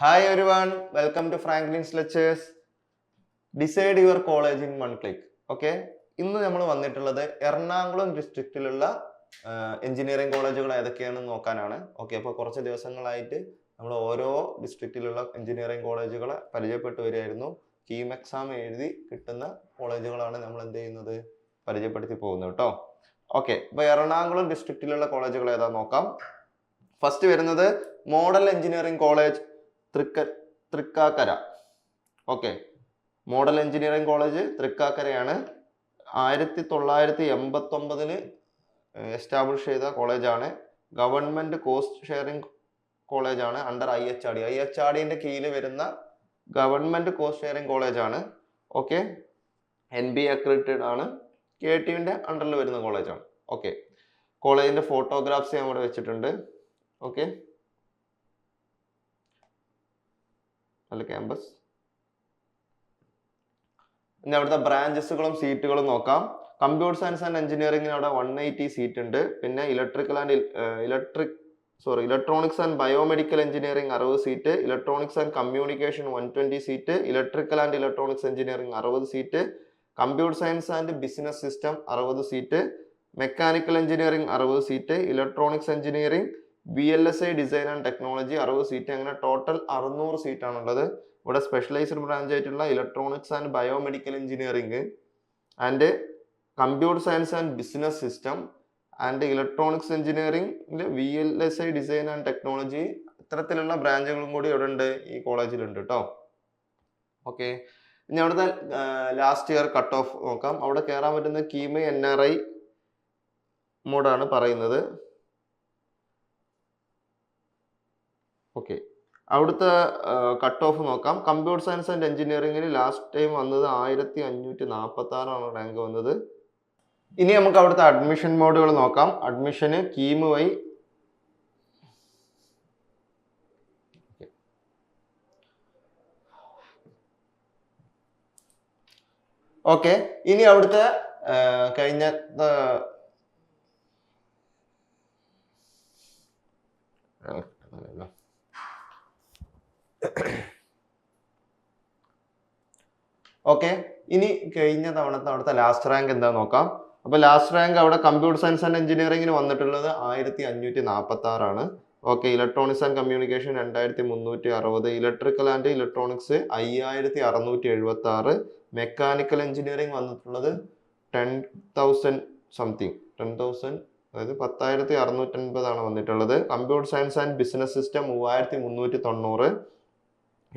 Hi everyone, welcome to Franklin's Lectures. Decide your college in one click. Okay. ഇന്ന് നമ്മൾ വന്നിട്ടുള്ളത് Ernakulam ഡിസ്ട്രിക്റ്റിലുള്ള engineering കോളേജുകൾ ഏതൊക്കെയാണെന്ന് നോക്കാനാണ്. ഓക്കെ, അപ്പോൾ കുറച്ച് ദിവസങ്ങളായിട്ട് നമ്മൾ ഓരോ ഡിസ്ട്രിക്റ്റിലുള്ള എഞ്ചിനീയറിംഗ് കോളേജുകളെ പരിചയപ്പെട്ടു വരികയായിരുന്നു. കീം എക്സാം എഴുതി കിട്ടുന്ന കോളേജുകളാണ് നമ്മൾ എന്ത് ചെയ്യുന്നത്, പരിചയപ്പെടുത്തി പോകുന്നത് കേട്ടോ. ഓക്കെ, അപ്പോൾ എറണാകുളം ഡിസ്ട്രിക്റ്റിലുള്ള കോളേജുകൾ ഏതാ നോക്കാം. ഫസ്റ്റ് വരുന്നത് model engineering college Thrikkakara. Okay, model engineering college തൃക്കാക്കരയാണ്. 1989 എസ്റ്റാബ്ലിഷ് ചെയ്ത കോളേജാണ്. ഗവൺമെന്റ് കോസ്റ്റ് ഷെയറിംഗ് കോളേജാണ്. അണ്ടർ IHRD കീഴിൽ വരുന്ന ഗവൺമെന്റ് കോസ്റ്റ് ഷെയറിംഗ് കോളേജാണ്. ഓക്കെ, NB അക്രഡിറ്റഡ് ആണ്. KTUവിന്റെ അണ്ടറിൽ വരുന്ന കോളേജാണ്. ഓക്കെ, കോളേജിന്റെ ഫോട്ടോഗ്രാഫ്സ് ഞാൻ ഇവിടെ വെച്ചിട്ടുണ്ട്. ഓക്കെ, അല്ല ക്യാമ്പസ്. ഇനി അവിടുത്തെ ബ്രാഞ്ചസുകളും സീറ്റുകളും നോക്കാം. കമ്പ്യൂട്ടർ സയൻസ് ആൻഡ് എഞ്ചിനീയറിംഗിന് അവിടെ 180 സീറ്റ് ഉണ്ട്. പിന്നെ electronics and biomedical engineering 60 seat, electronics and communication 120 seat, electrical and electronics engineering 60 seat, computer science and business system 60 seat, mechanical engineering 60 seat, electronics engineering VLSI design and technology 60 seat. അങ്ങനെ total 600 സീറ്റാണുള്ളത്. ഇവിടെ specialised branch ആയിട്ടുള്ള electronics and biomedical engineering and computer science and business system and electronics engineering VLSI design and technology, ഇത്തരത്തിലുള്ള ബ്രാഞ്ചുകളും കൂടി ഇവിടെ ഉണ്ട്, ഈ കോളേജിലുണ്ട് കേട്ടോ. Okay, ഇനി അവിടുത്തെ ലാസ്റ്റ് ഇയർ കട്ട് ഓഫ് നോക്കാം. അവിടെ കയറാൻ പറ്റുന്ന കീം NRI മോഡാണ് പറയുന്നത്. ഓക്കെ, അവിടുത്തെ കട്ട് ഓഫ് നോക്കാം. കമ്പ്യൂട്ടർ സയൻസ് ആൻഡ് എഞ്ചിനീയറിംഗിന് ലാസ്റ്റ് ടൈം വന്നത് 1546 റാങ്ക് വന്നത്. ഇനി നമുക്ക് അവിടുത്തെ അഡ്മിഷൻ മോഡുകൾ നോക്കാം. അഡ്മിഷന് കീം വഴി ഓക്കെ. ഇനി അവിടുത്തെ കഴിഞ്ഞ ഓക്കെ, ഇനി കഴിഞ്ഞ തവണത്തെ അവിടുത്തെ ലാസ്റ്റ് റാങ്ക് എന്താ നോക്കാം. അപ്പൊ ലാസ്റ്റ് റാങ്ക് അവിടെ കമ്പ്യൂട്ടർ സയൻസ് ആൻഡ് എഞ്ചിനീയറിംഗിന് വന്നിട്ടുള്ളത് 1546 okay, electronics and communication 2360, electrical and electronics 5676, mechanical engineering വന്നിട്ടുള്ളത് 10,000 സംതിങ്, 10,000 അതായത് 10,650 വന്നിട്ടുള്ളത്. Computer science and business system 3390,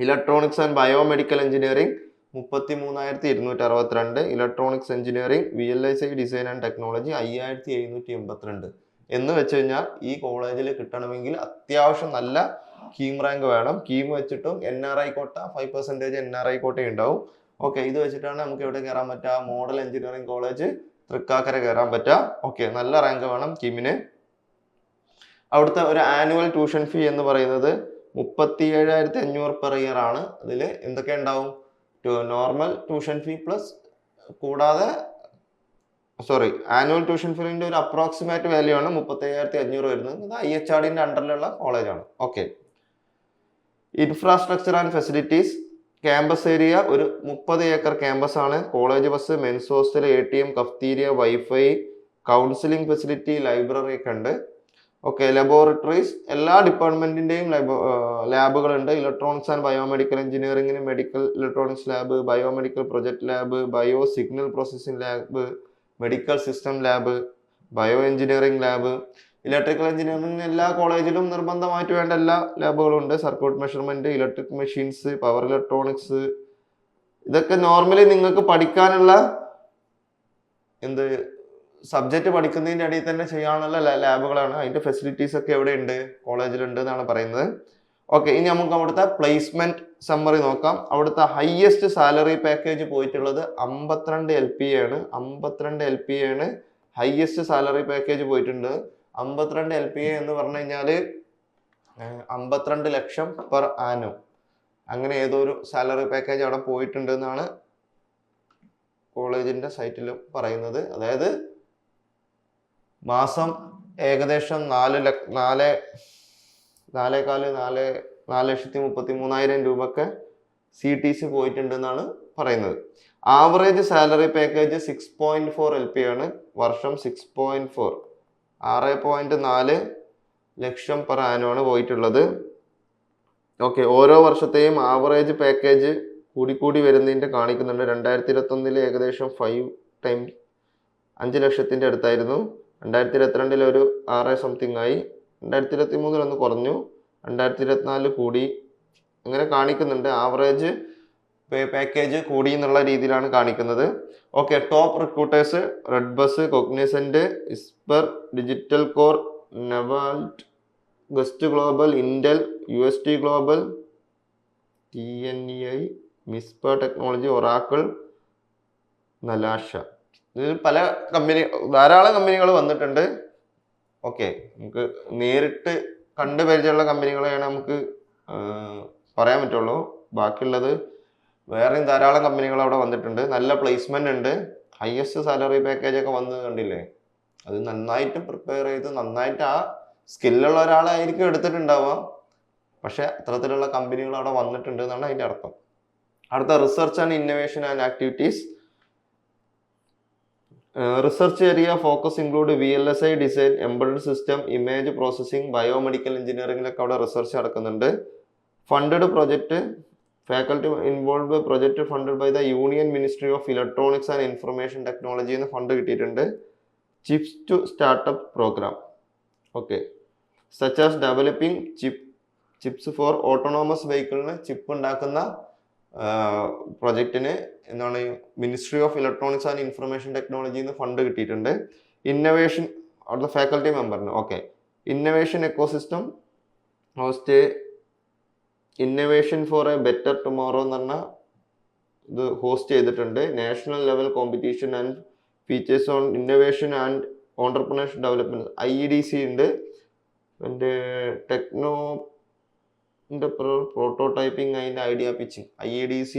electronics and biomedical engineering 33,262, electronics engineering VLSI design and technology 5,782. എന്ന് വെച്ച് കഴിഞ്ഞാൽ ഈ കോളേജിൽ കിട്ടണമെങ്കിൽ അത്യാവശ്യം നല്ല കീം റാങ്ക് വേണം. കീം വെച്ചിട്ടും NRI കോട്ട 5% NRI കോട്ട ഉണ്ടാവും. ഓക്കെ, ഇത് വെച്ചിട്ടാണ് നമുക്ക് എവിടെ കയറാൻ പറ്റുക, മോഡൽ എഞ്ചിനീയറിംഗ് കോളേജ് തൃക്കാക്കര കയറാൻ പറ്റുക. ഓക്കെ, നല്ല റാങ്ക് വേണം കീമിന്. അവിടുത്തെ ഒരു ആനുവൽ ട്യൂഷൻ ഫീ എന്ന് പറയുന്നത് 37,500 പെർ ഇയർ ആണ്. അതിൽ എന്തൊക്കെ ഉണ്ടാവും, നോർമൽ ട്യൂഷൻ ഫീ പ്ലസ് കൂടാതെ ആനുവൽ ട്യൂഷൻ ഫീന്റെ ഒരു അപ്രോക്സിമേറ്റ് വാല്യൂ ആണ് 37,500 വരുന്നത്. ഇത് IHRD അണ്ടറിലുള്ള കോളേജാണ്. Okay, infrastructure and facilities, campus area ഒരു 30 ഏക്കർ ക്യാമ്പസ് ആണ്. College bus, men's hostel, ATM, cafeteria, wifi, counselling facility, library ഒക്കെ ഉണ്ട്. ഓക്കെ, ലബോറട്ടറീസ്, എല്ലാ ഡിപ്പാർട്ട്മെന്റിന്റെയും ലാബുകളുണ്ട്. ഇലക്ട്രോണിക്സ് ആൻഡ് ബയോമെഡിക്കൽ എഞ്ചിനീയറിംഗിന് medical electronics lab, biomedical project lab, bio signal processing lab, medical system lab, bio engineering lab. Electrical എഞ്ചിനീയറിംഗിന് എല്ലാ കോളേജിലും നിർബന്ധമായിട്ട് വേണ്ട എല്ലാ ലാബുകളും ഉണ്ട്. Circuit measurement, electric machines, power electronics, ഇതൊക്കെ നോർമലി നിങ്ങൾക്ക് പഠിക്കാനുള്ള സബ്ജക്റ്റ് പഠിക്കുന്നതിൻ്റെ ഇടയിൽ തന്നെ ചെയ്യാനുള്ള ലാബുകളാണ്. അതിന്റെ ഫെസിലിറ്റീസ് ഒക്കെ എവിടെ ഉണ്ട്, കോളേജിലുണ്ട് എന്നാണ് പറയുന്നത്. ഓക്കെ, ഇനി നമുക്ക് അവിടുത്തെ പ്ലേസ്മെന്റ് സമ്മറി നോക്കാം. അവിടുത്തെ ഹയസ്റ്റ് സാലറി പാക്കേജ് പോയിട്ടുള്ളത് 52 LPA ആണ്. 52 LPA ആണ് ഹയസ്റ്റ് സാലറി പാക്കേജ് പോയിട്ടുണ്ട്. 52 LPA എന്ന് പറഞ്ഞു കഴിഞ്ഞാല് 52 ലക്ഷം പെർ ആനം, അങ്ങനെ ഏതോ ഒരു സാലറി പാക്കേജ് അവിടെ പോയിട്ടുണ്ട് എന്നാണ് കോളേജിന്റെ സൈറ്റിൽ പറയുന്നത്. അതായത് മാസം ഏകദേശം 4 4 4 4,33,000 രൂപയൊക്കെ CTC പോയിട്ടുണ്ടെന്നാണ് പറയുന്നത്. ആവറേജ് സാലറി പാക്കേജ് 6.4 LP ആണ്. വർഷം 6.4 6.4 ലക്ഷം പെർ ആനുമാണ് പോയിട്ടുള്ളത്. ഓക്കെ, ഓരോ വർഷത്തെയും ആവറേജ് പാക്കേജ് കൂടി വരുന്നതിൻ്റെ കാണിക്കുന്നുണ്ട്. 2021 ഏകദേശം 5 ടൈംസ് 5 ലക്ഷത്തിൻ്റെ അടുത്തായിരുന്നു. 2022 ഒരു 6 സംതിങ് ആയി. 2023 ഒന്ന് കുറഞ്ഞു. 2024 കൂടി. അങ്ങനെ കാണിക്കുന്നുണ്ട്. ആവറേജ് പാക്കേജ് കൂടി എന്നുള്ള രീതിയിലാണ് കാണിക്കുന്നത്. Okay, top recruiters red bus, Cognizant, ഇസ്പർ, ഡിജിറ്റൽ കോർ, നെവാൾട്ട്, guest global, Intel, UST global, TNEI, മിസ്പ ടെക്നോളജി, ഒറാക്കിൾ, നലാഷ. ഇതിൽ പല ധാരാളം കമ്പനികൾ വന്നിട്ടുണ്ട്. ഓക്കെ, നമുക്ക് നേരിട്ട് കണ്ടു പരിചയമുള്ള കമ്പനികളെയാണ് നമുക്ക് പറയാൻ പറ്റുള്ളൂ. ബാക്കിയുള്ളത് വേറെയും ധാരാളം കമ്പനികൾ അവിടെ വന്നിട്ടുണ്ട്. നല്ല പ്ലേസ്മെന്റ് ഉണ്ട്. ഹയസ്റ്റ് സാലറി പാക്കേജ് ഒക്കെ വന്ന് കണ്ടില്ലേ. അത് നന്നായിട്ട് പ്രിപ്പയർ ചെയ്ത് നന്നായിട്ട് ആ സ്കില്ലുള്ള ഒരാളായിരിക്കും എടുത്തിട്ടുണ്ടാവാം. പക്ഷെ അത്തരത്തിലുള്ള കമ്പനികൾ അവിടെ വന്നിട്ടുണ്ട് എന്നാണ് അതിൻ്റെ അർത്ഥം. അടുത്ത research and innovation and activities. Research area focus include VLSI design, embedded system, image processing, biomedical എഞ്ചിനീയറിംഗിലൊക്കെ അവിടെ റിസർച്ച് നടക്കുന്നുണ്ട്. Funded project, faculty involve project funded by the union ministry of electronics and information technology എന്ന് fund കിട്ടിയിട്ടുണ്ട്. Chips to startup programme. Okay, such as developing chips for autonomous വെഹിക്കിളിന് chip ഉണ്ടാക്കുന്ന പ്രൊജക്റ്റിന് എന്താണ് ministry of electronics and information technology എന്ന് fund കിട്ടിയിട്ടുണ്ട്. Innovation അവിടുത്തെ faculty മെമ്പറിന്. Okay, innovation ecosystem host innovation for a better tomorrow എന്ന് പറഞ്ഞാൽ ഇത് ഹോസ്റ്റ് ചെയ്തിട്ടുണ്ട്. National level competition and features on innovation and entrepreneurship development. IEDC ഉണ്ട്. പിന്നെ പ്രോട്ടോടൈപ്പിംഗ് അതിൻ്റെ ഐഡിയ പിച്ചിങ്. IEDC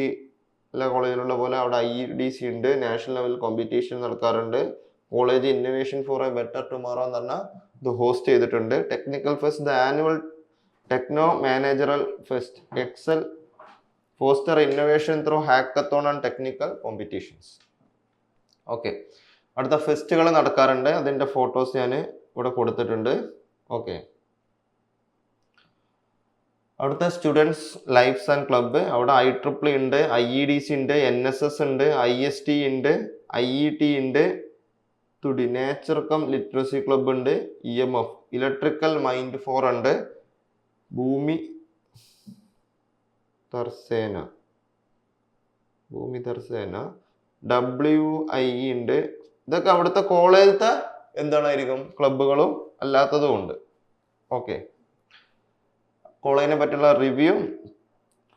എല്ലാ കോളേജിലുള്ള പോലെ അവിടെ IEDC ഉണ്ട്. നാഷണൽ ലെവൽ കോമ്പറ്റീഷൻ നടക്കാറുണ്ട്. College innovation for a better tomorrow എന്ന് പറഞ്ഞാൽ ഇത് ഹോസ്റ്റ് ചെയ്തിട്ടുണ്ട്. Technical fest, the annual techno managerial fest, Excel foster innovation through hackathon and technical competitions. Okay, അടുത്ത ഫെസ്റ്റുകൾ നടക്കാറുണ്ട്. അതിൻ്റെ ഫോട്ടോസ് ഞാൻ ഇവിടെ കൊടുത്തിട്ടുണ്ട്. ഓക്കെ, അവിടുത്തെ സ്റ്റുഡൻസ് ലൈഫ്സ് ആൻഡ് ക്ലബ്ബ്. അവിടെ IEEE ഉണ്ട്, IEDC ഉണ്ട്, NSS ഉണ്ട്, IST ഉണ്ട്, IET ഉണ്ട്, തുടി നേച്ചർ കം ലിറ്ററസി ക്ലബ്ബ് ഉണ്ട്, EMF ഇലക്ട്രിക്കൽ മൈൻഡ് 4 ഉണ്ട്, ഭൂമി തർസേന WIE ഉണ്ട്. ഇതൊക്കെ അവിടുത്തെ കോളേജത്തെ എന്താണായിരിക്കും ക്ലബ്ബുകളും അല്ലാത്തതും ഉണ്ട്. ഓക്കെ, കോളേജിനെ പറ്റിയുള്ള review.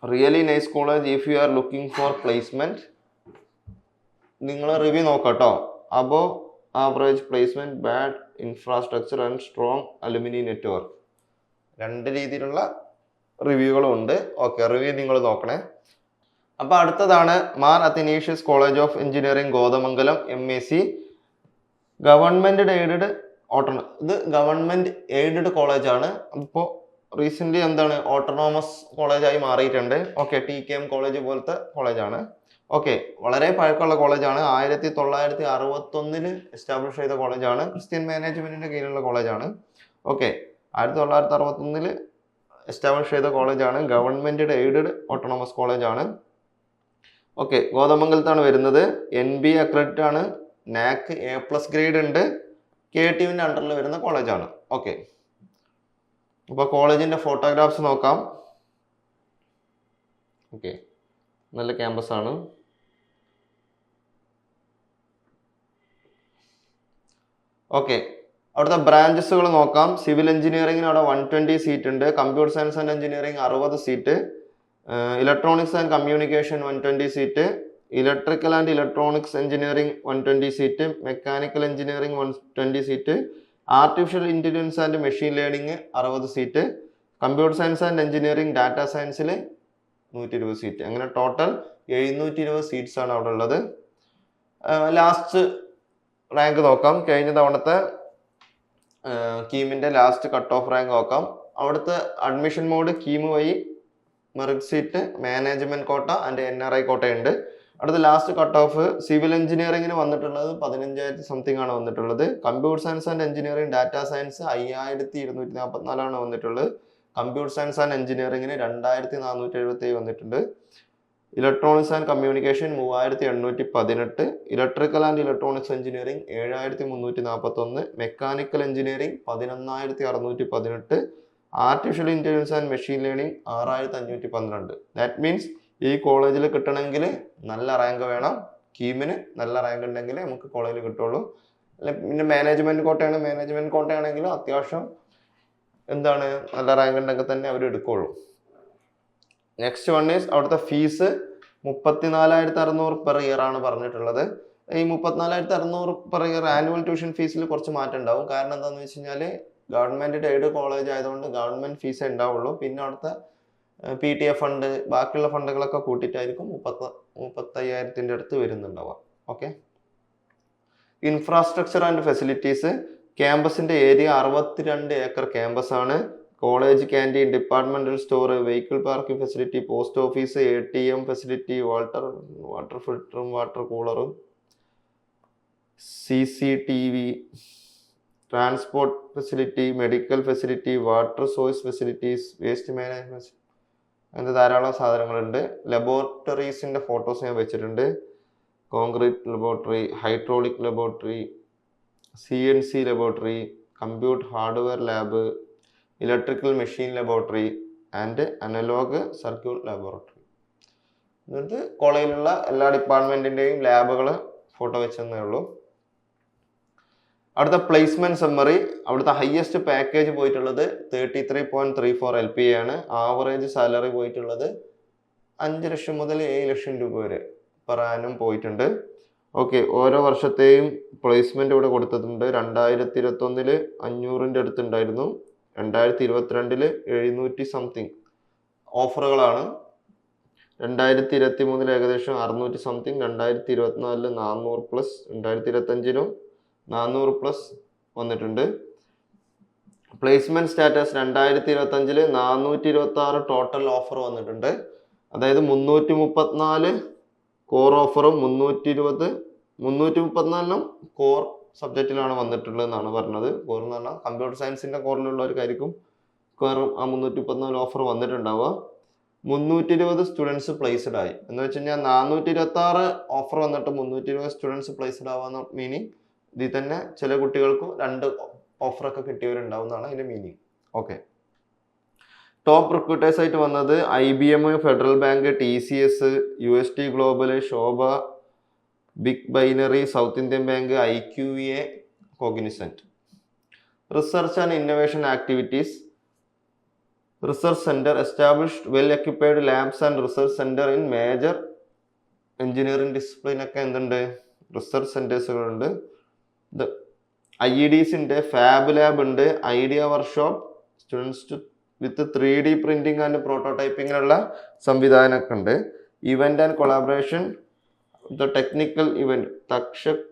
Really nice college if you are looking for placement. നിങ്ങൾ റിവ്യൂ നോക്കട്ടോ. Above average placement, bad infrastructure and strong alumni network. 2 രീതിയിലുള്ള റിവ്യൂകളും ഉണ്ട്. ഓക്കെ, റിവ്യൂ നിങ്ങൾ നോക്കണേ. അപ്പോൾ അടുത്തതാണ് Mar Athanasius college of engineering Kothamangalam MAC. Government aided ഇത് ഗവൺമെന്റ് എയ്ഡഡ് കോളേജാണ്. അപ്പോൾ റീസെന്റ് എന്താണ് ഓട്ടോണോമസ് കോളേജായി മാറിയിട്ടുണ്ട്. ഓക്കെ, TKM കോളേജ് പോലത്തെ കോളേജാണ്. ഓക്കെ, വളരെ പഴക്കമുള്ള കോളേജാണ്. 1961 എസ്റ്റാബ്ലിഷ് ചെയ്ത കോളേജാണ്. ക്രിസ്ത്യൻ മാനേജ്മെന്റിന്റെ കീഴിലുള്ള കോളേജാണ്. ഓക്കെ, 1961 എസ്റ്റാബ്ലിഷ് ചെയ്ത കോളേജാണ്. ഗവൺമെന്റ് എയ്ഡഡ് ഓട്ടോണോമസ് കോളേജാണ്. ഓക്കെ, കോതമംഗലത്താണ് വരുന്നത്. NB അക്രഡിറ്റ് ആണ്. NAC A+ ഗ്രേഡ് ഉണ്ട്. KTUവിന്റെ അണ്ടറിൽ വരുന്ന കോളേജാണ്. ഓക്കെ, അപ്പോൾ കോളേജിന്റെ ഫോട്ടോഗ്രാഫ്സ് നോക്കാം. ഓക്കെ, നല്ല ക്യാമ്പസ് ആണ്. ഓക്കെ, അവിടുത്തെ ബ്രാഞ്ചസുകൾ നോക്കാം. സിവിൽ എഞ്ചിനീയറിംഗിന് അവിടെ 120 സീറ്റ് ഉണ്ട്. Computer science and engineering 60 seat. Electronics and communication 120 seat. Electrical and electronics engineering 120 seat. Mechanical engineering 120 seat. Artificial intelligence and machine learning 60 seat. Computer science and engineering data സയൻസിൽ 120 seat. അങ്ങനെ total 720 seats ആണ് അവിടെ ഉള്ളത്. Last rank നോക്കാം. കഴിഞ്ഞ തവണത്തെ കീമിൻ്റെ last cut off rank നോക്കാം. അവിടുത്തെ അഡ്മിഷൻ മോഡ് കീം വഴി മെറിറ്റ് സീറ്റ്, മാനേജ്മെന്റ് കോട്ട ആൻഡ് NRI കോട്ടയുണ്ട്. അടുത്ത ലാസ്റ്റ് കട്ട് ഓഫ് സിവിൽ എഞ്ചിനീയറിംഗിന് വന്നിട്ടുള്ളത് 15,000 സംതിങ് ആണ് വന്നിട്ടുള്ളത്. Computer science and engineering data science 5,244 വന്നിട്ടുള്ളത്. കമ്പ്യൂട്ടർ സയൻസ് ആൻഡ് എഞ്ചിനീയറിംഗിന് 2,477 വന്നിട്ടുണ്ട്. Electronics and communication 3,818, electrical and electronics engineering 7,341, mechanical engineering 11,618, artificial intelligence and machine learning 6,512. That means ഈ കോളേജിൽ കിട്ടണമെങ്കിൽ നല്ല റാങ്ക് വേണം. കീമിന് നല്ല റാങ്ക് ഉണ്ടെങ്കിൽ നമുക്ക് കോളേജിൽ കിട്ടുള്ളൂ. പിന്നെ മാനേജ്മെന്റ് കോട്ടയാണെങ്കിൽ അത്യാവശ്യം എന്താണ് നല്ല റാങ്ക് ഉണ്ടെങ്കിൽ തന്നെ അവർ എടുക്കുള്ളൂ. നെക്സ്റ്റ് വൺ ഈസ് അവിടുത്തെ ഫീസ് 34,600 പെർ ഇയർ ആണ് പറഞ്ഞിട്ടുള്ളത്. ഈ 34,600 പെർ ഇയർ ആനുവൽ ട്യൂഷൻ ഫീസിൽ കുറച്ച് മാറ്റം ഉണ്ടാവും. കാരണം എന്താണെന്ന് വെച്ച് കഴിഞ്ഞാൽ ഗവൺമെന്റ് എയ്ഡ് കോളേജ് ആയതുകൊണ്ട് ഗവൺമെന്റ് ഫീസേ ഉണ്ടാവുള്ളൂ. പിന്നെ അവിടുത്തെ PTA ഫണ്ട്, ബാക്കിയുള്ള ഫണ്ടുകളൊക്കെ കൂട്ടിയിട്ടായിരിക്കും 35,000 അടുത്ത് വരുന്നുണ്ടാവുക. ഓക്കെ. ഇൻഫ്രാസ്ട്രക്ചർ ആൻഡ് ഫെസിലിറ്റീസ്, ക്യാമ്പസിന്റെ ഏരിയ 62 ഏക്കർ ക്യാമ്പസ് ആണ്. College canteen, departmental store, vehicle parking facility, post office, ATM facility, water ഫിൽറ്ററും വാട്ടർ കൂളറും, CCTV, transport facility, medical facility, water source facilities, waste management, അങ്ങനത്തെ ധാരാളം സാധനങ്ങളുണ്ട്. ലബോറട്ടറീസിന്റെ ഫോട്ടോസ് ഞാൻ വെച്ചിട്ടുണ്ട്. Concrete laboratory, hydraulic laboratory, CNC laboratory, computer hardware lab, electrical machine laboratory and analog circuit laboratory. എന്നിട്ട് കോളേജിലുള്ള എല്ലാ ഡിപ്പാർട്ട്മെന്റിന്റെയും ലാബുകൾ ഫോട്ടോ വെച്ചെന്നേ ഉള്ളൂ. അടുത്ത പ്ലേസ്മെന്റ് സമ്മറി, അവിടുത്തെ ഹയസ്റ്റ് പാക്കേജ് പോയിട്ടുള്ളത് 33.34 LPA ആണ്. ആവറേജ് സാലറി പോയിട്ടുള്ളത് 5 ലക്ഷം മുതൽ 7 ലക്ഷം രൂപ വരെ പെർ ആനും പോയിട്ടുണ്ട്. ഓക്കെ. ഓരോ വർഷത്തെയും പ്ലേസ്മെന്റ് ഇവിടെ കൊടുത്തിട്ടുണ്ട്. 2021 500 അടുത്തുണ്ടായിരുന്നു. 2022 700 സംതിങ് ഓഫറുകളാണ്. 2023 ഏകദേശം 600 സംതിങ്, 2024 400+, 2025 400+ വന്നിട്ടുണ്ട്. പ്ലേസ്മെന്റ് സ്റ്റാറ്റസ് 2025 426 ടോട്ടൽ ഓഫർ വന്നിട്ടുണ്ട്. അതായത് 334 കോർ ഓഫറും 334 കോർ സബ്ജക്റ്റിലാണ് വന്നിട്ടുള്ളത് എന്നാണ് പറഞ്ഞത്. കോർ എന്ന് പറഞ്ഞാൽ കമ്പ്യൂട്ടർ സയൻസിന്റെ കോറിലുള്ളവർക്കായിരിക്കും ആ 334 ഓഫർ വന്നിട്ടുണ്ടാവുക. 320 സ്റ്റുഡൻസ് പ്ലേസ്ഡ് ആയി എന്ന് വെച്ച് കഴിഞ്ഞാൽ 426 ഓഫർ വന്നിട്ട് 320 സ്റ്റുഡൻസ് പ്ലേസ്ഡ് ആവാന്ന് മീനിങ്. ഇതിൽ തന്നെ ചില കുട്ടികൾക്ക് 2 ഓഫറൊക്കെ കിട്ടിയവരുണ്ടാവും എന്നാണ് അതിന്റെ മീനിങ്. ഓക്കെ. ടോപ്പ് റിക്രൂട്ടേഴ്സ് ആയിട്ട് വന്നത് IBM, federal bank, TCS, UST global, Sobha, big binary, south Indian bank, IQVA, Cognizant. Research and innovation activities, research centre established well equipped labs and research centre in major engineering discipline ഒക്കെ എന്തുണ്ട്, റിസർച്ച് സെന്റേഴ്സുകളുണ്ട്. IEDസിന്റെ fab lab ഉണ്ട്, idea workshop, students with 3D printing and പ്രോട്ടോടൈപ്പിങ്ങിനുള്ള സംവിധാനമൊക്കെ ഉണ്ട്. Event and collaboration, technical event, Takshak,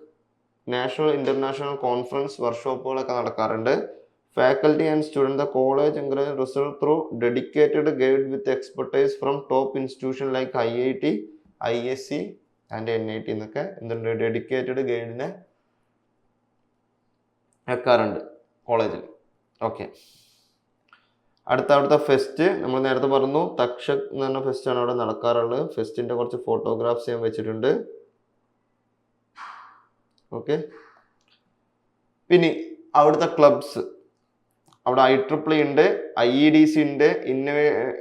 national international conference, വർക്ക്ഷോപ്പുകളൊക്കെ നടക്കാറുണ്ട്. Faculty and student, the college encourage research through dedicated guide with expertise from top institution like IIT, ISC and NIT എന്നൊക്കെ എന്തുണ്ട്, dedicated ഗൈഡിനെ വെക്കാറുണ്ട് കോളേജിൽ. ഓക്കെ. അവിടുത്തെ ഫെസ്റ്റ് നമ്മൾ നേരത്തെ പറഞ്ഞു, തക്ഷക് എന്ന് പറഞ്ഞ ഫെസ്റ്റ് ആണ് അവിടെ നടക്കാറുള്ളത്. ഫെസ്റ്റിന്റെ കുറച്ച് ഫോട്ടോഗ്രാഫ്സ് ഞാൻ വെച്ചിട്ടുണ്ട്. ഓക്കെ. പിന്നെ അവിടുത്തെ ക്ലബ്സ്, അവിടെ IEEE ഉണ്ട്, IEDC ഉണ്ട്,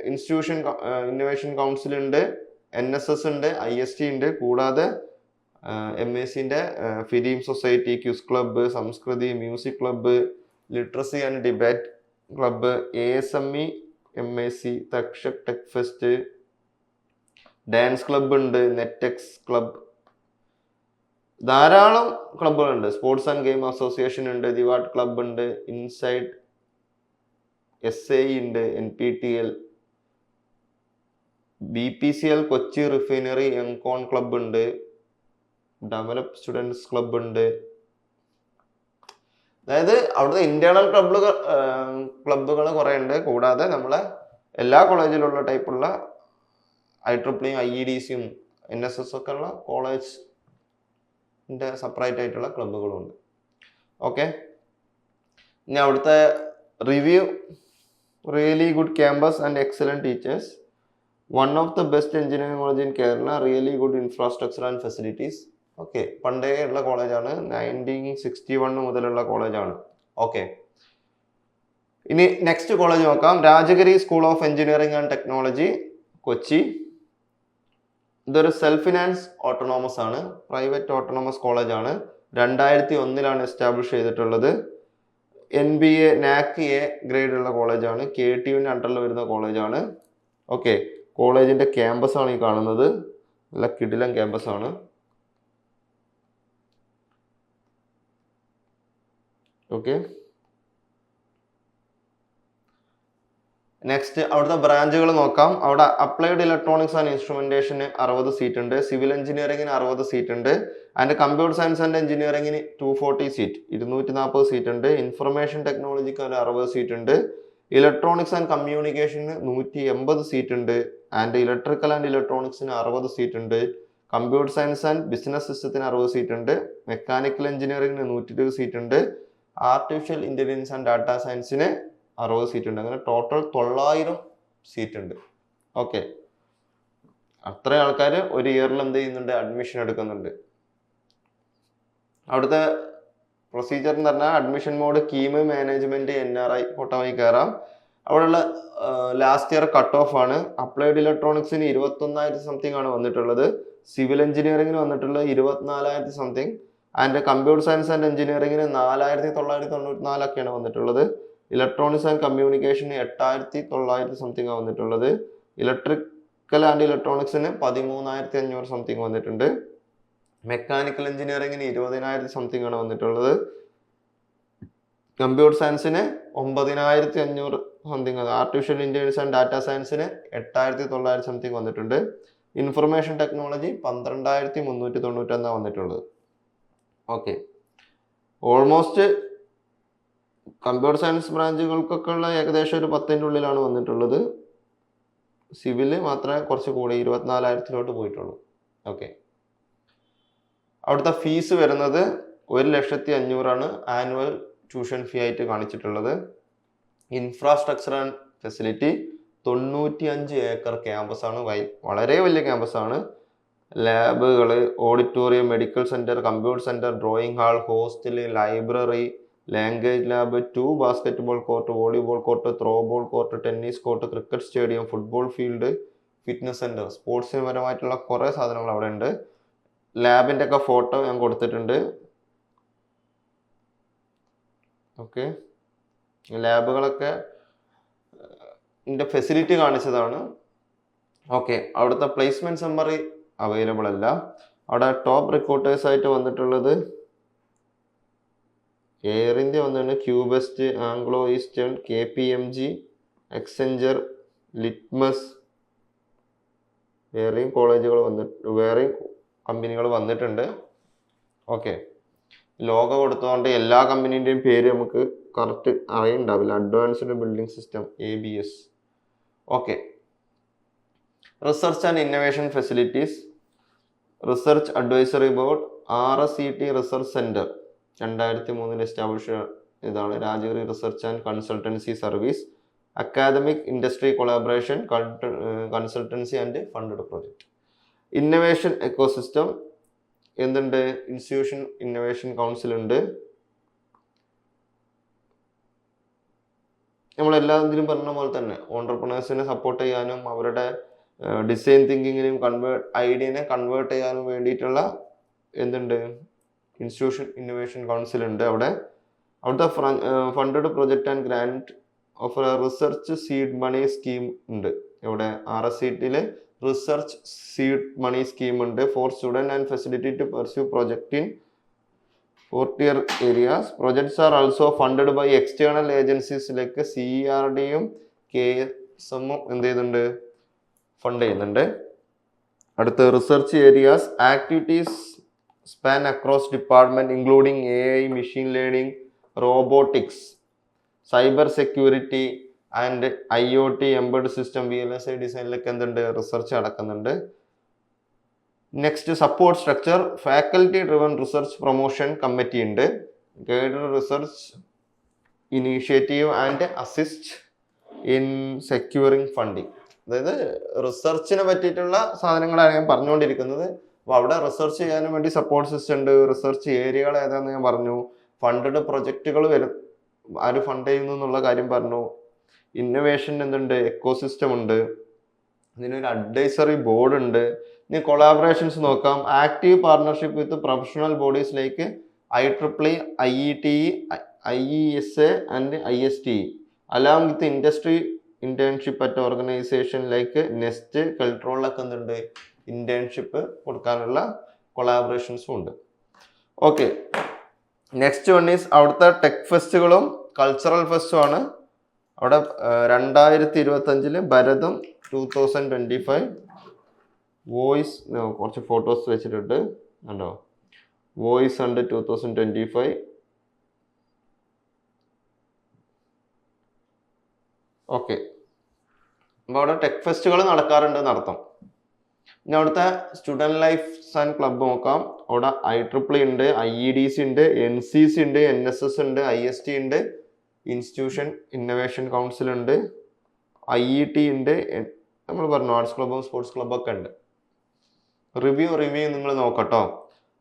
ഇൻസ്റ്റിറ്റ്യൂഷൻ ഇന്നോവേഷൻ കൗൺസിൽ ഉണ്ട്, NSS ഉണ്ട്, IST ഉണ്ട്. കൂടാതെ MACന്റെ film society, quiz club, Samskriti, music club, literacy and debate club, ASME, MAC, Takshak tech fest, dance club ഉണ്ട്, നെറ്റെക്സ് ക്ലബ്ബ്, ധാരാളം ക്ലബ്ബുകളുണ്ട്. സ്പോർട്സ് ആൻഡ് ഗെയിം അസോസിയേഷൻ ഉണ്ട്, ദിവാട്ട് ക്ലബ്ബ് ഉണ്ട്, ഇൻസൈഡ് SAE ഉണ്ട്, NPTL, BPCL കൊച്ചി റിഫൈനറി എംകോൺ ക്ലബ്ബ് ഉണ്ട്, ഡെവലപ്പ് സ്റ്റുഡൻസ് ക്ലബ്ബ് ഉണ്ട്. അതായത് അവിടുത്തെ ഇന്റേണൽ ക്ലബ്ബുകൾ കുറേ ഉണ്ട്. കൂടാതെ നമ്മളെ എല്ലാ കോളേജിലുള്ള ടൈപ്പുള്ള IEEE IEDCയും NSS ഒക്കെ ഉള്ള കോളേജിന്റെ സെപ്പറേറ്റ് ആയിട്ടുള്ള ക്ലബ്ബുകളും ഉണ്ട്. ഓക്കെ, ഇനി അവിടുത്തെ review: really good campus and excellent teachers, one of the best engineering college in Kerala, really good infrastructure and facilities. Okay, പണ്ടേ ഉള്ള കോളേജാണ്, 1961 മുതലുള്ള കോളേജാണ്. ഓക്കെ, ഇനി നെക്സ്റ്റ് കോളേജ് നോക്കാം. Rajagiri school of engineering and technology, Kochi. ഇതൊരു സെൽഫ് ഫിനാൻസ് ഓട്ടോണോമസ് ആണ്, private autonomous കോളേജാണ്. 2001 എസ്റ്റാബ്ലിഷ് ചെയ്തിട്ടുള്ളത്. NBA NAC A ഗ്രേഡ് ഉള്ള കോളേജാണ്. KTUവിൻ്റെ അണ്ടറിൽ വരുന്ന കോളേജാണ്. ഓക്കെ, കോളേജിന്റെ ക്യാമ്പസ് ആണ് ഈ കാണുന്നത്. നല്ല കിടിലൻ ക്യാമ്പസ് ആണ്. ഓക്കെ, നെക്സ്റ്റ് അവിടുത്തെ ബ്രാഞ്ചുകൾ നോക്കാം. അവിടെ അപ്ലൈഡ് ഇലക്ട്രോണിക്സ് ആൻഡ് ഇൻസ്ട്രുമെന്റേഷന് 60 സീറ്റ് ഉണ്ട്, സിവിൽ എഞ്ചിനീയറിംഗിന് 60 സീറ്റ് ഉണ്ട്, ആൻഡ് കമ്പ്യൂട്ടർ സയൻസ് ആൻഡ് എഞ്ചിനീയറിംഗിന് 240 സീറ്റ്, 240 സീറ്റ് ഉണ്ട്. ഇൻഫർമേഷൻ ടെക്നോളജിക്ക് ഒരു 60 സീറ്റ് ഉണ്ട്. ഇലക്ട്രോണിക്സ് ആൻഡ് കമ്മ്യൂണിക്കേഷന് 180 സീറ്റ് ഉണ്ട്, ആൻഡ് ഇലക്ട്രിക്കൽ ആൻഡ് ഇലക്ട്രോണിക്സിന് 60 സീറ്റ് ഉണ്ട്. കമ്പ്യൂട്ടർ സയൻസ് ആൻഡ് ബിസിനസ് സിസ്റ്റത്തിന് 60 സീറ്റ് ഉണ്ട്. മെക്കാനിക്കൽ എഞ്ചിനീയറിംഗിന് 120 സീറ്റ് ഉണ്ട്. ആർട്ടിഫിഷ്യൽ ഇന്റലിജൻസ് ആൻഡ് ഡാറ്റാ സയൻസിന് 60 സീറ്റ് ഉണ്ട്. അങ്ങനെ ടോട്ടൽ 900 സീറ്റ് ഉണ്ട്. ഓക്കെ, അത്ര ആൾക്കാർ ഒരു ഇയറിൽ എന്ത് ചെയ്യുന്നുണ്ട്? അഡ്മിഷൻ എടുക്കുന്നുണ്ട്. അവിടുത്തെ പ്രൊസീജിയർ എന്ന് പറഞ്ഞാൽ admission mode KEAM, management, NRI quota വഴി കയറാം. അവിടെയുള്ള ലാസ്റ്റ് ഇയർ കട്ട് ഓഫ് ആണ്. അപ്ലൈഡ് ഇലക്ട്രോണിക്സിന് 21,000 സംതിങ് ആണ് വന്നിട്ടുള്ളത്. സിവിൽ എഞ്ചിനീയറിംഗിന് വന്നിട്ടുള്ളത് 24,000 something, and computer science and എഞ്ചിനീയറിംഗിന് 4,994 ഒക്കെയാണ് വന്നിട്ടുള്ളത്. ഇലക്ട്രോണിക്സ് ആൻഡ് കമ്മ്യൂണിക്കേഷന് 8,900 സംതിങ് ആണ് വന്നിട്ടുള്ളത്. ഇലക്ട്രിക്കൽ ആൻഡ് ഇലക്ട്രോണിക്സിന് 13,500 സംതിങ് വന്നിട്ടുണ്ട്. മെക്കാനിക്കൽ എഞ്ചിനീയറിംഗിന് 20,000 സംതിങ് ആണ് വന്നിട്ടുള്ളത്. കമ്പ്യൂട്ടർ സയൻസിന് 9,500 something, artificial intelligence and data സയൻസിന് 8,900 സംതിങ് വന്നിട്ടുണ്ട്. ഇൻഫർമേഷൻ ടെക്നോളജി 12,391 വന്നിട്ടുള്ളത്. ഓക്കെ, ഓൾമോസ്റ്റ് കമ്പ്യൂട്ടർ സയൻസ് ബ്രാഞ്ചുകൾക്കൊക്കെ ഉള്ള ഏകദേശം ഒരു 10ന്റെ ഉള്ളിലാണ് വന്നിട്ടുള്ളത്. സിവില് മാത്രമേ കുറച്ച് കൂടി 24,000 പോയിട്ടുള്ളൂ. ഓക്കെ, അവിടുത്തെ ഫീസ് വരുന്നത് 1,500,000 ആനുവൽ ട്യൂഷൻ ഫീ ആയിട്ട് കാണിച്ചിട്ടുള്ളത്. Infrastructure and facility 95 acre campus ആണ്, വളരെ വലിയ ക്യാമ്പസ് ആണ്. ലാബുകൾ, auditorium, medical centre, computer centre, drawing hall, hostel, library, language lab, 2 basketball court, volleyball court, throwball court, tennis court, cricket stadium, football field, fitness centre, സ്പോർട്സിന് പരമായിട്ടുള്ള കുറേ സാധനങ്ങൾ അവിടെ ഉണ്ട്. ലാബിന്റെ ഒക്കെ ഫോട്ടോ ഞാൻ കൊടുത്തിട്ടുണ്ട്. ഓക്കെ, ലാബുകളൊക്കെ ഫെസിലിറ്റി കാണിച്ചതാണ്. ഓക്കെ, അവിടുത്തെ പ്ലേസ്മെന്റ് സമ്മറി അവൈലബിൾ അല്ല. അവിടെ ടോപ്പ് റിക്രൂട്ടേഴ്സ് ആയിട്ട് വന്നിട്ടുള്ളത് എയർ ഇന്ത്യ വന്നിട്ടുണ്ട്, ക്യൂബെസ്റ്റ്, Anglo Eastern, KPMG, Accenture, litmus. വേറെയും കോളേജുകൾ വേറെയും കമ്പനികൾ വന്നിട്ടുണ്ട്. ഓക്കെ, ലോഗോ കൊടുത്തതുകൊണ്ട് എല്ലാ കമ്പനീൻ്റെയും പേര് നമുക്ക് കറക്റ്റ് അറിയുണ്ടാവില്ല. Advanced building system, ABS. Okay, research and innovation facilities, research advisory board, RSET research centre 2003 establish ഇതാണ്. Rajagiri research and consultancy service, academic industry collaboration, consultancy and funded project. Innovation ecosystem എന്തുണ്ട്? Institution innovation council ഉണ്ട്. നമ്മളെല്ലാത്തിലും പറഞ്ഞ പോലെ തന്നെ ഓണ്ടർപ്രണേഴ്സിനെ support ചെയ്യാനും അവരുടെ design തിങ്കിങ്ങിനും ഐഡിയനെ convert ചെയ്യാനും വേണ്ടിയിട്ടുള്ള എന്തുണ്ട്? ഇൻസ്റ്റിറ്റ്യൂഷൻ ഇന്നോവേഷൻ കൗൺസിൽ ഉണ്ട്. അവിടുത്തെ funded project and grant of research seed money scheme ഉണ്ട്. ഇവിടെ RSET research seed money scheme ഉണ്ട് for student and facility to pursue project in frontier areas. Projects are also funded by external ഏജൻസീസിലേക്ക് CRDയും KSMും എന്ത് ചെയ്യുന്നുണ്ട്? ഫണ്ട് ചെയ്യുന്നുണ്ട്. അടുത്ത research areas activities span across department including AI, machine learning, robotics, cyber security and IoT embed system VLSI ഡിസൈനിലൊക്കെ എന്തുണ്ട്, research നടക്കുന്നുണ്ട്. Next support structure, faculty driven research promotion committee ഉണ്ട്, guided research initiative and assist in securing funding. അതായത് റിസർച്ചിനെ പറ്റിയിട്ടുള്ള സാധനങ്ങളാണ് ഞാൻ പറഞ്ഞുകൊണ്ടിരിക്കുന്നത്. അപ്പോൾ അവിടെ റിസർച്ച് ചെയ്യാനും വേണ്ടി സപ്പോർട്ട് സിസ്റ്റം ഉണ്ട്, റിസർച്ച് ഏരിയകൾ ഏതാണെന്ന് ഞാൻ പറഞ്ഞു, ഫണ്ടഡ് പ്രൊജക്റ്റുകൾ ആര് ഫണ്ട് ചെയ്യുന്നു എന്നുള്ള കാര്യം പറഞ്ഞു, ഇന്നോവേഷൻ എന്തുണ്ട്, എക്കോസിസ്റ്റം ഉണ്ട്, ഇതിനൊരു അഡ്വൈസറി ബോർഡ് ഉണ്ട്. ഇനി കൊളാബറേഷൻസ് നോക്കാം. Active partnership with professional bodies like IEEE, IETE, IESA and ISTE along with industry internship at organisation like Nest, കൾട്രോളിലൊക്കെ എന്തുണ്ട്, ഇന്റേൺഷിപ്പ് കൊടുക്കാനുള്ള കൊളാബറേഷൻസും ഉണ്ട്. ഓക്കെ, നെക്സ്റ്റ് വൺ ഈസ് അവിടുത്തെ ടെക് ഫെസ്റ്റുകളും കൾച്ചറൽ ഫെസ്റ്റും ആണ്. അവിടെ 2025 ഭരതം 2025 വോയിസ്, കുറച്ച് ഫോട്ടോസ് വെച്ചിട്ടുണ്ട് കണ്ടോ, വോയിസ് ഉണ്ട് 2025. ഓക്കെ, അപ്പോൾ അവിടെ ടെക് ഫെസ്റ്റുകൾ നടക്കാറുണ്ട് എന്നർത്ഥം. ഇനി അവിടുത്തെ സ്റ്റുഡൻറ് ലൈഫ് ആൻഡ് ക്ലബ്ബ് നോക്കാം. അവിടെ IEEE ഉണ്ട്, IEDC ഉണ്ട്, NCC ഉണ്ട്, NSS ഉണ്ട്, IST ഉണ്ട്, ഇൻസ്റ്റിറ്റ്യൂഷൻ ഇന്നോവേഷൻ കൗൺസിൽ ഉണ്ട്, IET ഉണ്ട്, നമ്മൾ പറഞ്ഞു ആർട്സ് ക്ലബ്ബും സ്പോർട്സ് ക്ലബ്ബൊക്കെ ഉണ്ട്. റിവ്യൂ നിങ്ങൾ നോക്കട്ടോ.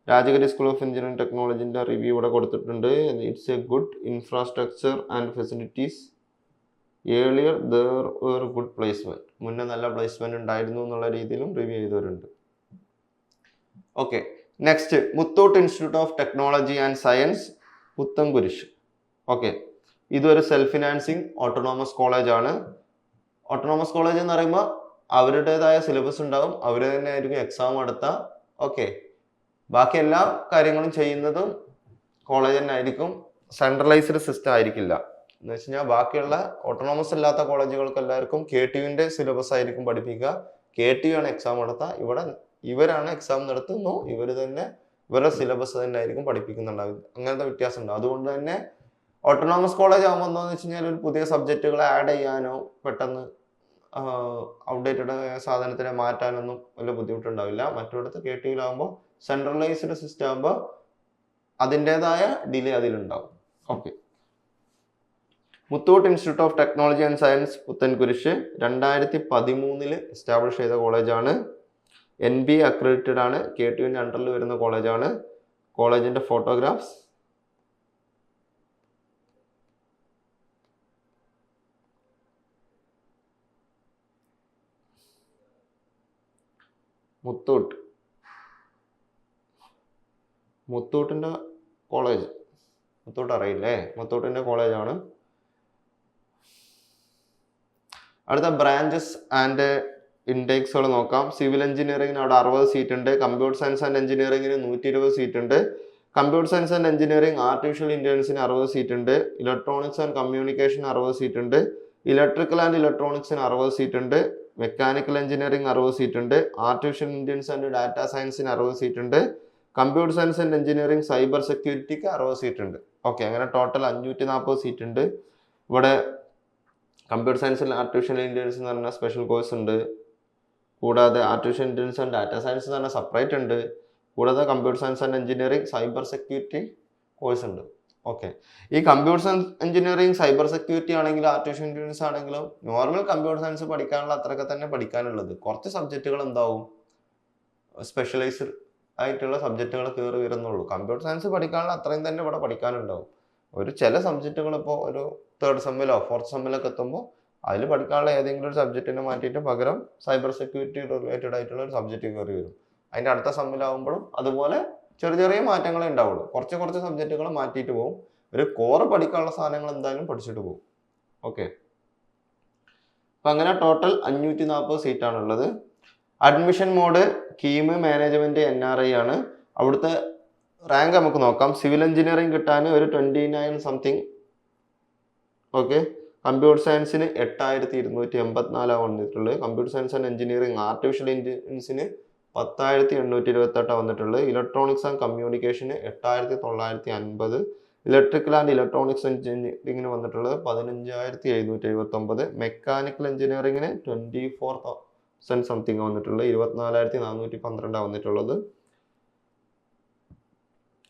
രാജഗിരി സ്കൂൾ ഓഫ് എഞ്ചിനീയറിംഗ് ടെക്നോളജിൻ്റെ റിവ്യൂ ഇവിടെ കൊടുത്തിട്ടുണ്ട്. It's a good infrastructure and facilities, earlier there were good placement, മുന്നേ നല്ല പ്ലേസ്മെന്റ് ഉണ്ടായിരുന്നു എന്നുള്ള രീതിയിലും റിവ്യൂ ചെയ്തവരുണ്ട്. Okay, next Muthoot institute of technology and science Puthencruz. Okay, ഇതൊരു സെൽഫ് ഫിനാൻസിങ് ഓട്ടോണോമസ് കോളേജ് ആണ്. ഓട്ടോണോമസ് കോളേജ് എന്ന് പറയുമ്പോൾ അവരുടേതായ സിലബസ് ഉണ്ടാവും, അവർ തന്നെ ആയിരിക്കും എക്സാം നടത്തുക. ഓക്കെ, ബാക്കി എല്ലാ കാര്യങ്ങളും ചെയ്യുന്നതും കോളേജ് തന്നെ ആയിരിക്കും, സെൻട്രലൈസ്ഡ് സിസ്റ്റം ആയിരിക്കില്ല. എന്ന് വെച്ച് കഴിഞ്ഞാൽ ബാക്കിയുള്ള ഓട്ടോണോമസ് അല്ലാത്ത കോളേജുകൾക്ക് എല്ലാവർക്കും KTUവിൻ്റെ സിലബസ് ആയിരിക്കും പഠിപ്പിക്കുക. KTU ആണ് എക്സാം നടത്തുക. ഇവിടെ ഇവരാണ് എക്സാം നടത്തുന്നു, ഇവരുടെ സിലബസ് തന്നെ ആയിരിക്കും പഠിപ്പിക്കുന്നുണ്ടാവും. അങ്ങനത്തെ വ്യത്യാസം ഉണ്ടാവും. അതുകൊണ്ട് തന്നെ ഓട്ടോണോമസ് കോളേജ് ആകുമ്പോൾ എന്താണെന്ന് വെച്ച് കഴിഞ്ഞാൽ ഒരു പുതിയ സബ്ജക്റ്റുകൾ ആഡ് ചെയ്യാനോ പെട്ടെന്ന് ഔട്ട്ഡേറ്റഡ് സാധനത്തിനെ മാറ്റാനൊന്നും വലിയ ബുദ്ധിമുട്ടുണ്ടാവില്ല. മറ്റൊരിടത്ത് KTUവിലാകുമ്പോൾ സെൻട്രലൈസ്ഡ് സിസ്റ്റം ആകുമ്പോൾ അതിൻ്റെതായ ഡിലേ അതിലുണ്ടാവും. Okay, Muthoot institute of technology and science Puthencruz 2013 establish ചെയ്ത കോളേജാണ്. NBA അക്രഡിറ്റഡ് ആണ്, KTUവിൻ്റെ അണ്ടറിൽ വരുന്ന കോളേജാണ്. കോളേജിൻ്റെ ഫോട്ടോഗ്രാഫ്സ് മുത്തൂട്ടിൻ്റെ കോളേജ്, മുത്തൂട്ട് അറിയില്ലേ, മുത്തൂട്ടിൻ്റെ കോളേജാണ്. അടുത്ത ബ്രാഞ്ചസ് ആൻഡ് ഇൻടേക്സുകൾ നോക്കാം. സിവിൽ എഞ്ചിനീയറിംഗിന് അവിടെ 60 സീറ്റ് ഉണ്ട്, കമ്പ്യൂട്ടർ സയൻസ് ആൻഡ് എഞ്ചിനീയറിംഗിന് 120 സീറ്റ് ഉണ്ട്, computer science and engineering artificial ഇന്റലിജൻസിന് 60 സീറ്റ് ഉണ്ട്, ഇലക്ട്രോണിക്സ് ആൻഡ് കമ്മ്യൂണിക്കേഷൻ 60 സീറ്റ് ഉണ്ട്, ഇലക്ട്രിക്കൽ ആൻഡ് ഇലക്ട്രോണിക്സിന് 60 സീറ്റ് ഉണ്ട്, മെക്കാനിക്കൽ എഞ്ചിനീയറിംഗ് 60 സീറ്റ് ഉണ്ട്, ആർട്ടിഫിഷ്യൽ ഇന്റലിജൻസ് ആൻഡ് ഡാറ്റാ സയൻസിന് 60 സീറ്റ് ഉണ്ട്, computer science and engineering cyber സെക്യൂരിറ്റിക്ക് 60 സീറ്റ് ഉണ്ട്. ഓക്കെ, അങ്ങനെ ടോട്ടൽ 540 സീറ്റ് ഉണ്ട്. ഇവിടെ കമ്പ്യൂട്ടർ സയൻസിൽ ആർട്ടിഫിഷ്യൽ ഇന്റലിജൻസ് എന്ന് പറഞ്ഞ സ്പെഷ്യൽ കോഴ്സ് ഉണ്ട്, കൂടാതെ artificial intelligence and data science എന്ന് പറഞ്ഞാൽ സെപ്പറേറ്റ് ഉണ്ട്, കൂടാതെ computer science and engineering cyber security course ഉണ്ട്. ഓക്കെ, ഈ computer science engineering cyber security ആണെങ്കിലും ആർട്ടിഫിഷ്യൽ ഇന്റലിജൻസ് ആണെങ്കിലും നോർമൽ കമ്പ്യൂട്ടർ സയൻസ് പഠിക്കാനുള്ള അത്രയൊക്കെ തന്നെ പഠിക്കാനുള്ളത്. കുറച്ച് സബ്ജക്റ്റുകൾ എന്താവും സ്പെഷ്യലൈസ്ഡ് ആയിട്ടുള്ള സബ്ജക്റ്റുകൾ കയറി വരുന്നുള്ളൂ. കമ്പ്യൂട്ടർ സയൻസ് പഠിക്കാനുള്ള അത്രയും തന്നെ ഇവിടെ പഠിക്കാനുണ്ടാവും. ചില സബ്ജക്റ്റുകൾ ഇപ്പോൾ ഒരു 3rd സെമ്മിലോ 4th സെമ്മിലൊക്കെ എത്തുമ്പോൾ അതിൽ പഠിക്കാനുള്ള ഏതെങ്കിലും ഒരു സബ്ജക്റ്റിനെ മാറ്റിയിട്ട് പകരം സൈബർ സെക്യൂരിറ്റി റിലേറ്റഡ് ആയിട്ടുള്ള ഒരു സബ്ജക്റ്റ് കയറി വരും. അതിൻ്റെ അടുത്ത സെമ്മിലാവുമ്പോഴും അതുപോലെ ചെറിയ മാറ്റങ്ങളേ ഉണ്ടാവുള്ളൂ. കുറച്ച് സബ്ജക്റ്റുകൾ മാറ്റിയിട്ട് പോകും. ഒരു കോർ പഠിക്കാനുള്ള സാധനങ്ങൾ എന്തായാലും പഠിച്ചിട്ട് പോകും. ഓക്കെ, അപ്പം അങ്ങനെ ടോട്ടൽ 540 സീറ്റാണുള്ളത്. Admission mode KEAM management NRI ആണ്. അവിടുത്തെ റാങ്ക് നമുക്ക് നോക്കാം. സിവിൽ എഞ്ചിനീയറിംഗ് കിട്ടാൻ ഒരു 29 സംതിങ്. ഓക്കെ, കമ്പ്യൂട്ടർ സയൻസിന് 8284 വന്നിട്ടുള്ളത്. Computer science and engineering artificial ഇന്റലിജൻസിന് 10,828 വന്നിട്ടുള്ളത്. ഇലക്ട്രോണിക്സ് ആൻഡ് കമ്മ്യൂണിക്കേഷന് 8,950, ഇലക്ട്രിക്കൽ ആൻഡ് ഇലക്ട്രോണിക്സ് എഞ്ചിനീയറിംഗിന് വന്നിട്ടുള്ളത് 15,779. മെക്കാനിക്കൽ എഞ്ചിനീയറിംഗിന് 24,000 സംതിങ് വന്നിട്ടുള്ളത്, 24,412 വന്നിട്ടുള്ളത്.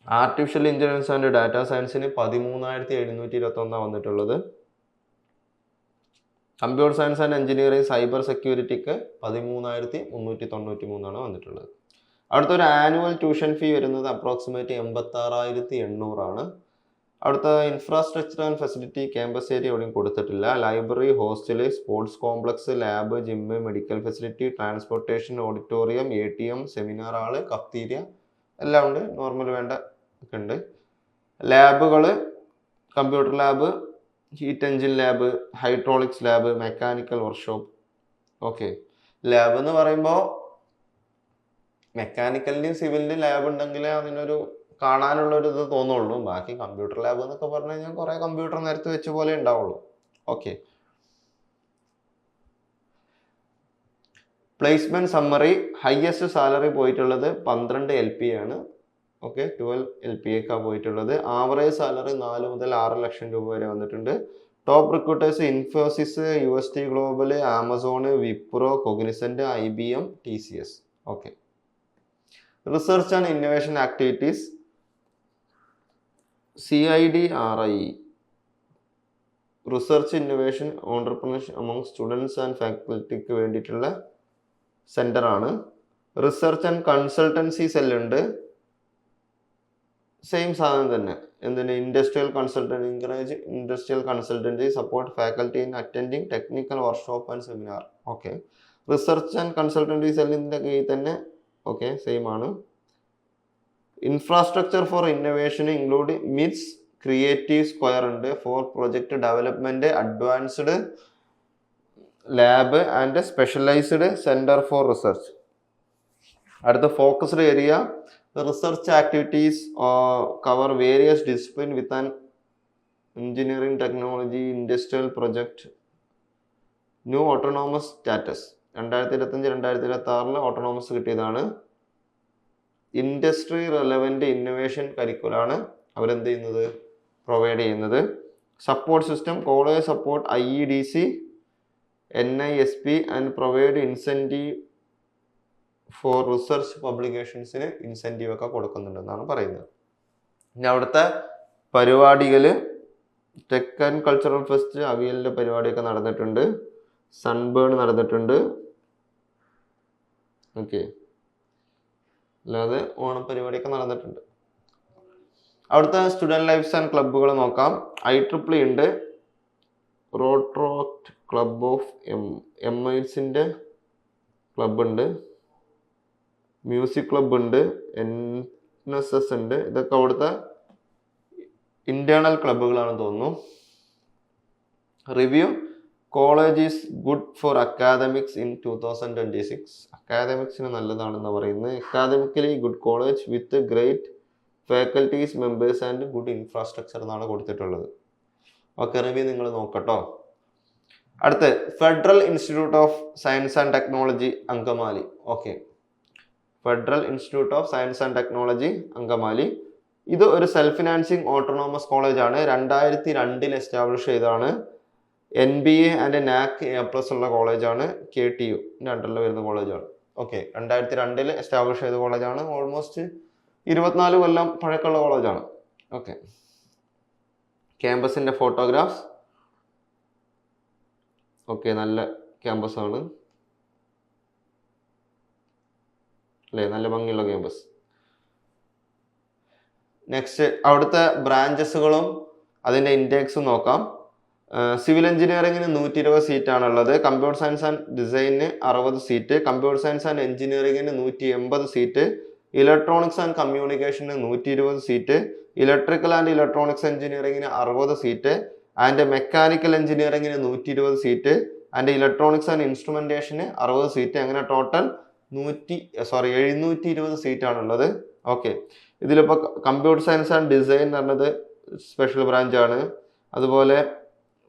ആർട്ടിഫിഷ്യൽ ഇന്റലിജൻസ് ആൻഡ് ഡാറ്റ സയൻസിന് 13,721 വന്നിട്ടുള്ളത്. Computer science and engineering cyber സെക്യൂരിറ്റിക്ക് 13,393 വന്നിട്ടുള്ളത്. അടുത്തൊരു ആനുവൽ ട്യൂഷൻ ഫീ വരുന്നത് അപ്രോക്സിമേറ്റ് 86,800 അടുത്ത infrastructure and facility campus area എവിടെയും കൊടുത്തിട്ടില്ല. Library, hostel, sports complex, lab, gym, medical facility, transportation, auditorium, ATM, seminar hall, cafeteria എല്ലാം ഉണ്ട്. നോർമൽ വേണ്ട ഒക്കെ ഉണ്ട്. ലാബുകൾ, computer lab, heat engine lab, hydraulics lab, mechanical workshop. Okay, lab എന്ന് പറയുമ്പോൾ മെക്കാനിക്കലിൻ്റെയും സിവിലിൻ്റെയും ലാബ് ഉണ്ടെങ്കിലേ അതിനൊരു കാണാനുള്ളൊരു ഇത് തോന്നുള്ളൂ. ബാക്കി കമ്പ്യൂട്ടർ ലാബ് എന്നൊക്കെ പറഞ്ഞു കഴിഞ്ഞാൽ കുറേ കമ്പ്യൂട്ടർ നിരത്തി വെച്ച പോലെ ഉണ്ടാവുള്ളൂ. Okay, placement summary. Highest salary പോയിട്ടുള്ളത് 12 LPA ആണ്. ഓക്കെ, 12 LPA പോയിട്ടുള്ളത്. ആവറേജ് സാലറി 4 മുതൽ 6 ലക്ഷം രൂപ വരെ വന്നിട്ടുണ്ട്. Top recruiters Infosys, UST global, Amazon, Wipro, Cognizant, IBM, TCS. Okay, research and innovation activities. CIDRI research innovation entrepreneurship among students and ഫാക്കൽറ്റിക്ക് വേണ്ടിയിട്ടുള്ള സെന്റർ ആണ്. റിസർച്ച് ആൻഡ് കൺസൾട്ടൻസി സെല്ലുണ്ട്. സെയിം സാധനം തന്നെ. എന്തിന്? Industrial consultant, encourage industrial consultancy, support faculty in attending technical workshop and seminar. Okay, research and consultancy സെല്ലിൻ്റെ കീഴിൽ തന്നെ. ഓക്കെ, സെയിം ആണ്. Infrastructure for innovation include MITS creative square ഉണ്ട്. For project development, advanced lab and specialised centre for research. അടുത്ത focused area. Research activities cover various discipline with an engineering, technology, industrial project. New autonomous status 2025-2026 autonomous കിട്ടിയതാണ്. Industry relevant innovation കരിക്കുലാണ് അവരെന്ത് ചെയ്യുന്നത്, provide ചെയ്യുന്നത്. Support system, college support, IEDC, NISP and provide incentive for research പബ്ലിക്കേഷൻസിന് incentive ഒക്കെ കൊടുക്കുന്നുണ്ടെന്നാണ് പറയുന്നത്. ഇനി അവിടുത്തെ പരിപാടികൾ, ടെക് ആൻഡ് കൾച്ചറൽ ഫെസ്റ്റ്, അവിയലിൻ്റെ പരിപാടിയൊക്കെ നടന്നിട്ടുണ്ട്. സൺബേൺ നടന്നിട്ടുണ്ട്. ഓക്കെ, അല്ലാതെ ഓണപരിപാടിയൊക്കെ നടന്നിട്ടുണ്ട്. അവിടുത്തെ സ്റ്റുഡൻറ് ലൈഫ്സ് ആൻഡ് ക്ലബ്ബുകൾ നോക്കാം. IEEE ഉണ്ട്. റോട്രോക്ട് ക്ലബ് ഓഫ് MITസിൻ്റെ ക്ലബ് ഉണ്ട്. മ്യൂസിക് ക്ലബ് ഉണ്ട്. NSS ഉണ്ട്. ഇതൊക്കെ അവിടുത്തെ ഇന്റേണൽ ക്ലബ്ബുകളാണെന്ന് തോന്നുന്നു. Review. College is good for academics in 2026. അക്കാദമിക്സിന് നല്ലതാണെന്ന് പറയുന്നത്. Academically good college with great faculties, members and good infrastructure എന്നാണ് കൊടുത്തിട്ടുള്ളത്. ഓക്കെ, റിവ്യൂ നിങ്ങൾ നോക്കട്ടോ. അടുത്ത് federal institute of science and technology Angamaly. Okay, federal institute of science and technology Angamaly. ഇത് ഒരു self financing autonomous college ആണ്. 2002 എസ്റ്റാബ്ലിഷ് ചെയ്തതാണ്. NBA ആൻഡ് NAC A+ ഉള്ള കോളേജാണ്. KTU രണ്ടിൽ വരുന്ന കോളേജാണ്. ഓക്കെ, 2002 എസ്റ്റാബ്ലിഷ് ചെയ്ത കോളേജാണ്. ഓൾമോസ്റ്റ് 24 കൊല്ലം പഴക്കമുള്ള കോളേജാണ്. ഓക്കെ, ക്യാമ്പസിൻ്റെ ഫോട്ടോഗ്രാഫ്സ്. ഓക്കെ, നല്ല ക്യാമ്പസാണ് അല്ലേ, നല്ല ഭംഗിയുള്ള ക്യാമ്പസ്. നെക്സ്റ്റ് അവിടുത്തെ ബ്രാഞ്ചസുകളും അതിൻ്റെ ഇൻടേക്സും നോക്കാം. സിവിൽ എഞ്ചിനീയറിംഗിന് 120 സീറ്റാണുള്ളത്. കമ്പ്യൂട്ടർ സയൻസ് ആൻഡ് ഡിസൈനിന് 60 സീറ്റ്. കമ്പ്യൂട്ടർ സയൻസ് ആൻഡ് എഞ്ചിനീയറിംഗിന് 180 സീറ്റ്. ഇലക്ട്രോണിക്സ് ആൻഡ് കമ്മ്യൂണിക്കേഷന് 120 സീറ്റ്. ഇലക്ട്രിക്കൽ ആൻഡ് ഇലക്ട്രോണിക്സ് എഞ്ചിനീയറിംഗിന് 60 സീറ്റ്. ആൻഡ് മെക്കാനിക്കൽ എഞ്ചിനീയറിംഗിന് 120 സീറ്റ്. ആൻഡ് ഇലക്ട്രോണിക്സ് ആൻഡ് ഇൻസ്ട്രുമെന്റേഷന് 60 സീറ്റ്. അങ്ങനെ ടോട്ടൽ 720 സീറ്റാണുള്ളത്. ഓക്കെ, ഇതിലിപ്പോൾ കമ്പ്യൂട്ടർ സയൻസ് ആൻഡ് ഡിസൈൻ എന്ന് പറഞ്ഞത് സ്പെഷ്യൽ ബ്രാഞ്ചാണ്. അതുപോലെ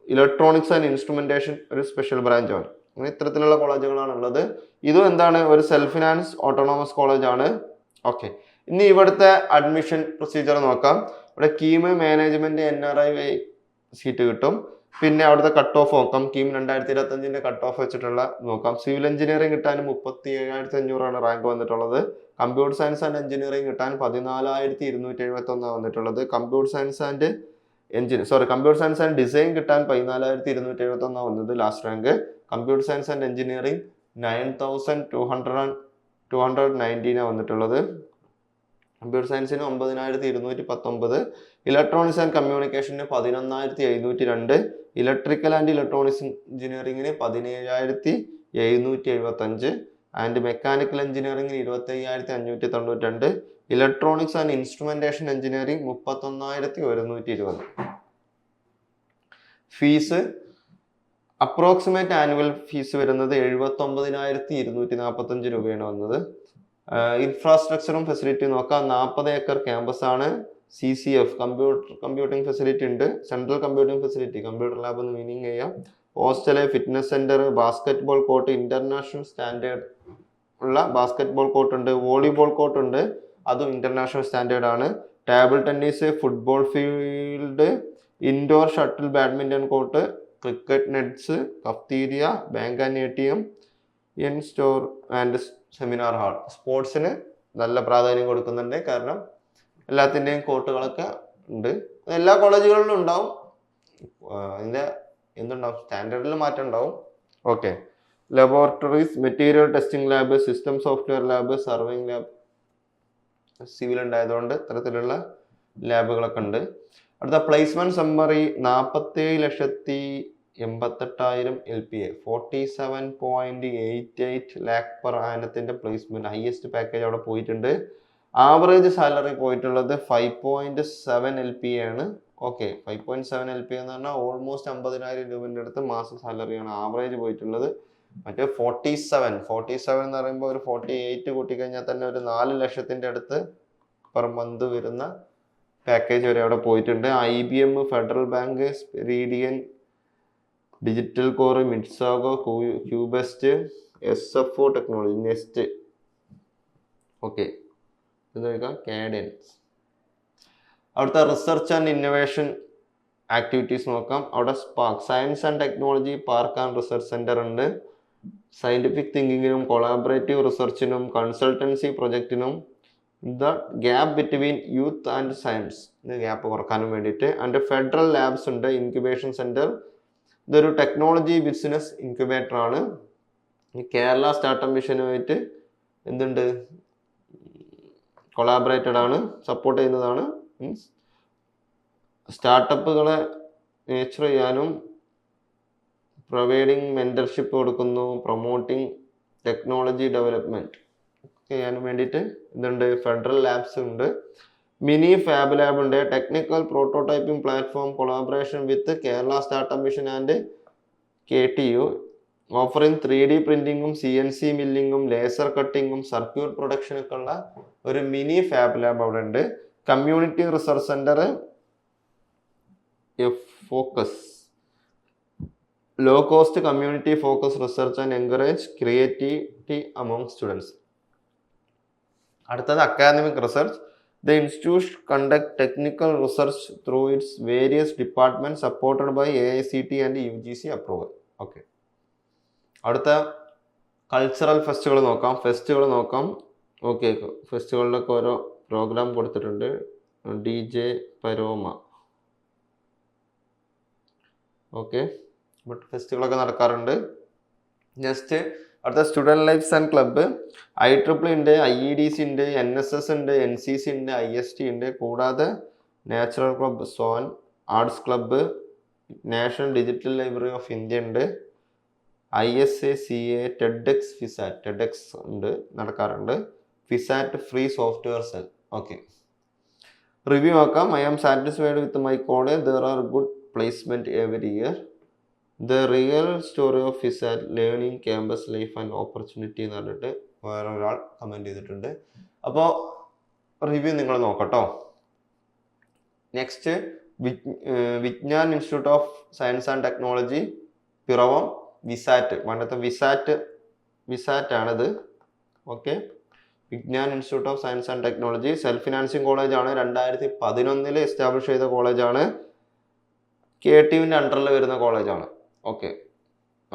ഇലക്ട്രോണിക്സ് ആൻഡ് ഇൻസ്ട്രുമെന്റേഷൻ ഒരു സ്പെഷ്യൽ ബ്രാഞ്ചാണ്. അങ്ങനെ ഇത്തരത്തിലുള്ള കോളേജുകളാണ് ഉള്ളത്. ഇതും എന്താണ്, ഒരു സെൽഫ് ഫിനാൻസ് ഓട്ടോണോമസ് കോളേജ് ആണ്. ഓക്കെ, ഇനി ഇവിടുത്തെ അഡ്മിഷൻ പ്രൊസീജിയർ നോക്കാം. ഇവിടെ കീം മാനേജ്മെന്റ് NRI സീറ്റ് കിട്ടും. പിന്നെ അവിടുത്തെ കട്ട് ഓഫ് നോക്കാം. കീം 2025 കട്ട് ഓഫ് വെച്ചിട്ടുള്ള നോക്കാം. സിവിൽ എഞ്ചിനീയറിംഗ് കിട്ടാൻ 37,500 റാങ്ക് വന്നിട്ടുള്ളത്. കമ്പ്യൂട്ടർ സയൻസ് ആൻഡ് എഞ്ചിനീയറിംഗ് കിട്ടാൻ 14,271 വന്നിട്ടുള്ളത്. കമ്പ്യൂട്ടർ സയൻസ് ആൻഡ് ഡിസൈൻ കിട്ടാൻ 14,271 വന്നത് last rank. Computer science and engineering 9,219 വന്നിട്ടുള്ളത്. കമ്പ്യൂട്ടർ സയൻസിന് 9,219, ഇലക്ട്രോണിക്സ് ആൻഡ് കമ്മ്യൂണിക്കേഷന് 11,702, ഇലക്ട്രിക്കൽ ആൻഡ് ഇലക്ട്രോണിക്സ് എഞ്ചിനീയറിംഗിന് 17,775 ആൻഡ് മെക്കാനിക്കൽ എഞ്ചിനീയറിംഗിന് 25,592, electronics and instrumentation engineering 31,120. Fees approximate annual fees വരുന്നത് 79,245 രൂപയാണ് വന്നത്. ഇൻഫ്രാസ്ട്രക്ചറും ഫെസിലിറ്റി നോക്കാം. 40 ഏക്കർ ക്യാമ്പസ് ആണ്. CCF കമ്പ്യൂട്ടിംഗ് ഫെസിലിറ്റി ഉണ്ട്. Central computing facility, computer lab എന്ന് മീനിങ് ചെയ്യാം. Hostel, fitness centre, basketball court, international standard ഉള്ള ബാസ്കറ്റ് ബോൾ കോർട്ട് ഉണ്ട്. വോളിബോൾ കോർട്ട് ഉണ്ട്, അതും ഇന്റർനാഷണൽ സ്റ്റാൻഡേർഡ് ആണ്. Table tennis, football field, indoor shuttle badminton court, cricket nets, cafeteria, bank and ATM, store and seminar hall. സ്പോർട്സിന് നല്ല പ്രാധാന്യം കൊടുക്കുന്നുണ്ട്. കാരണം എല്ലാത്തിൻ്റെയും കോർട്ടുകളൊക്കെ ഉണ്ട്. എല്ലാ കോളേജുകളിലും ഉണ്ടാവും. അതിൻ്റെ എന്തുണ്ടാവും, സ്റ്റാൻഡേർഡിൽ മാറ്റം ഉണ്ടാവും. Okay. Laboratories, material testing lab, system software lab, surveying lab, civil ഉണ്ടായതുകൊണ്ട് ഇത്തരത്തിലുള്ള ലാബുകളൊക്കെ ഉണ്ട്. അടുത്ത placement summary 47,88,000 LPA, 47.88 lakh per annത്തിന്റെ പ്ലേസ്മെന്റ് ഹയസ്റ്റ് പാക്കേജ് അവിടെ പോയിട്ടുണ്ട്. ആവറേജ് സാലറി പോയിട്ടുള്ളത് 5.7 LPA ആണ്. ഓക്കെ, 5.7 LPA എന്ന് പറഞ്ഞാൽ ഓൾമോസ്റ്റ് 50,000 രൂപയുടെ അടുത്ത് മാസ സാലറിയാണ് ആവറേജ് പോയിട്ടുള്ളത്. മറ്റേ 47 എന്ന് പറയുമ്പോൾ ഒരു 48 കൂട്ടിക്കഴിഞ്ഞാൽ തന്നെ ഒരു 4 ലക്ഷത്തിന്റെ അടുത്ത് പെർ മന്ത് വരുന്ന പാക്കേജ് വരെ അവിടെ പോയിട്ടുണ്ട്. IBM, federal Bank, Speridian, Digital Core, മിഡ്സാഗോ, QBurst, SFO technology, Nest. Okay, Cadence. അവിടുത്തെ റിസർച്ച് ആൻഡ് ഇന്നോവേഷൻ ആക്ടിവിറ്റീസ് നോക്കാം. അവിടെ Spark science and technology park and research centre ഉണ്ട്. സയന്റിഫിക് തിങ്കിങ്ങിനും കൊളാബറേറ്റീവ് റിസർച്ചിനും കൺസൾട്ടൻസി പ്രൊജക്റ്റിനും the gap between youth and science, gap കുറക്കാനും വേണ്ടിയിട്ട്. ആൻഡ് ഫെഡറൽ ലാബ്സ് ഉണ്ട്, ഇൻക്യുബേഷൻ സെന്റർ. ഇതൊരു ടെക്നോളജി ബിസിനസ് ഇൻക്യുബേറ്റർ ആണ്. കേരള സ്റ്റാർട്ടപ്പ് മിഷനുമായിട്ട് എന്തുണ്ട്, കൊളാബറേറ്റഡ് ആണ്, സപ്പോർട്ട് ചെയ്യുന്നതാണ്. മീൻസ് സ്റ്റാർട്ടപ്പുകളെ നേച്ചർ ചെയ്യാനും പ്രൊവൈഡിങ് മെന്റർഷിപ്പ് കൊടുക്കുന്നു, പ്രൊമോട്ടിങ് ടെക്നോളജി ഡെവലപ്മെന്റ് ചെയ്യാനും വേണ്ടിയിട്ട് ഇതുണ്ട്. ഫെഡറൽ ലാബ്സ് ഉണ്ട്, മിനി ഫാബ് ലാബ് ഉണ്ട്, technical prototyping platform collaboration with Kerala startup mission and KTU, offering 3D പ്രിന്റിങ്ങും CNC മില്ലിങ്ങും ലേസർ കട്ടിങ്ങും സർക്യൂട്ട് പ്രൊഡക്ഷനൊക്കെ ഉള്ള ഒരു മിനി ഫാബ് ലാബ് അവിടെ ഉണ്ട്. Community research centre, focus, low cost community focus research and encourage creativity among students. അടുത്തത് academic research. The institute conduct technical research through its various departments supported by AICTE and UGC approval. Okay. അടുത്ത cultural ഫെസ്റ്റുകൾ നോക്കാം. Okay, ഫെസ്റ്റുകളിലൊക്കെ ഓരോ programme കൊടുത്തിട്ടുണ്ട്. DJ പരോമ. Okay, but ഫെസ്റ്റുകളൊക്കെ നടക്കാറുണ്ട്. നെക്സ്റ്റ് അടുത്ത student lifes and club. IEEE ഉണ്ട്, IEDC ഉണ്ട്, NSS ഉണ്ട്, NCC ഉണ്ട്, IST ഉണ്ട്. കൂടാതെ നാച്ചുറൽ ക്ലബ്ബ്, സോൻ, arts club, national digital library of India ഉണ്ട്, ISACA, TEDx, FISAT, TEDx ഉണ്ട്, നടക്കാറുണ്ട്. FISAT free software cell. Okay, review നോക്കാം. I am satisfied with my college. There are good placement every year. The real story of FISAT learning campus life and opportunity എന്ന് പറഞ്ഞിട്ട് വേറെ ഒരാൾ comment ചെയ്തിട്ടുണ്ട്. അപ്പോൾ review നിങ്ങൾ നോക്കട്ടോ. Next Vijnan institute of science and technology, Piravom, VISAT. പണ്ടത്തെ വിസാറ്റ് ആണിത്. Okay, Vijnan institute of science and technology. Self financing കോളേജാണ്, 2011 എസ്റ്റാബ്ലിഷ് ചെയ്ത കോളേജാണ്, KTUവിൻ്റെ അണ്ടറിൽ വരുന്ന കോളേജാണ്. ഓക്കെ,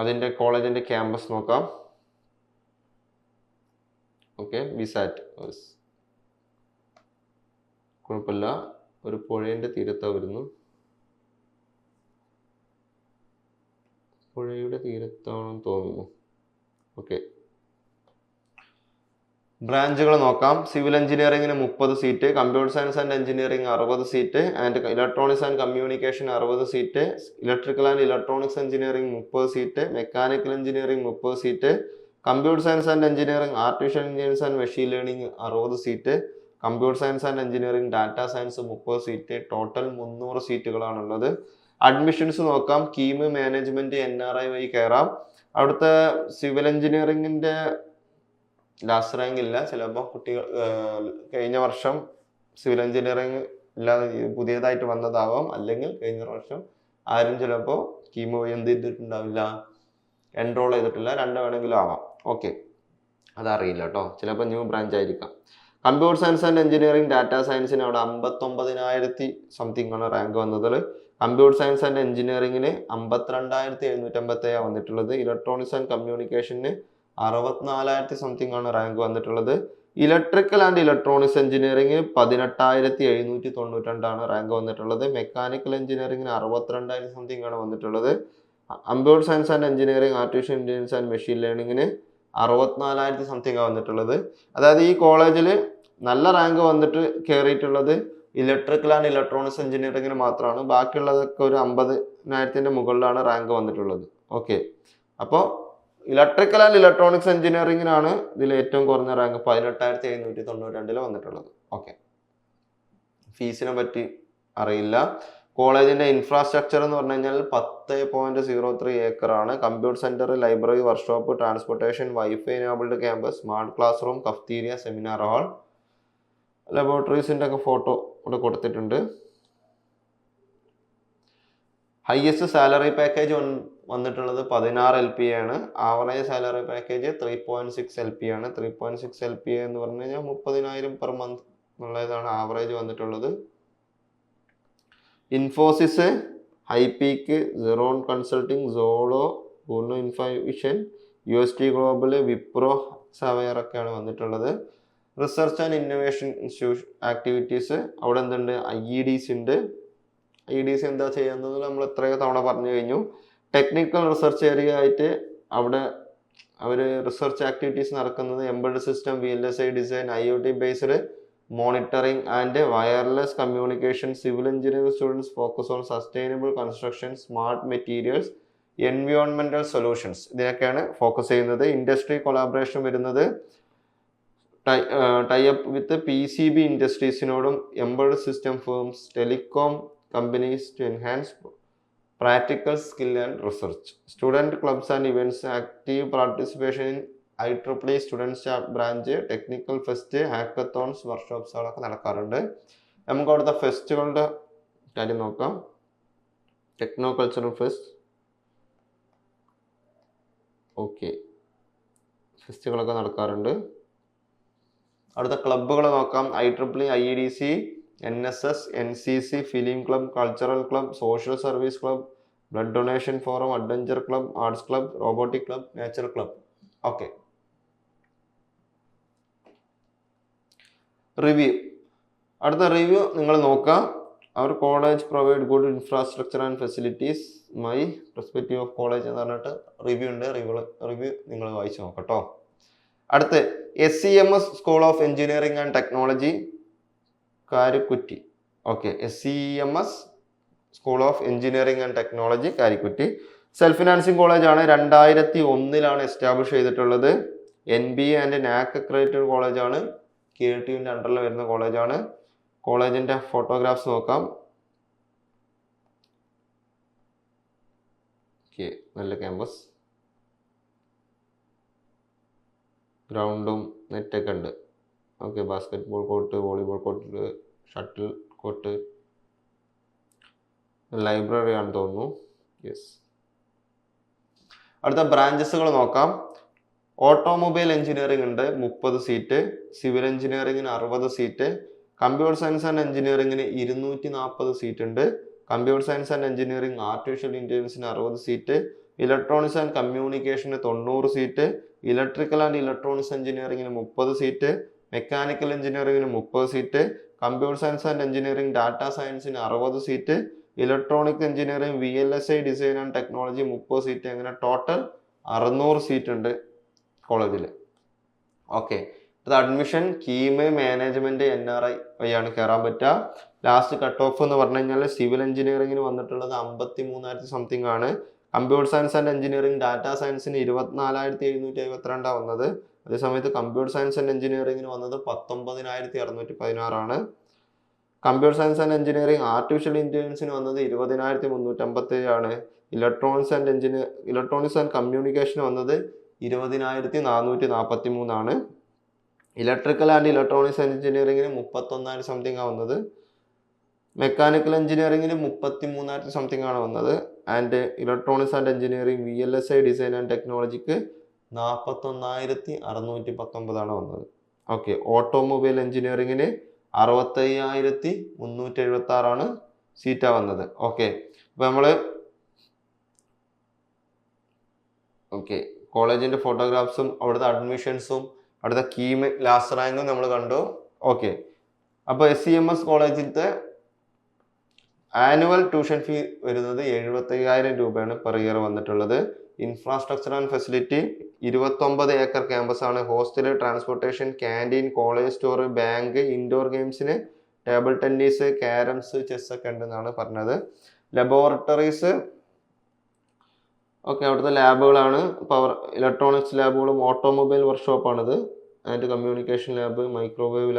അതിൻ്റെ കോളേജിൻ്റെ ക്യാമ്പസ് നോക്കാം. ഓക്കെ, ബിസാറ്റ് കുഴപ്പമില്ല, ഒരു പുഴയുടെ തീരത്താണ് വരുന്നു, പുഴയുടെ തീരത്താണെന്ന് തോന്നുന്നു. ഓക്കെ, ബ്രാഞ്ചുകൾ നോക്കാം. സിവിൽ എഞ്ചിനീയറിംഗിന് 30 seat, computer science and engineering 60 seat, and electronics and communication 60 seat, electrical and electronics engineering 30 seat, mechanical engineering 30 seat, computer science and engineering artificial intelligence and machine learning 60 seat, computer science and engineering data science 30 seat. Total 300 സീറ്റുകളാണുള്ളത്. Admissions നോക്കാം. KEAM management NRI വഴി കയറാം. അവിടുത്തെ civil എഞ്ചിനീയറിംഗിന്റെ last rank ഇല്ല, ചിലപ്പോൾ കുട്ടികൾ കഴിഞ്ഞ വർഷം സിവിൽ എഞ്ചിനീയറിംഗ് ഇല്ലാതെ പുതിയതായിട്ട് വന്നതാവാം, അല്ലെങ്കിൽ കഴിഞ്ഞ വർഷം ആരും ചിലപ്പോൾ കീം വഴി എന്ത് ചെയ്തിട്ടുണ്ടാവില്ല, എൻറോൾ ചെയ്തിട്ടില്ല, രണ്ട് വേണമെങ്കിലും ആവാം. ഓക്കെ, അതറിയില്ല കേട്ടോ, ചിലപ്പോൾ ന്യൂ ബ്രാഞ്ച് ആയിരിക്കാം. Computer science and engineering data സയൻസിന് അവിടെ 59,000 സംതിങ് ആണ് റാങ്ക് വന്നത്. കമ്പ്യൂട്ടർ സയൻസ് ആൻഡ് എഞ്ചിനീയറിംഗിന് 52,757 വന്നിട്ടുള്ളത്. ഇലക്ട്രോണിക്സ് ആൻഡ് കമ്മ്യൂണിക്കേഷന് 64,000 സംതിങ് ആണ് റാങ്ക് വന്നിട്ടുള്ളത്. ഇലക്ട്രിക്കൽ ആൻഡ് ഇലക്ട്രോണിക്സ് എഞ്ചിനീയറിംഗിന് 18,792 ആണ് റാങ്ക് വന്നിട്ടുള്ളത്. മെക്കാനിക്കൽ എഞ്ചിനീയറിംഗിന് 62,000 സംതിങ് ആണ് വന്നിട്ടുള്ളത്. Computer science and engineering artificial intelligence and machine ലേണിംഗിന് 64,000 സംതിങ് വന്നിട്ടുള്ളത്. അതായത് ഈ കോളേജിൽ നല്ല റാങ്ക് വന്നിട്ട് കയറിയിട്ടുള്ളത് ഇലക്ട്രിക്കൽ ആൻഡ് ഇലക്ട്രോണിക്സ് എഞ്ചിനീയറിംഗിന് മാത്രമാണ്. ബാക്കിയുള്ളതൊക്കെ ഒരു 50,000 മുകളിലാണ് റാങ്ക് വന്നിട്ടുള്ളത്. ഓക്കെ, അപ്പോൾ ഇലക്ട്രിക്കൽ ആൻഡ് ഇലക്ട്രോണിക്സ് എഞ്ചിനീയറിംഗിനാണ് ഇതിൽ ഏറ്റവും കുറഞ്ഞ റാങ്ക് 18,792 വന്നിട്ടുള്ളത്. ഓക്കെ, ഫീസിനെ പറ്റി അറിയില്ല. കോളേജിന്റെ ഇൻഫ്രാസ്ട്രക്ചർ എന്ന് പറഞ്ഞു കഴിഞ്ഞാൽ 10.03 ഏക്കർ ആണ്. Computer centre, library, workshop, transportation, wifi enabled campus, smart class room, cafeteria, seminar hall, ലബോറട്ടറീസിന്റെ ഒക്കെ ഫോട്ടോ ഇവിടെ കൊടുത്തിട്ടുണ്ട്. ഹയസ്റ്റ് സാലറി പാക്കേജ് വന്നിട്ടുള്ളത് 16 LPA ആണ്. ആവറേജ് സാലറി പാക്കേജ് 3.6 LPA ആണ്. 3.6 LPA എന്ന് പറഞ്ഞു കഴിഞ്ഞാൽ 30,000 പെർ മന്ത് എന്നുള്ളതാണ് ആവറേജ് വന്നിട്ടുള്ളത്. ഇൻഫോസിസ്, ഹൈപീക്ക്, സെറോൺ കൺസൾട്ടിങ്, സോളോ, പൂർണ്ണ ഇൻഫോവിഷൻ, UST ഗ്ലോബൽ, വിപ്രോ, സവയർ ഒക്കെയാണ് വന്നിട്ടുള്ളത്. Research and innovation institution activities അവിടെ എന്തുണ്ട്, IEDC ഉണ്ട്. IEDC എന്താ ചെയ്യുന്നത് നമ്മൾ എത്രയോ തവണ പറഞ്ഞു കഴിഞ്ഞു. ടെക്നിക്കൽ റിസർച്ച് ഏരിയ ആയിട്ട് അവിടെ അവർ റിസർച്ച് ആക്ടിവിറ്റീസ് നടക്കുന്നത് embedded system, VLSI design, IoT based monitoring and wireless communication. Civil engineering students focus on sustainable construction, smart materials, environmental solutions. ഇതിനൊക്കെയാണ് ഫോക്കസ് ചെയ്യുന്നത്. ഇൻഡസ്ട്രി കൊളാബറേഷൻ വരുന്നത് ടൈ അപ്പ് വിത്ത് PCB ഇൻഡസ്ട്രീസിനോടും embedded system firms, telecom companies to enhance practical skill and research. Student clubs and events, active participation in IEEE students branch, technical fest, hackathons, വർക്ക്ഷോപ്സുകളൊക്കെ നടക്കാറുണ്ട്. നമുക്ക് അവിടുത്തെ ഫെസ്റ്റുകളുടെ കാര്യം നോക്കാം. ടെക്നോ കൾച്ചറൽ ഫെസ്റ്റ്, ഓക്കെ, ഫെസ്റ്റുകളൊക്കെ നടക്കാറുണ്ട്. അവിടുത്തെ ക്ലബ്ബുകൾ നോക്കാം. IEEE, IEDC, NSS, NCC, film club, cultural club, social service club, blood donation forum, adventure club, arts club, robotic club, nature club. Okay, review. അടുത്ത റിവ്യൂ നിങ്ങൾ നോക്കാം. Our college provide good infrastructure and facilities, my perspective of college എന്ന് പറഞ്ഞിട്ട് review ഉണ്ട്. Review നിങ്ങൾ വായിച്ച് നോക്കട്ടോ. അടുത്ത് SEMS school of engineering and technology, Karukutty. Okay, SEMS school of engineering and technology, Karukutty. Self financing കോളേജാണ്. 2001 എസ്റ്റാബ്ലിഷ് ചെയ്തിട്ടുള്ളത്. NBA ആൻഡ് NAC അക്രഡിറ്റഡ് കോളേജാണ്. KTUവിൻ്റെ അണ്ടറിൽ വരുന്ന കോളേജാണ്. കോളേജിന്റെ ഫോട്ടോഗ്രാഫ്സ് നോക്കാം. ഓക്കെ, നല്ല ക്യാമ്പസ്, ഗ്രൗണ്ടും നെറ്റൊക്കെ ഉണ്ട്. Okay, basketball court, volleyball court, shuttle court, library ആണെന്ന് തോന്നുന്നു. യെസ്. അടുത്ത ബ്രാഞ്ചസുകൾ നോക്കാം. ഓട്ടോമൊബൈൽ എഞ്ചിനീയറിംഗ് ഉണ്ട് 30 സീറ്റ്, സിവിൽ എഞ്ചിനീയറിംഗിന് 60 സീറ്റ്, കമ്പ്യൂട്ടർ സയൻസ് ആൻഡ് എഞ്ചിനീയറിംഗിന് 240 സീറ്റ് ഉണ്ട്, computer science and engineering artificial ഇന്റലിജൻസിന് 60 സീറ്റ്, ഇലക്ട്രോണിക്സ് ആൻഡ് കമ്മ്യൂണിക്കേഷന് 90 സീറ്റ്, ഇലക്ട്രിക്കൽ ആൻഡ് ഇലക്ട്രോണിക്സ് എഞ്ചിനീയറിംഗിന് 30 സീറ്റ്, മെക്കാനിക്കൽ എഞ്ചിനീയറിംഗിന് 30 seat, computer science and engineering data സയൻസിന് 60 seat, electronic engineering VLSI design and technology 30 seat, അങ്ങനെ total 600 seat ഉണ്ട് കോളേജിൽ. Okay, അത് admission KEAM management NRI വഴിയാണ് കയറാൻ പറ്റുക. ലാസ്റ്റ് കട്ട് ഓഫ് എന്ന് പറഞ്ഞു കഴിഞ്ഞാൽ സിവിൽ എഞ്ചിനീയറിംഗിന് വന്നിട്ടുള്ളത് 53,000 സംതിങ് ആണ്. Computer science and engineering data സയൻസിന് 24,772 വന്നത്. അതേസമയത്ത് കമ്പ്യൂട്ടർ സയൻസ് ആൻഡ് എഞ്ചിനീയറിംഗിന് വന്നത് 19,616 ആണ്. Computer science and engineering artificial ഇന്റലിജൻസിന് വന്നത് 20,357 ആണ്. ഇലക്ട്രോണിക്സ് ആൻഡ് കമ്മ്യൂണിക്കേഷൻ വന്നത് 20,443 ആണ്. ഇലക്ട്രിക്കൽ ആൻഡ് ഇലക്ട്രോണിക്സ് എഞ്ചിനീയറിംഗിന് 31,000 സംതിങ് ആണ് വന്നത്. മെക്കാനിക്കൽ എഞ്ചിനീയറിംഗിന് 33,000 സംതിങ് ആണ് വന്നത്. And electronics and engineering VLSI design and ടെക്നോളജിക്ക് 41,619 ആണ് വന്നത്. ഓക്കെ, ഓട്ടോമൊബൈൽ എഞ്ചിനീയറിംഗിന് 65,376 ആണ് സീറ്റാ വന്നത്. ഓക്കെ, അപ്പൊ നമ്മള് കോളേജിന്റെ ഫോട്ടോഗ്രാഫ്സും അവിടുത്തെ അഡ്മിഷൻസും അവിടുത്തെ കീമ് ലാസ്റ്റ് റാങ്കും നമ്മൾ കണ്ടു. ഓക്കെ, അപ്പൊ SCMS കോളേജിലത്തെ ആനുവൽ ട്യൂഷൻ ഫീ വരുന്നത് 75,000 രൂപയാണ് പെർ ഇയർ വന്നിട്ടുള്ളത്. Infrastructure and facility 29 acre campus ആണ്. Hostel, transportation, canteen, college store, bank, indoor ഗെയിംസിന് ടേബിൾ ടെന്നീസ്, ക്യാരംസ്, ചെസ് ഒക്കെ ഉണ്ടെന്നാണ് പറഞ്ഞത്. ലബോറട്ടറീസ് ഓക്കെ, അവിടുത്തെ ലാബുകളാണ് പവർ ഇലക്ട്രോണിക്സ് ലാബുകളും ഓട്ടോമൊബൈൽ വർക്ക്ഷോപ്പാണിത്. ആൻഡ് കമ്മ്യൂണിക്കേഷൻ ലാബ്, മൈക്രോവേവ്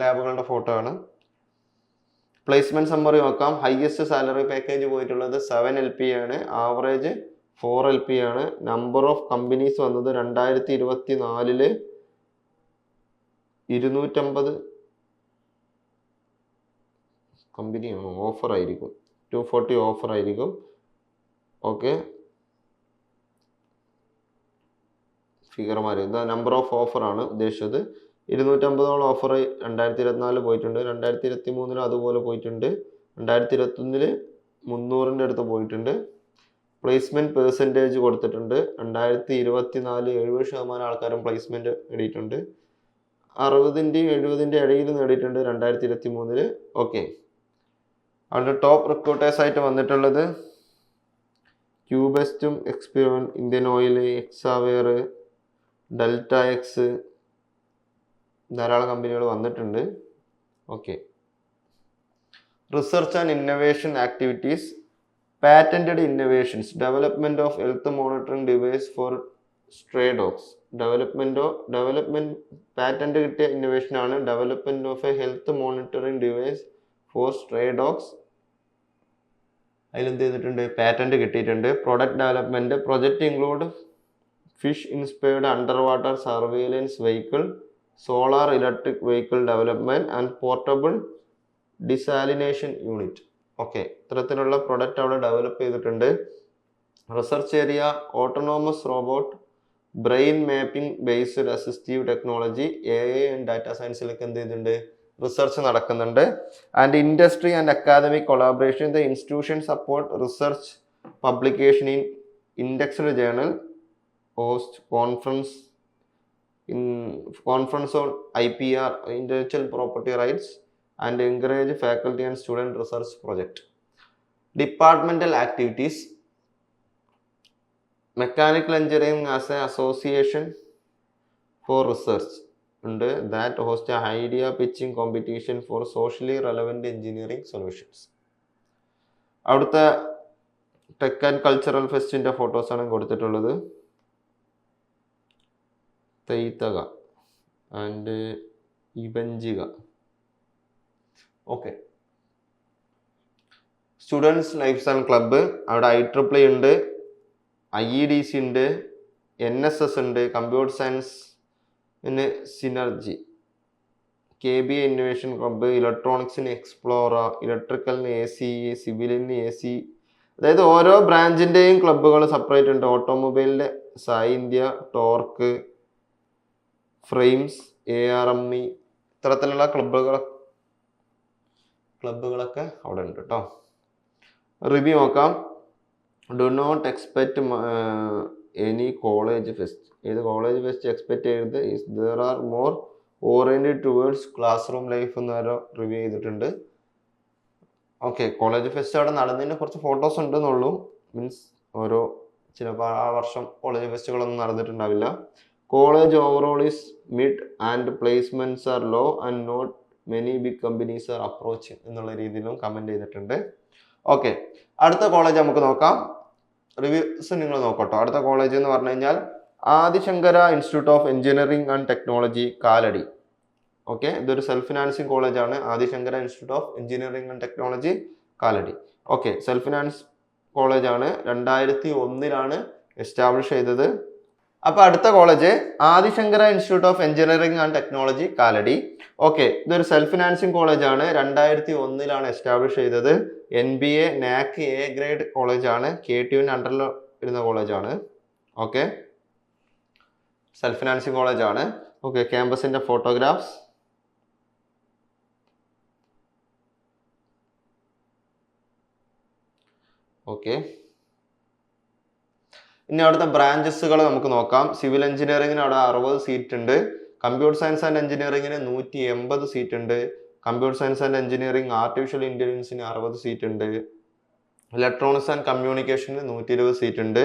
ലാബുകളുടെ ഫോട്ടോ ആണ്. പ്ലേസ്മെന്റ് സമ്മറി നോക്കാം. ഹയസ്റ്റ് സാലറി പാക്കേജ് പോയിട്ടുള്ളത് 7 LP ആണ്. ആവറേജ് 4 LP ആണ്. നമ്പർ ഓഫ് കമ്പനീസ് വന്നത് 2024 250 കമ്പനിയാണോ, ഓഫർ ആയിരിക്കും, 240 ഓഫർ ആയിരിക്കും. ഓക്കെ, ഫിഗർമാർ നമ്പർ ഓഫ് ഓഫർ ആണ് ഉദ്ദേശിച്ചത്. 250 ഓഫർ 2024 പോയിട്ടുണ്ട്. 2023 അതുപോലെ പോയിട്ടുണ്ട്. 2021 300 അടുത്ത് പോയിട്ടുണ്ട്. പ്ലേസ്മെന്റ് പെർസെൻറ്റേജ് കൊടുത്തിട്ടുണ്ട്. 2024 70% ആൾക്കാരും പ്ലേസ്മെന്റ് നേടിയിട്ടുണ്ട്. 60-ന്റെയും 70-ന്റെ ഇടയിൽ നേടിയിട്ടുണ്ട് 2023. ഓക്കെ, അവിടെ ടോപ്പ് റിക്രൂട്ടേഴ്സ് ആയിട്ട് വന്നിട്ടുള്ളത് ക്യൂബെസ്റ്റും, എക്സ്പിയോൺ, ഇന്ത്യൻ ഓയിൽ, എക്സാവെയർ, ഡെൽറ്റ എക്സ്, ധാരാളം കമ്പനികൾ വന്നിട്ടുണ്ട്. Okay, research and innovation activities, patented innovations, development of health monitoring device for stray dogs. Development patent കിട്ടിയ ഇന്നോവേഷൻ ആണ് development of a health monitoring device for stray dogs. അതിലെന്ത് ചെയ്തിട്ടുണ്ട്, patent കിട്ടിയിട്ടുണ്ട്. Product development project include fish inspired underwater surveillance vehicle, solar electric vehicle development and portable desalination unit. Okay, ഇത്തരത്തിലുള്ള product അവിടെ develop ചെയ്തിട്ടുണ്ട്. Research area autonomous robot, brain mapping based assistive technology, AI and data സയൻസിലൊക്കെ എന്ത് ചെയ്തിട്ടുണ്ട്, research നടക്കുന്നുണ്ട്. And industry and academic collaboration, the institution support research publication in indexed journal, host conference on IPR intellectual property rights and encourage faculty and student research project. Departmental activities, mechanical engineering as an association for research ഉണ്ട്, that host a idea pitching competition for socially relevant engineering solutions. അവിടുത്തെ tech and cultural ഫെസ്റ്റിന്റെ photos ആണ് കൊടുത്തിട്ടുള്ളത്. Thaithaka and ഇബഞ്ചിക. Okay, students lifes and club, അവിടെ IEEE ഉണ്ട്, IEDC ഉണ്ട്, NSS ഉണ്ട്, കമ്പ്യൂട്ടർ സയൻസ് പിന്നെ സിനർജി, KBA ഇന്നോവേഷൻ ക്ലബ്ബ്, ഇലക്ട്രോണിക്സിന് എക്സ്പ്ലോറ, ഇലക്ട്രിക്കലിന് ACE, സിവിലിന് AC, അതായത് ഓരോ ബ്രാഞ്ചിന്റെയും ക്ലബ്ബുകൾ സെപ്പറേറ്റ് ഉണ്ട്. ഓട്ടോമൊബൈലിന്റെ സായി ഇന്ത്യ, ടോർക്ക്, ഫ്രെയിംസ്, ARME ഇത്തരത്തിലുള്ള ക്ലബ്ബുകളൊക്കെ അവിടെ ഉണ്ട് കേട്ടോ. റിവ്യൂ നോക്കാം. Do not expect any college fest. ഏത് കോളേജ് ഫെസ്റ്റ് എക്സ്പെക്ട് ചെയ്യരുത്. There are more oriented towards class room life എന്ന് റിവ്യൂ ചെയ്തിട്ടുണ്ട്. ഓക്കെ, കോളേജ് ഫെസ്റ്റ് അവിടെ നടന്നതിന് കുറച്ച് ഫോട്ടോസ് ഉണ്ടെന്നുള്ളൂ. മീൻസ് ഓരോ ചിലപ്പോൾ ആ വർഷം കോളേജ് ഫെസ്റ്റുകളൊന്നും നടന്നിട്ടുണ്ടാവില്ല. College overall is mid and placements are low and not many big companies are approaching എന്നുള്ള രീതിയിലും കമന്റ് ചെയ്തിട്ടുണ്ട്. ഓക്കെ, അടുത്ത കോളേജ് നമുക്ക് നോക്കാം. റിവ്യൂസ് നിങ്ങൾ നോക്കട്ടോ. അടുത്ത കോളേജ് എന്ന് പറഞ്ഞു കഴിഞ്ഞാൽ Adi Shankara institute of engineering and technology, Kalady. Okay, ഇതൊരു സെൽഫ് ഫിനാൻസിങ് കോളേജാണ്. Adi Shankara institute of engineering and technology, Kalady. Okay, self finance കോളേജാണ്. 2001 എസ്റ്റാബ്ലിഷ് ചെയ്തത്. അപ്പൊ അടുത്ത college Adi Shankara institute of engineering and technology, Kalady. Okay, ഇതൊരു സെൽഫ് ഫിനാൻസിങ് കോളേജാണ്. 2001 എസ്റ്റാബ്ലിഷ് ചെയ്തത്. NBA NAC A ഗ്രേഡ് കോളേജാണ്. KTUവിന്റെ അണ്ടറിൽ വരുന്ന കോളേജാണ്. ഓക്കെ, സെൽഫ് ഫിനാൻസിങ് കോളേജാണ്. ഓക്കെ, ക്യാമ്പസിന്റെ ഫോട്ടോഗ്രാഫ്സ്. ഓക്കെ, ഇനി അവിടുത്തെ ബ്രാഞ്ചസുകൾ നമുക്ക് നോക്കാം. സിവിൽ എഞ്ചിനീയറിംഗിന് അവിടെ 60 സീറ്റ് ഉണ്ട്. കമ്പ്യൂട്ടർ സയൻസ് ആൻഡ് എഞ്ചിനീയറിംഗിന് 180 സീറ്റ് ഉണ്ട്. Computer science and engineering artificial ഇന്റലിജൻസിന് 60 സീറ്റ് ഉണ്ട്. ഇലക്ട്രോണിക്സ് ആൻഡ് കമ്മ്യൂണിക്കേഷന് 120 സീറ്റ് ഉണ്ട്.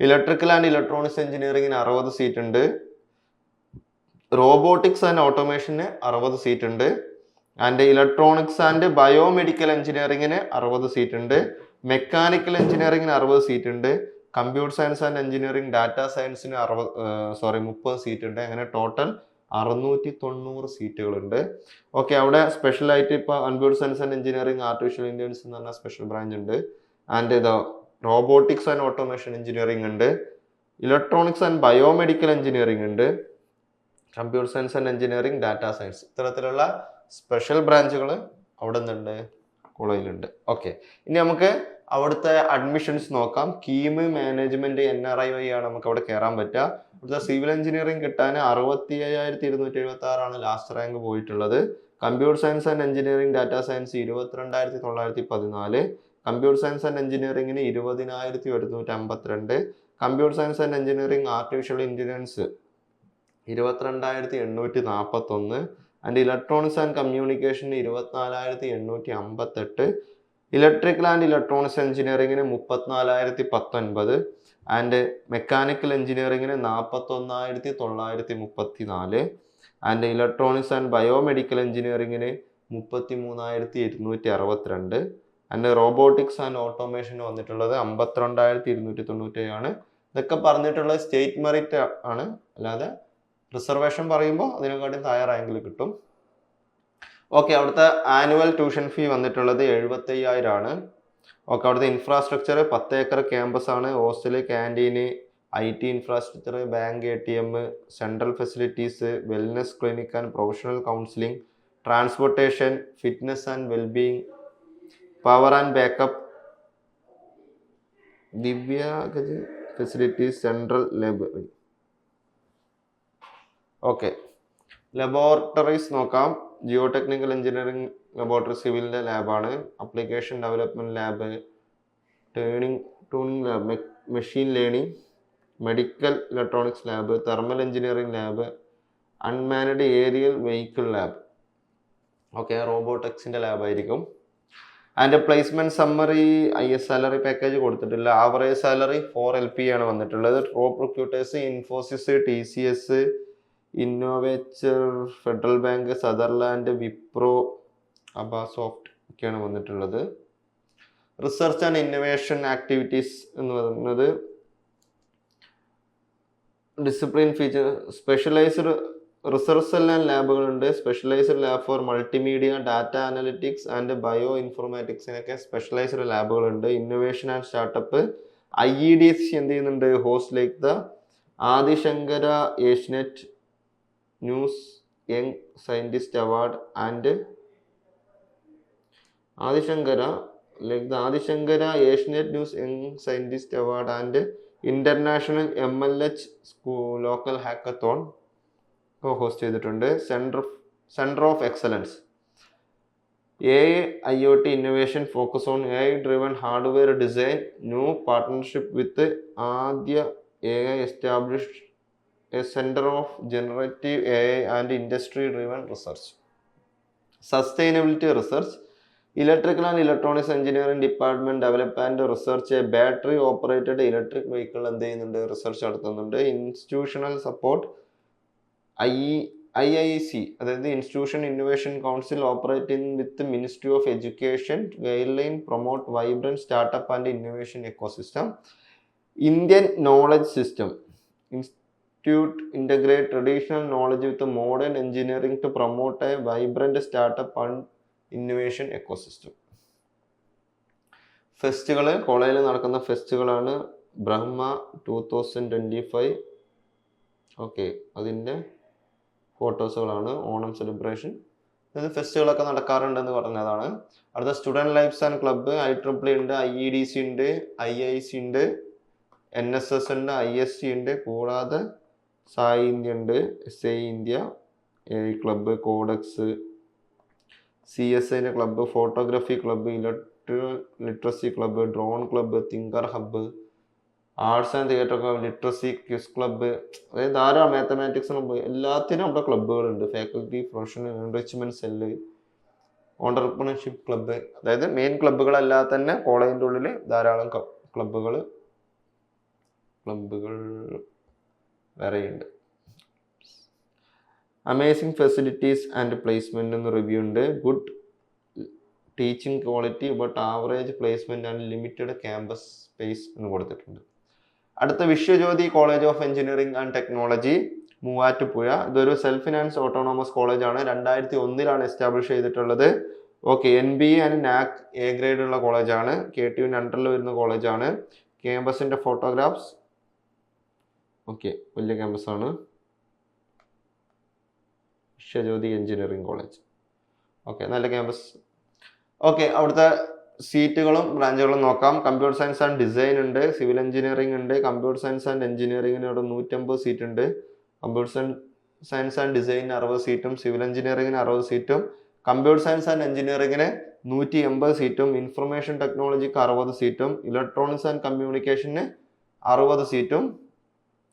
ഇലക്ട്രിക്കൽ ആൻഡ് ഇലക്ട്രോണിക്സ് എഞ്ചിനീയറിംഗിന് 60 സീറ്റ് ഉണ്ട്. റോബോട്ടിക്സ് ആൻഡ് ഓട്ടോമേഷന് 60 സീറ്റ് ഉണ്ട്. ആൻഡ് ഇലക്ട്രോണിക്സ് ആൻഡ് ബയോമെഡിക്കൽ എഞ്ചിനീയറിംഗിന് 60 സീറ്റ് ഉണ്ട്. മെക്കാനിക്കൽ എഞ്ചിനീയറിംഗിന് 60 സീറ്റ് ഉണ്ട്. Computer science and engineering data സയൻസിന് 30 സീറ്റ് ഉണ്ട്. അങ്ങനെ ടോട്ടൽ 690 സീറ്റുകളുണ്ട്. ഓക്കെ, അവിടെ സ്പെഷ്യൽ ആയിട്ട് ഇപ്പോൾ computer science and engineering artificial intelligence എന്ന് പറഞ്ഞ സ്പെഷ്യൽ ബ്രാഞ്ച് ഉണ്ട്. ആൻഡ് ഇത് റോബോട്ടിക്സ് ആൻഡ് ഓട്ടോമേഷൻ എഞ്ചിനീയറിംഗ് ഉണ്ട്. ഇലക്ട്രോണിക്സ് ആൻഡ് ബയോമെഡിക്കൽ എഞ്ചിനീയറിംഗ് ഉണ്ട്. Computer science and engineering data science ഇത്തരത്തിലുള്ള സ്പെഷ്യൽ ബ്രാഞ്ചുകൾ അവിടെ നിന്നുണ്ട്, കോളേജിലുണ്ട്. ഓക്കെ, ഇനി നമുക്ക് അവിടുത്തെ അഡ്മിഷൻസ് നോക്കാം. കീം മാനേജ്മെന്റ് NRI വഴി ആണ് നമുക്ക് അവിടെ കയറാൻ പറ്റുക. ഇവിടുത്തെ സിവിൽ എഞ്ചിനീയറിംഗ് കിട്ടാൻ 67,276 ലാസ്റ്റ് റാങ്ക് പോയിട്ടുള്ളത്. Computer science and engineering data science 22,914. Computer science and എഞ്ചിനീയറിംഗിന് 20,152. Computer science and engineering artificial intelligence 22,841. And electronics and കമ്മ്യൂണിക്കേഷന് 24,858. ഇലക്ട്രിക്കൽ ആൻഡ് ഇലക്ട്രോണിക്സ് എഞ്ചിനീയറിംഗിന് 34,019. ആൻഡ് മെക്കാനിക്കൽ എഞ്ചിനീയറിംഗിന് 41,934. ആൻഡ് ഇലക്ട്രോണിക്സ് ആൻഡ് ബയോമെഡിക്കൽ എഞ്ചിനീയറിംഗിന് 33,262. And robotics and automation വന്നിട്ടുള്ളത് 52,297 ആണ്. ഇതൊക്കെ പറഞ്ഞിട്ടുള്ളത് state merit ആണ്, അല്ലാതെ റിസർവേഷൻ പറയുമ്പോൾ അതിനെക്കാട്ടും താഴെ റാങ്കിൽ കിട്ടും. ഓക്കെ, അവിടുത്തെ ആനുവൽ ട്യൂഷൻ ഫീ വന്നിട്ടുള്ളത് 75,000 ആണ്. ഓക്കെ, അവിടുത്തെ ഇൻഫ്രാസ്ട്രക്ചർ 10 ഏക്കർ ക്യാമ്പസ് ആണ്. Hostel, canteen, IT infrastructure, bank, ATM, central facilities, wellness clinic and professional counselling, transportation, fitness and wellbeing, power and backup, ദിവ്യ facilities, central library. Okay, laboratories നോക്കാം. Geotechnical engineering laboratory സിവിലിൻ്റെ ലാബാണ്. Application development lab, tuning lab, machine learning, medical electronics lab, thermal engineering lab, unmanned aerial vehicle lab. Okay, റോബോട്ടിക്സിൻ്റെ ലാബായിരിക്കും. And placement summary salary package കൊടുത്തിട്ടില്ല. Average salary 4 LP ആണ് വന്നിട്ടുള്ളത്. Top recruiters Infosys, TCS, Innovature, Federal Bank, Sutherland, Wipro, Abasoft ഒക്കെയാണ് വന്നിട്ടുള്ളത്. Research and innovation activities എന്ന് പറയുന്നത് discipline feature, specialized research and ലാബുകളുണ്ട്. Specialized lab for multimedia, data analytics and ബയോ ഇൻഫോർമാറ്റിക്സിനൊക്കെ സ്പെഷ്യലൈസ്ഡ് ലാബുകളുണ്ട്. ഇന്നോവേഷൻ ആൻഡ് സ്റ്റാർട്ടപ്പ്, IEDC എന്ത് ചെയ്യുന്നുണ്ട്, host like the Adishankara Asianet news young scientist award and Adishankara like the Adishankara Asianet news young scientist award and international MLH local hackathon host ചെയ്തിട്ടുണ്ട്. Centre of excellence AI IoT innovation focus on AI driven hardware design. New partnership with Adya AI established a center of generative AI and industry driven research. Sustainability research. Electrical and Electronics Engineering Department develop and research a battery operated electric vehicle and research നടത്തുന്നുണ്ട്. Institutional support. IIC, that is the Institution Innovation Council, operating with the Ministry of Education, guideline promote vibrant startup and innovation ecosystem. Indian Knowledge System Institute integrate traditional knowledge with the modern engineering to promote a vibrant startup and innovation ecosystem. ഫെസ്റ്റുകൾ കോളേജിൽ നടക്കുന്ന ഫെസ്റ്റുകളാണ് ബ്രഹ്മ 2025. Okay, അതിൻ്റെ ഫോട്ടോസുകളാണ്. Onam celebration, ഇത് ഫെസ്റ്റുകളൊക്കെ നടക്കാറുണ്ടെന്ന് പറഞ്ഞതാണ്. അടുത്ത student lifes and club IEEE ഉണ്ട്, IEDC ഉണ്ട്, IIC ഉണ്ട്, NSS ഉണ്ട്, ISC ഉണ്ട്, കൂടാതെ സായി ഇന്ത്യ ഉണ്ട്, SAI India, AI club, Codex, CSIൻ്റെ club, photography club, literacy club, drone club, thinker hub, arts and theatre club, literacy quiz club, അതായത് ധാരാളം മാത്തമാറ്റിക്സ് ക്ലബ്ബ്, എല്ലാത്തിനും നമ്മുടെ ക്ലബ്ബുകളുണ്ട്. Faculty professional enrichment cell, entrepreneurship club, അതായത് മെയിൻ ക്ലബ്ബുകളല്ലാതെ തന്നെ കോളേജിൻ്റെ ഉള്ളിൽ ധാരാളം ക്ലബ്ബുകൾ വേറെയുണ്ട്. അമേസിങ് ഫെസിലിറ്റീസ് ആൻഡ് പ്ലേസ്മെൻ്റ് എന്ന് റിവ്യൂ ഉണ്ട്. Good teaching quality but average placement and limited campus space എന്ന് കൊടുത്തിട്ടുണ്ട്. അടുത്ത Vishwajyothi college of engineering and technology, Muvattupuzha. ഇതൊരു സെൽഫ് ഫിനാൻസ് ഓട്ടോണോമസ് കോളേജാണ്. 2001 എസ്റ്റാബ്ലിഷ് ചെയ്തിട്ടുള്ളത്. Okay, NBA and NAC A grade ഉള്ള കോളേജാണ്. KTUവിൻ്റെ അണ്ടറിൽ വരുന്ന കോളേജാണ്. ക്യാമ്പസിൻ്റെ ഫോട്ടോഗ്രാഫ്സ്. ഓക്കെ, വലിയ ക്യാമ്പസാണ് വിശ്വജ്യോതി എഞ്ചിനീയറിംഗ് കോളേജ്. ഓക്കെ, നല്ല ക്യാമ്പസ്. ഓക്കെ, അവിടുത്തെ സീറ്റുകളും ബ്രാഞ്ചുകളും നോക്കാം. കമ്പ്യൂട്ടർ സയൻസ് ആൻഡ് ഡിസൈൻ ഉണ്ട്, സിവിൽ എഞ്ചിനീയറിംഗ് ഉണ്ട്. കമ്പ്യൂട്ടർ സയൻസ് ആൻഡ് എഞ്ചിനീയറിംഗിന് അവിടെ 150 സീറ്റ് ഉണ്ട്. കമ്പ്യൂട്ടർ സയൻസ് ആൻഡ് ഡിസൈനിന് 60 സീറ്റും സിവിൽ എഞ്ചിനീയറിംഗിന് 60 സീറ്റും. കമ്പ്യൂട്ടർ സയൻസ് ആൻഡ് എഞ്ചിനീയറിംഗിന് 180 സീറ്റും. ഇൻഫർമേഷൻ ടെക്നോളജിക്ക് 60 സീറ്റും. ഇലക്ട്രോണിക്സ് ആൻഡ് കമ്മ്യൂണിക്കേഷന് 60 സീറ്റും.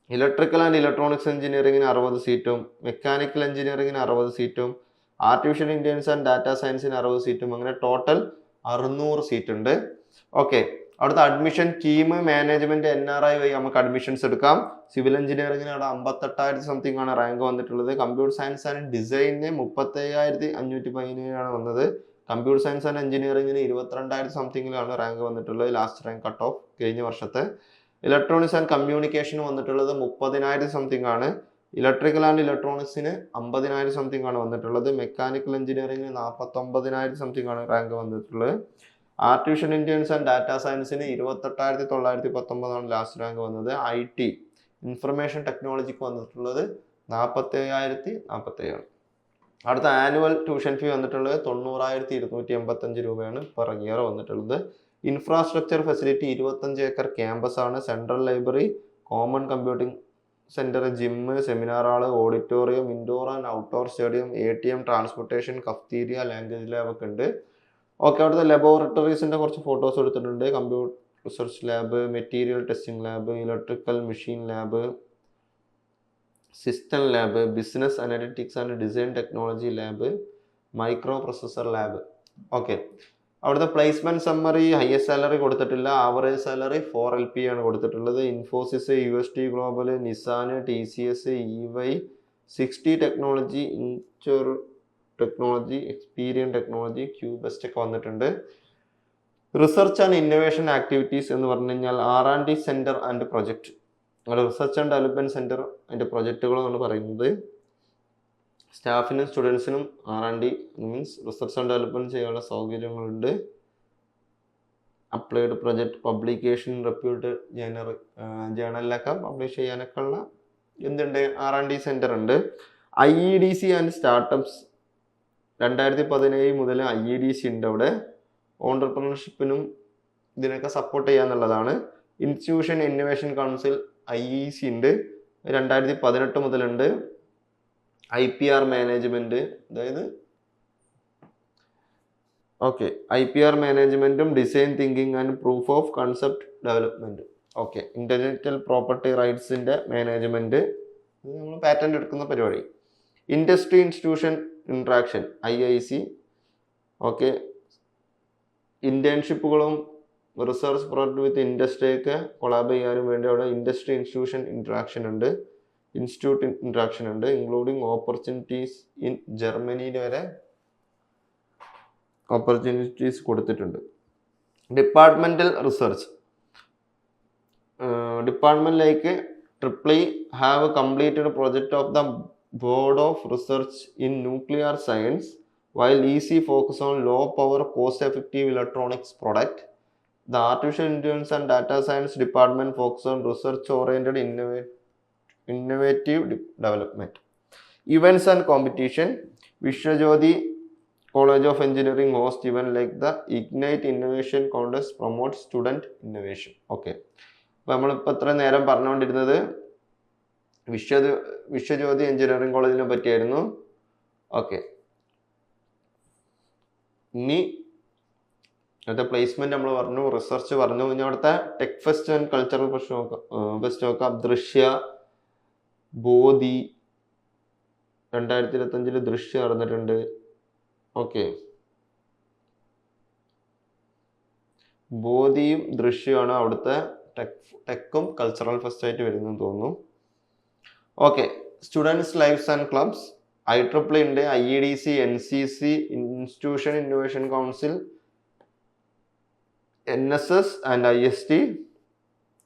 ഇലക്ട്രിക്കൽ ആൻഡ് ഇലക്ട്രോണിക്സ് എഞ്ചിനീയറിംഗിന് 60 സീറ്റും. മെക്കാനിക്കൽ എഞ്ചിനീയറിംഗിന് 60 സീറ്റും. ആർട്ടിഫിഷ്യൽ ഇന്റലിജൻസ് ആൻഡ് ഡാറ്റാ സയൻസിന് 60 സീറ്റും. അങ്ങനെ ടോട്ടൽ 600 സീറ്റ് ഉണ്ട്. ഓക്കെ, അവിടുത്തെ അഡ്മിഷൻ സ്കീം മാനേജ്മെന്റ് NRI വഴി നമുക്ക് അഡ്മിഷൻസ് എടുക്കാം. സിവിൽ എഞ്ചിനീയറിംഗിന് അവിടെ 58,000 സംതിങ് ആണ് റാങ്ക് വന്നിട്ടുള്ളത്. കമ്പ്യൂട്ടർ സയൻസ് ആൻഡ് ഡിസൈനിന് 37,517 വന്നത്. കമ്പ്യൂട്ടർ സയൻസ് ആൻഡ് എഞ്ചിനീയറിംഗിന് 22,000 സംതിങ്ങിലാണ് റാങ്ക് വന്നിട്ടുള്ളത്, ലാസ്റ്റ് റാങ്ക് കട്ട് ഓഫ് കഴിഞ്ഞ വർഷത്തെ. ഇലക്ട്രോണിക്സ് ആൻഡ് കമ്മ്യൂണിക്കേഷൻ വന്നിട്ടുള്ളത് 30,000 സംതിങ് ആണ്. ഇലക്ട്രിക്കൽ ആൻഡ് ഇലക്ട്രോണിക്സിന് 50,000 സംതിങ് ആണ് വന്നിട്ടുള്ളത്. മെക്കാനിക്കൽ എഞ്ചിനീയറിംഗിന് 49,000 സംതിങ് ആണ് റാങ്ക് വന്നിട്ടുള്ളത്. ആർട്ടിഫിഷ്യൽ ഇന്റലിജൻസ് ആൻഡ് ഡാറ്റാ സയൻസിന് 28,919 ആണ് ലാസ്റ്റ് റാങ്ക് വന്നത്. IT ഇൻഫർമേഷൻ ടെക്നോളജിക്ക് വന്നിട്ടുള്ളത് 47,047. അടുത്ത ആനുവൽ ട്യൂഷൻ ഫീ വന്നിട്ടുള്ളത് 90,285 രൂപയാണ് പെർ ഇയർ വന്നിട്ടുള്ളത്. ഇൻഫ്രാസ്ട്രക്ചർ ഫെസിലിറ്റി 25 ഏക്കർ ക്യാമ്പസ് ആണ്. Central library, common computing centre, gym, seminar hall, auditorium, indoor and outdoor stadium, ATM, transportation, cafeteria, language lab ഒക്കെ ഉണ്ട്. ഓക്കെ, അവിടുത്തെ ലബോറട്ടറീസിൻ്റെ കുറച്ച് ഫോട്ടോസ് എടുത്തിട്ടുണ്ട്. Computer research lab, material testing lab, electrical machine lab, system lab, business analytics and design technology lab, microprocessor lab. Okay, അവിടുത്തെ placement summary highest salary കൊടുത്തിട്ടില്ല. Average salary 4 LP ആണ് കൊടുത്തിട്ടുള്ളത്. Infosys, UST global, Nissan, TCS, EY, 60 technology, Incture technology, Experion technology, QBurst ഒക്കെ വന്നിട്ടുണ്ട്. Research and innovation activities എന്ന് പറഞ്ഞു കഴിഞ്ഞാൽ R&D centre and project. Research and development centre അതിൻ്റെ പ്രൊജക്റ്റുകളാണ് പറയുന്നത്. സ്റ്റാഫിനും സ്റ്റുഡൻസിനും R&D means research and development ചെയ്യാനുള്ള സൗകര്യങ്ങളുണ്ട്. അപ്ലൈഡ് പ്രൊജക്ട്, പബ്ലിക്കേഷൻ, റെപ്യൂട്ടഡ് ജേണലിലൊക്കെ പബ്ലിഷ് ചെയ്യാനൊക്കെ ഉള്ള എന്തുണ്ട്, R&D സെന്റർ ഉണ്ട്. IEDC ആൻഡ് സ്റ്റാർട്ടപ്സ് 2017 മുതൽ IEDC ഉണ്ട് അവിടെ. ഓണ്ടർപ്രണർഷിപ്പിനും ഇതിനൊക്കെ സപ്പോർട്ട് ചെയ്യാന്നുള്ളതാണ്. ഇൻസ്റ്റിറ്റ്യൂഷൻ ഇന്നോവേഷൻ കൗൺസിൽ IEC ഉണ്ട്, 2018 മുതലുണ്ട്. IPR മാനേജ്മെന്റ്, അതായത് IPR മാനേജ്മെന്റും design thinking and proof of concept development. Intellectual property റൈറ്റ്സിന്റെ മാനേജ്മെന്റ്, നമ്മൾ പാറ്റന്റ് എടുക്കുന്ന പരിപാടി. Industry institution interaction IIC. ഇന്റേൺഷിപ്പുകളും റിസർച്ച് പ്രോജക്ട് വിത്ത് ഇൻഡസ്ട്രിയൊക്കെ കൊളാബ് ചെയ്യാനും വേണ്ടി അവിടെ ഇൻഡസ്ട്രി ഇൻസ്റ്റിറ്റ്യൂഷൻ ഇന്ററാക്ഷൻ ഉണ്ട്, ഇൻസ്റ്റിറ്റ്യൂട്ട് ഇന്ററാക്ഷൻ ഉണ്ട്, ഇൻക്ലൂഡിങ് ഓപ്പർച്യൂണിറ്റീസ് ഇൻ ജർമ്മനിയിൽ വരെ ഓപ്പർച്യൂണിറ്റീസ് കൊടുത്തിട്ടുണ്ട്. ഡിപ്പാർട്ട്മെന്റൽ റിസർച്ച് ഡിപ്പാർട്ട്മെന്റിലേക്ക് triply have completed project of the board of research in nuclear science while EC focus on low power cost effective electronics product. The artificial intelligence and data science department focus on research oriented innovative development. Events and competition. Vishwajyoti College of Engineering host event like the Ignite Innovation Contest promotes student innovation. അപ്പോൾ നമ്മളിപ്പോൾ ഇത്ര നേരം പറഞ്ഞുകൊണ്ടിരുന്നത് Viswajyothi engineering കോളേജിനെ പറ്റിയായിരുന്നു. ഇനി അടുത്ത placement നമ്മൾ പറഞ്ഞു, റിസർച്ച് പറഞ്ഞു. ഇനി അവിടുത്തെ tech fest and cultural fest നോക്കാം. ദൃശ്യ ബോധി 2025 ദൃശ്യം നടന്നിട്ടുണ്ട്. ബോധിയും ദൃശ്യമാണ് അവിടുത്തെ ടെക്കും കൾച്ചറൽ ഫെസ്റ്റ് ആയിട്ട് വരുന്നെന്ന് തോന്നുന്നു. Students lifes and clubs IEEE ഉണ്ട്, IEDC, NCC, institution innovation council, NSS and IST,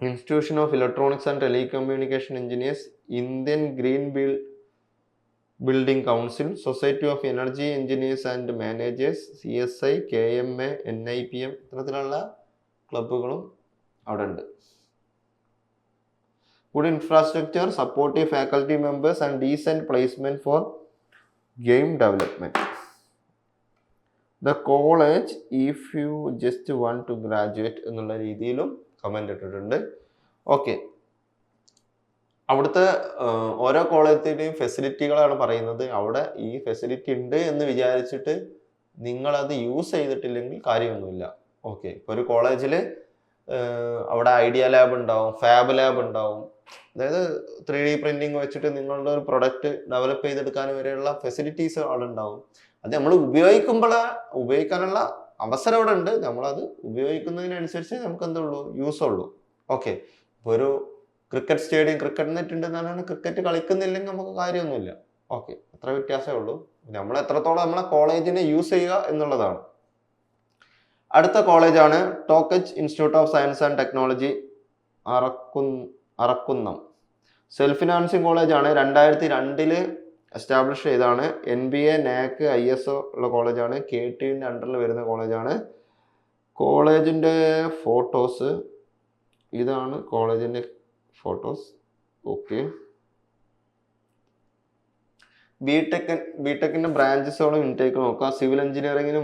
institution of electronics and telecommunication engineers, Indian green building council, society of energy engineers and managers, CSI, KMA, NIPM, ഇത്തരത്തിലുള്ള ക്ലബുകളും അവിടെ ഉണ്ട്. Good infrastructure, supportive faculty members and decent placement for game development. The college, if you just want to graduate എന്നുള്ള രീതിയിലും comment ഇട്ടിട്ടുണ്ട്. അവിടുത്തെ ഓരോ കോളേജിൻ്റെയും ഫെസിലിറ്റികളാണ് പറയുന്നത്. അവിടെ ഈ ഫെസിലിറ്റി ഉണ്ട് എന്ന് വിചാരിച്ചിട്ട് നിങ്ങളത് യൂസ് ചെയ്തിട്ടില്ലെങ്കിൽ കാര്യമൊന്നുമില്ല. ഇപ്പോൾ ഒരു കോളേജിൽ അവിടെ ഐഡിയ ലാബ് ഉണ്ടാവും, ഫാബ് ലാബ് ഉണ്ടാവും, അതായത് 3D പ്രിന്റിങ് വെച്ചിട്ട് നിങ്ങളുടെ ഒരു പ്രൊഡക്റ്റ് ഡെവലപ്പ് ചെയ്തെടുക്കാൻ വരെയുള്ള ഫെസിലിറ്റീസ് അവിടെ ഉണ്ടാവും. അത് നമ്മൾ ഉപയോഗിക്കാനുള്ള അവസരം അവിടെ ഉണ്ട്. നമ്മളത് ഉപയോഗിക്കുന്നതിനനുസരിച്ച് നമുക്ക് എന്തുള്ളൂ, യൂസ് ഉള്ളൂ. ഇപ്പോൾ ഒരു ക്രിക്കറ്റ് സ്റ്റേഡിയം, ക്രിക്കറ്റ് നെറ്റ് ഉണ്ടെന്നാണ് ക്രിക്കറ്റ് കളിക്കുന്നില്ലെങ്കിൽ നമുക്ക് കാര്യമൊന്നുമില്ല. അത്ര വ്യത്യാസമേ ഉള്ളൂ. നമ്മൾ എത്രത്തോളം നമ്മളെ കോളേജിനെ യൂസ് ചെയ്യുക എന്നുള്ളതാണ്. അടുത്ത കോളേജാണ് Toc H institute of science and technology, Arakkunnam. Self financing കോളേജാണ്, 2002 എസ്റ്റാബ്ലിഷ് ചെയ്താണ്. NBA, NAC, ISO ഉള്ള കോളേജാണ്, KTന്റെ അണ്ടറിൽ വരുന്ന കോളേജാണ്. കോളേജിൻ്റെ ഫോട്ടോസ് ഇതാണ്. കോളേജിൻ്റെ ഫോട്ടോസ്. ബിടെക്കിന്റെ ബ്രാഞ്ചസുകളും ഇൻടേക്ക് നോക്കാം. സിവിൽ എഞ്ചിനീയറിംഗിന്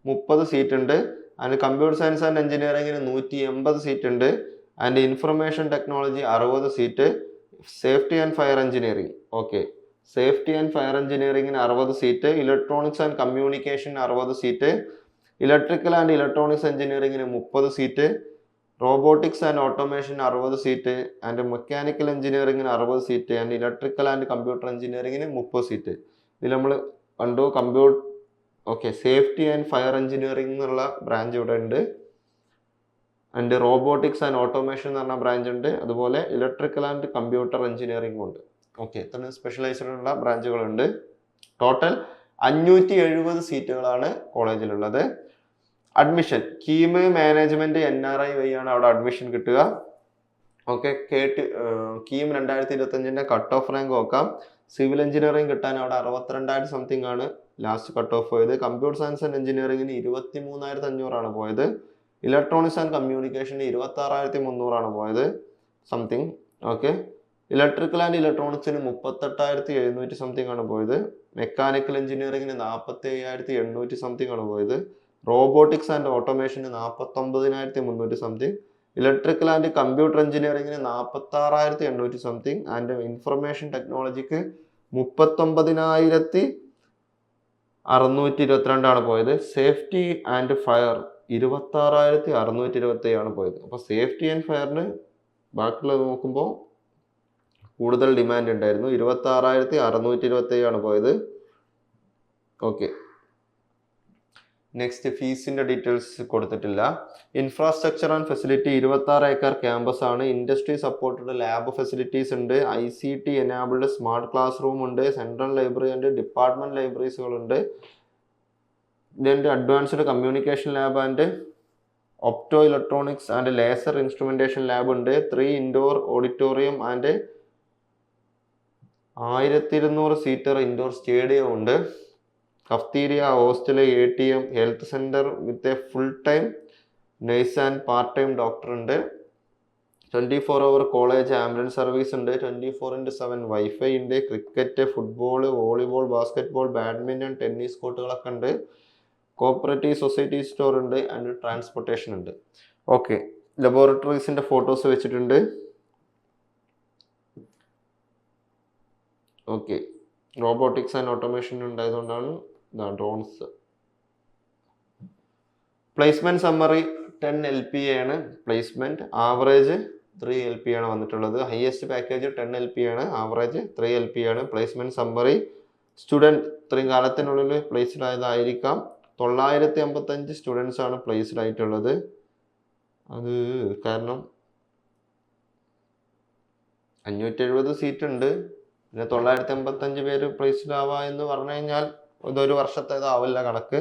30 സീറ്റ് ഉണ്ട്. ആൻഡ് കമ്പ്യൂട്ടർ സയൻസ് ആൻഡ് എഞ്ചിനീയറിംഗിന് 180 സീറ്റ് ഉണ്ട്. And information technology 60 seat. Safety and fire engineering safety and fire എഞ്ചിനീയറിംഗിന് 60 seat. Electronics and communication 60 seat. Electrical and electronics എഞ്ചിനീയറിംഗിന് 30 seat. Robotics and automation 60 seat. And mechanical എഞ്ചിനീയറിംഗിന് 60 seat. And electrical and computer എഞ്ചിനീയറിംഗിന് 30 seat. ഇതിൽ നമ്മൾ കണ്ടു safety and fire engineering എന്നുള്ള branch ഇവിടെ ഉണ്ട്. ആൻഡ് റോബോട്ടിക്സ് ആൻഡ് ഓട്ടോമേഷൻ എന്ന് പറഞ്ഞ ബ്രാഞ്ച് ഉണ്ട്. അതുപോലെ ഇലക്ട്രിക്കൽ ആൻഡ് കമ്പ്യൂട്ടർ എഞ്ചിനീയറിംഗും ഉണ്ട്. ഇത്ര സ്പെഷ്യലൈസ്ഡ് ഉള്ള ബ്രാഞ്ചുകളുണ്ട്. ടോട്ടൽ 570 സീറ്റുകളാണ് കോളേജിലുള്ളത്. അഡ്മിഷൻ കീം മാനേജ്മെന്റ് NRI വഴിയാണ് അവിടെ അഡ്മിഷൻ കിട്ടുക. കീം 2025 കട്ട് ഓഫ് റാങ്ക് നോക്കാം. സിവിൽ എഞ്ചിനീയറിംഗ് കിട്ടാൻ അവിടെ 62,000 സംതിങ് ആണ് ലാസ്റ്റ് കട്ട് ഓഫ് പോയത്. കമ്പ്യൂട്ടർ സയൻസ് ആൻഡ് എഞ്ചിനീയറിംഗിന് 23,500 പോയത്. ഇലക്ട്രോണിക്സ് ആൻഡ് കമ്മ്യൂണിക്കേഷന് 26,300 പോയത് സംതിങ്. ഇലക്ട്രിക്കൽ ആൻഡ് ഇലക്ട്രോണിക്സിന് 38,700 സംതിങ് ആണ് പോയത്. മെക്കാനിക്കൽ എഞ്ചിനീയറിംഗിന് 47,800 സംതിങ് ആണ് പോയത്. റോബോട്ടിക്സ് ആൻഡ് ഓട്ടോമേഷന് 49,300 സംതിങ്. ഇലക്ട്രിക്കൽ ആൻഡ് കമ്പ്യൂട്ടർ എഞ്ചിനീയറിംഗിന് 46,800 സംതിങ്. ആൻഡ് ഇൻഫർമേഷൻ ടെക്നോളജിക്ക് 39,622 പോയത്. സേഫ്റ്റി ആൻഡ് ഫയർ 26,627 ആണ് പോയത്. അപ്പോൾ സേഫ്റ്റി ആൻഡ് ഫയറിന് ബാക്കിയുള്ളത് നോക്കുമ്പോൾ കൂടുതൽ ഡിമാൻഡ് ഉണ്ടായിരുന്നു. 26,627 ആണ് പോയത്. ഓക്കെ, നെക്സ്റ്റ് ഫീസിന്റെ ഡീറ്റെയിൽസ് കൊടുത്തിട്ടില്ല. Infrastructure and facility 26 acre campus ആണ്. ഇൻഡസ്ട്രി സപ്പോർട്ടഡ് ലാബ് ഫെസിലിറ്റീസ് ഉണ്ട്. ICT enabled smart class room ഉണ്ട്. സെൻട്രൽ ലൈബ്രറി ഉണ്ട്. ഡിപ്പാർട്ട്മെന്റ് ലൈബ്രറീസുകളുണ്ട്. ഇതിൻ്റെ advanced communication lab and optoelectronics and laser instrumentation lab ഉണ്ട്. 3 indoor auditorium and 1200 seater indoor stadium ഉണ്ട്. Cafeteria, hostel, ATM, health centre with a full time nurse and part time doctor ഉണ്ട്. 24 അവർ college ambulance service ഉണ്ട്. 24/7 wifi ഉണ്ട്. Cricket, football, volleyball, basketball, badminton, tennis കോർട്ടുകളൊക്കെ ഉണ്ട്. Cooperative society store ഉണ്ട്. And transportation ഉണ്ട്. Okay, ലബോറട്ടറീസിന്റെ photos വെച്ചിട്ടുണ്ട്. Okay, robotics and automation ഉണ്ടായതുകൊണ്ടാണ് ഡ്രോൺസ്. പ്ലേസ്മെന്റ് സമ്മറി 10 LPA ആണ് പ്ലേസ്മെന്റ്. ആവറേജ് 3 LPA ആണ് വന്നിട്ടുള്ളത്. ഹയസ്റ്റ് പാക്കേജ് 10 LPA ആണ്. ആവറേജ് 3 LPA ആണ്. പ്ലേസ്മെന്റ് സമ്മറി സ്റ്റുഡൻറ് ഇത്രയും കാലത്തിനുള്ളിൽ പ്ലേസ്ഡ് ആയതായിരിക്കാം. 955 സ്റ്റുഡൻസ് ആണ് പ്ലേസ്ഡ് ആയിട്ടുള്ളത്. അത് കാരണം 570 സീറ്റ് ഉണ്ട്. പിന്നെ 955 പേര് പ്ലേസ്ഡ് ആവുക എന്ന് പറഞ്ഞു കഴിഞ്ഞാൽ ഇതൊരു വർഷത്തേതാവില്ല കണക്ക്.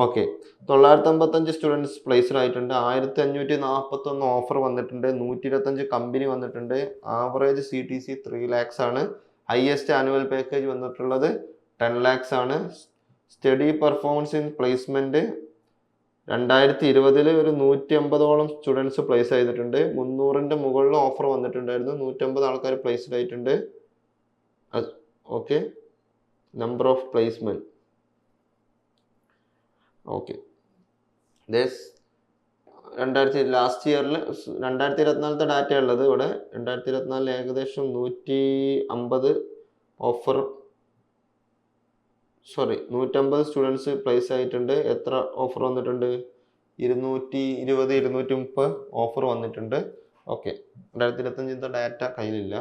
ഓക്കെ, 955 സ്റ്റുഡൻസ് പ്ലേസ്ഡ് ആയിട്ടുണ്ട്. 1541 ഓഫർ വന്നിട്ടുണ്ട്. 125 കമ്പനി വന്നിട്ടുണ്ട്. ആവറേജ് CTC 3 lakhs ആണ്. ഹയസ്റ്റ് ആനുവൽ പാക്കേജ് വന്നിട്ടുള്ളത് 10 lakhs ആണ്. സ്റ്റഡി പെർഫോമൻസ് ഇൻ പ്ലേസ്മെന്റ് 2020 ഒരു 150ഓളം സ്റ്റുഡൻസ് പ്ലേസ് ചെയ്തിട്ടുണ്ട്. 300ന്റെ മുകളിൽ ഓഫർ വന്നിട്ടുണ്ടായിരുന്നു. 150 ആൾക്കാർ പ്ലേസ്ഡ് ആയിട്ടുണ്ട്. Okay, number of placement. Okay, last ഇയറിൽ 2024 ഡാറ്റ ഉള്ളത് ഇവിടെ. 2024 ഏകദേശം 150 സ്റ്റുഡൻസ് പ്ലേസ് ആയിട്ടുണ്ട്. എത്ര ഓഫർ വന്നിട്ടുണ്ട്? 220, 230 ഓഫർ വന്നിട്ടുണ്ട്. ഓക്കെ, 2025 ഡാറ്റ കയ്യിലില്ല.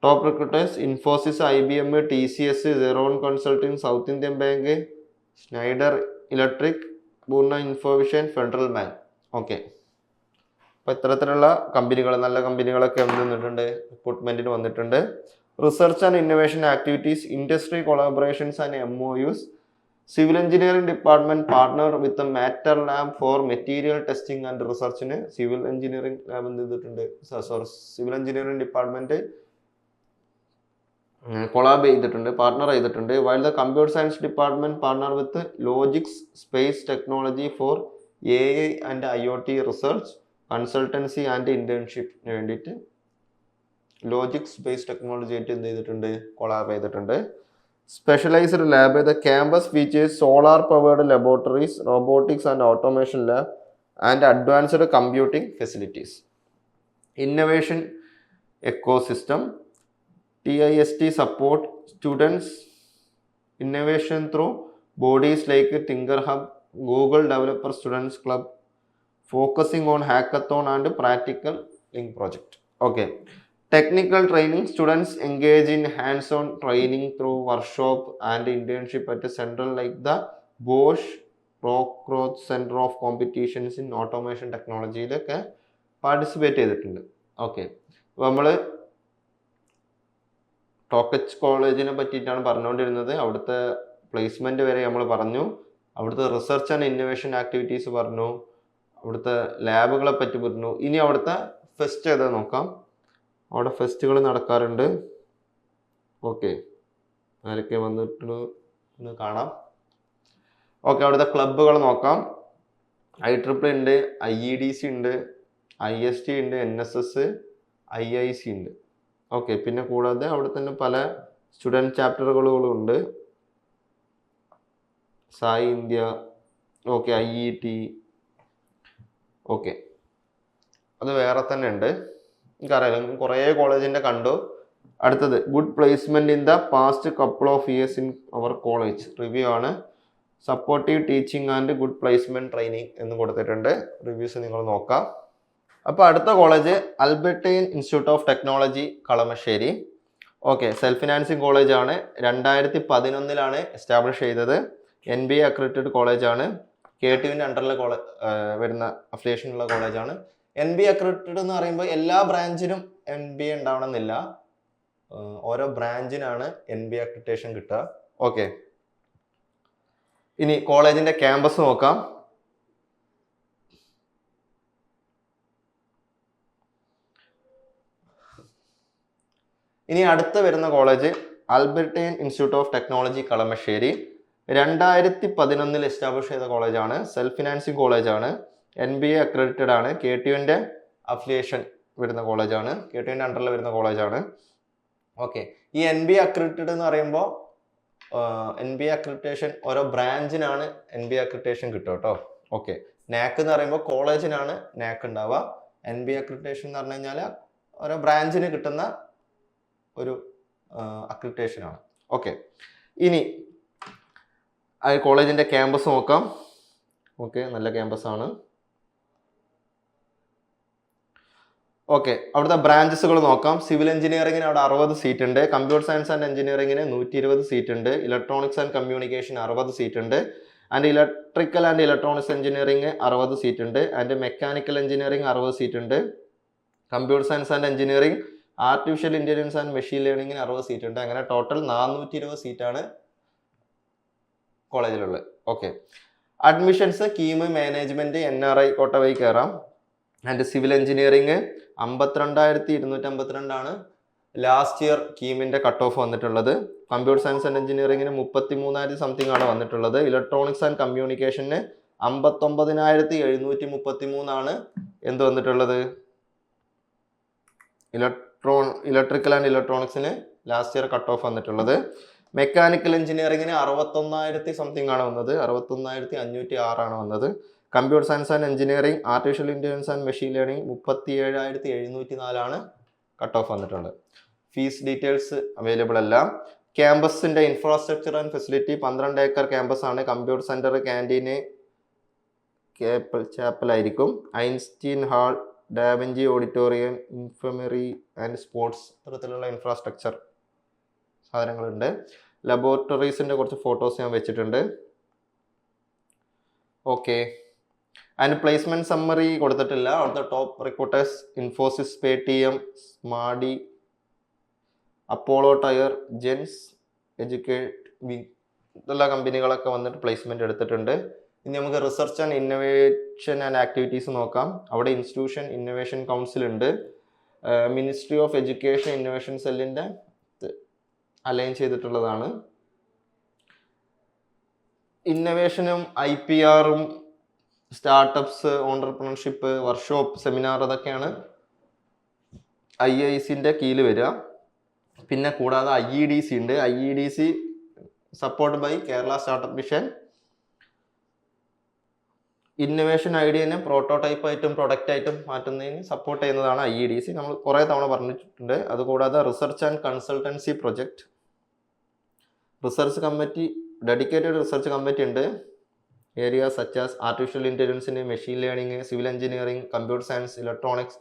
Top recruiters Infosys, IBM, TCS, Xeron consulting, south Indian bank, Snyder electric, പൂർണ്ണ ഇൻഫോവിഷൻ, ഫെഡറൽ ബാങ്ക്. ഓക്കെ, അപ്പോൾ ഇത്തരത്തിലുള്ള കമ്പനികൾ, നല്ല കമ്പനികളൊക്കെ വന്നിട്ടുണ്ട്, റിക്രൂട്ട്മെന്റിന് വന്നിട്ടുണ്ട്. Research and innovation activities, industry collaborations and MOUs. Civil engineering department partner with Matter lab for material testing and റിസർച്ചിന് civil engineering lab എന്ത് ചെയ്തിട്ടുണ്ട്? സിവിൽ എഞ്ചിനീയറിംഗ് ഡിപ്പാർട്ട്മെന്റ് കൊളാബ് ചെയ്തിട്ടുണ്ട്, പാർട്ട്ണർ ചെയ്തിട്ടുണ്ട്. While the computer science department partner with Logix space technology for AI and IoT research consultancy and ഇന്റേൺഷിപ്പിന് വേണ്ടിയിട്ട് Logix space technology ആയിട്ട് എന്ത് ചെയ്തിട്ടുണ്ട്? കൊളാബ് ചെയ്തിട്ടുണ്ട്. Specialized lab, the campus features solar powered laboratories, robotics and automation lab and advanced computing facilities. Innovation ecosystem, TIST support students innovation through bodies like Tinker Hub, Google Developer Students Club, focusing on hackathon and practical link project. Okay, technical training, students engage in hands-on training through workshop and internship at a center like the Bosch Rockroth Center of Competitions in Automation Technology like participate ചെയ്തിട്ടുണ്ട്. Okay, അപ്പോൾ നമ്മൾ ടോക്കച്ച് കോളേജിനെ പറ്റിയിട്ടാണ് പറഞ്ഞുകൊണ്ടിരുന്നത്. അവിടുത്തെ placement വരെ നമ്മൾ പറഞ്ഞു, അവിടുത്തെ റിസർച്ച് ആൻഡ് ഇന്നോവേഷൻ ആക്ടിവിറ്റീസ് പറഞ്ഞു, അവിടുത്തെ ലാബുകളെ പറ്റി പറഞ്ഞു. ഇനി അവിടുത്തെ ഫെസ്റ്റ് ഏതാ നോക്കാം. അവിടെ ഫെസ്റ്റുകൾ നടക്കാറുണ്ട്. ഓക്കെ, ആരൊക്കെ വന്നിട്ട് കാണാം. ഓക്കെ, അവിടുത്തെ ക്ലബ്ബുകൾ നോക്കാം. IEEE ഉണ്ട്, IEDC ഉണ്ട്, IST ഉണ്ട്, NSS, IIC ഉണ്ട്. ഓക്കെ, പിന്നെ കൂടാതെ അവിടെ തന്നെ പല സ്റ്റുഡൻറ് ചാപ്റ്ററുകളും ഉണ്ട്. സായി ഇന്ത്യ, ഓക്കെ, IET, ഓക്കെ, അത് വേറെ തന്നെ ഉണ്ട്. എനിക്കറിയാം, കുറേ കോളേജിൻ്റെ കണ്ടു. അടുത്തത് good placement in the past couple of years in our college review ആണ്. Supportive teaching and good placement training എന്ന് കൊടുത്തിട്ടുണ്ട്. റിവ്യൂസ് നിങ്ങൾ നോക്കാം. അപ്പോൾ അടുത്ത college Albertian institute of technology Kalamassery. Okay, self financing college ആണ്. 2011 എസ്റ്റാബ്ലിഷ് ചെയ്തത്. NBA അക്രഡിറ്റഡ് കോളേജ് ആണ്. KTUവിൻ്റെ അണ്ടറിലെ വരുന്ന അഫിലിയേഷനുള്ള കോളേജാണ്. NBA അക്രഡിറ്റഡ് എന്ന് പറയുമ്പോൾ എല്ലാ ബ്രാഞ്ചിനും NBA ഉണ്ടാവണമെന്നില്ല. ഓരോ ബ്രാഞ്ചിനാണ് NBA അക്രഡിറ്റേഷൻ കിട്ടുക. ഓക്കെ, ഇനി കോളേജിന്റെ ക്യാമ്പസ് നോക്കാം. ഇനി അടുത്ത വരുന്ന college Albertian institute of technology Kalamassery. 2011 establish ചെയ്ത കോളേജാണ്. സെൽഫ് ഫിനാൻസിങ് കോളേജാണ്. NBA അക്രഡിറ്റഡ് ആണ്. KTUവിൻ്റെ അഫിലിയേഷൻ വരുന്ന കോളേജാണ്. KTUവിൻ്റെ അണ്ടറിൽ വരുന്ന കോളേജാണ്. ഓക്കെ, ഈ NBA അക്രഡിറ്റഡ് എന്ന് പറയുമ്പോൾ NBA അക്രഡിറ്റേഷൻ ഓരോ ബ്രാഞ്ചിനാണ് NBA അക്രഡിറ്റേഷൻ കിട്ടുക കേട്ടോ. ഓക്കെ, NAC എന്ന് പറയുമ്പോൾ കോളേജിനാണ് NAC ഉണ്ടാവുക. NBA അക്രഡിറ്റേഷൻ എന്ന് പറഞ്ഞു കഴിഞ്ഞാൽ ഓരോ ബ്രാഞ്ചിന് കിട്ടുന്ന ഒരു അക്രഡിറ്റേഷൻ ആണ്. ഓക്കെ, ഇനി ആ കോളേജിന്റെ ക്യാമ്പസ് നോക്കാം. ഓക്കെ, നല്ല ക്യാമ്പസ് ആണ്. ഓക്കെ, അവിടുത്തെ ബ്രാഞ്ചസുകൾ നോക്കാം. സിവിൽ എഞ്ചിനീയറിംഗിന് അവിടെ 60 സീറ്റ് ഉണ്ട്. കമ്പ്യൂട്ടർ സയൻസ് ആൻഡ് എഞ്ചിനീയറിംഗിന് 120 സീറ്റ് ഉണ്ട്. ഇലക്ട്രോണിക്സ് ആൻഡ് കമ്മ്യൂണിക്കേഷൻ 60 സീറ്റ് ഉണ്ട്. And electrical and electronics engineering 60 seat ഉണ്ട്. ആൻഡ് മെക്കാനിക്കൽ എഞ്ചിനീയറിംഗ് 60 സീറ്റ് ഉണ്ട്. Computer science and engineering, artificial intelligence and machine ലേണിംഗിന് 60 സീറ്റ് ഉണ്ട്. അങ്ങനെ ടോട്ടൽ 420 സീറ്റാണ് കോളേജിലുള്ളത്. Okay, admissions KEAM, management, NRI quota വഴി കയറാം. ആൻഡ് സിവിൽ എഞ്ചിനീയറിംഗ് 52,252 ആണ് ലാസ്റ്റ് ഇയർ കീമിന്റെ കട്ട് ഓഫ് വന്നിട്ടുള്ളത്. കമ്പ്യൂട്ടർ സയൻസ് ആൻഡ് എഞ്ചിനീയറിംഗിന് 33,000 സംതിങ് ആണ് വന്നിട്ടുള്ളത്. ഇലക്ട്രോണിക്സ് ആൻഡ് കമ്മ്യൂണിക്കേഷന് 59,733 ആണ് എന്ത് വന്നിട്ടുള്ളത്, ഇലക്ട്രിക്കൽ ആൻഡ് ഇലക്ട്രോണിക്സിന് ലാസ്റ്റ് ഇയർ കട്ട് ഓഫ് വന്നിട്ടുള്ളത്. മെക്കാനിക്കൽ എഞ്ചിനീയറിംഗിന് 61,000 സംതിങ് ആണ് വന്നത്. 61,506 ആണ് വന്നത്. Computer science and engineering, artificial intelligence and machine learning 37,704 ആണ് കട്ട് ഓഫ് വന്നിട്ടുള്ളത്. ഫീസ് ഡീറ്റെയിൽസ് അവൈലബിൾ അല്ല. ക്യാമ്പസിന്റെ infrastructure and facility 12 acre campus ആണ്. കമ്പ്യൂട്ടർ സെന്റർ, ക്യാൻറ്റീന്, ചാപ്പലായിരിക്കും. Einstein hall, Da Vinci auditorium, infirmary and sports തരത്തിലുള്ള ഇൻഫ്രാസ്ട്രക്ചർ സാധനങ്ങളുണ്ട്. ലബോറട്ടറീസിന്റെ കുറച്ച് ഫോട്ടോസ് ഞാൻ വെച്ചിട്ടുണ്ട്. ഓക്കെ, ആൻഡ് പ്ലേസ്മെന്റ് സമ്മറി കൊടുത്തിട്ടില്ല. അവിടുത്തെ ടോപ്പ് റിക്രൂട്ടേഴ്സ് ഇൻഫോസിസ്, പേടിഎം, സ്മാഡി, അപ്പോളോ ടയർ, ജെൻസ്, എഡ്യൂക്കേറ്റ്, ഇതെല്ലാ കമ്പനികളൊക്കെ വന്നിട്ട് പ്ലേസ്മെന്റ് എടുത്തിട്ടുണ്ട്. ഇനി നമുക്ക് research and innovation and activities നോക്കാം. അവിടെ ഇൻസ്റ്റിറ്റ്യൂഷൻ ഇന്നോവേഷൻ കൗൺസിൽ ഉണ്ട്. മിനിസ്ട്രി ഓഫ് എഡ്യൂക്കേഷൻ ഇന്നോവേഷൻ സെല്ലിന്റെ അലൈൻ ചെയ്തിട്ടുള്ളതാണ്. ഇന്നോവേഷനും IPR-ഉം സ്റ്റാർട്ടപ്സ്, ഓണ്ടർപ്രണർഷിപ്പ്, വർക്ക്ഷോപ്പ്, സെമിനാർ, അതൊക്കെയാണ് IIC-ന്റെ കീഴിൽ വരിക. പിന്നെ കൂടാതെ IEDC ഉണ്ട്. IEDC support by Kerala startup mission. Innovation ഐഡിയനെ പ്രോട്ടോടൈപ്പ് ആയിട്ടും പ്രൊഡക്റ്റ് ആയിട്ടും മാറ്റുന്നതിന് സപ്പോർട്ട് ചെയ്യുന്നതാണ് IEDC. നമ്മൾ കുറേ തവണ പറഞ്ഞിട്ടുണ്ട്. അതുകൂടാതെ research and consultancy project, research committee, dedicated research committee ഉണ്ട്. ഏരിയാസ് സച്ച് ആസ് ആർട്ടിഫിഷ്യൽ ഇൻ്റലിജൻസിന്, machine learning, civil engineering, computer science, electronics,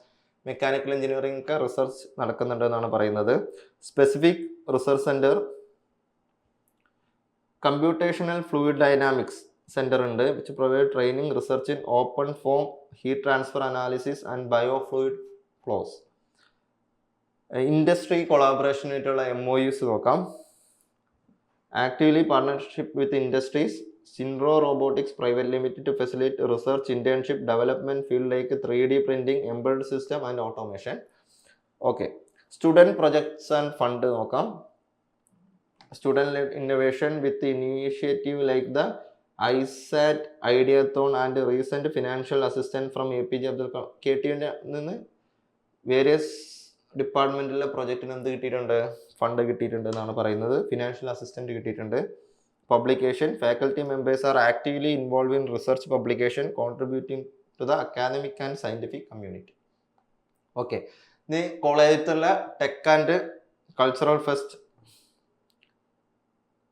mechanical engineering ഒക്കെ റിസർച്ച് നടക്കുന്നുണ്ട് എന്നാണ് പറയുന്നത്. Specific research centre, computational fluid dynamics centre ഉണ്ട്, which provide training, research in OpenFOAM heat transfer analysis and biofluid flows. Industry കൊളാബറേഷനായിട്ടുള്ള MOUs നോക്കാം. Actively partnership with industries, Synro Robotics Private Limited to facilitate research, internship, development field like 3D printing, embedded system and automation. Okay, student projects and fund നോക്കാം. Student led innovation with initiative like the ISAT, Ideathon and recent financial assistance from APJ Abdul Kalam. KTUവിൻ്റെ നിന്ന് various ഡിപ്പാർട്ട്മെന്റിലെ പ്രൊജക്റ്റിന് എന്ത് കിട്ടിയിട്ടുണ്ട്? Fund കിട്ടിയിട്ടുണ്ട് എന്നാണ് പറയുന്നത്. Financial assistant കിട്ടിയിട്ടുണ്ട്. Publication, faculty members are actively involve in research publication contributing to the academic and scientific community. Okay, ഇനി കോളേജിലുള്ള tech and cultural fest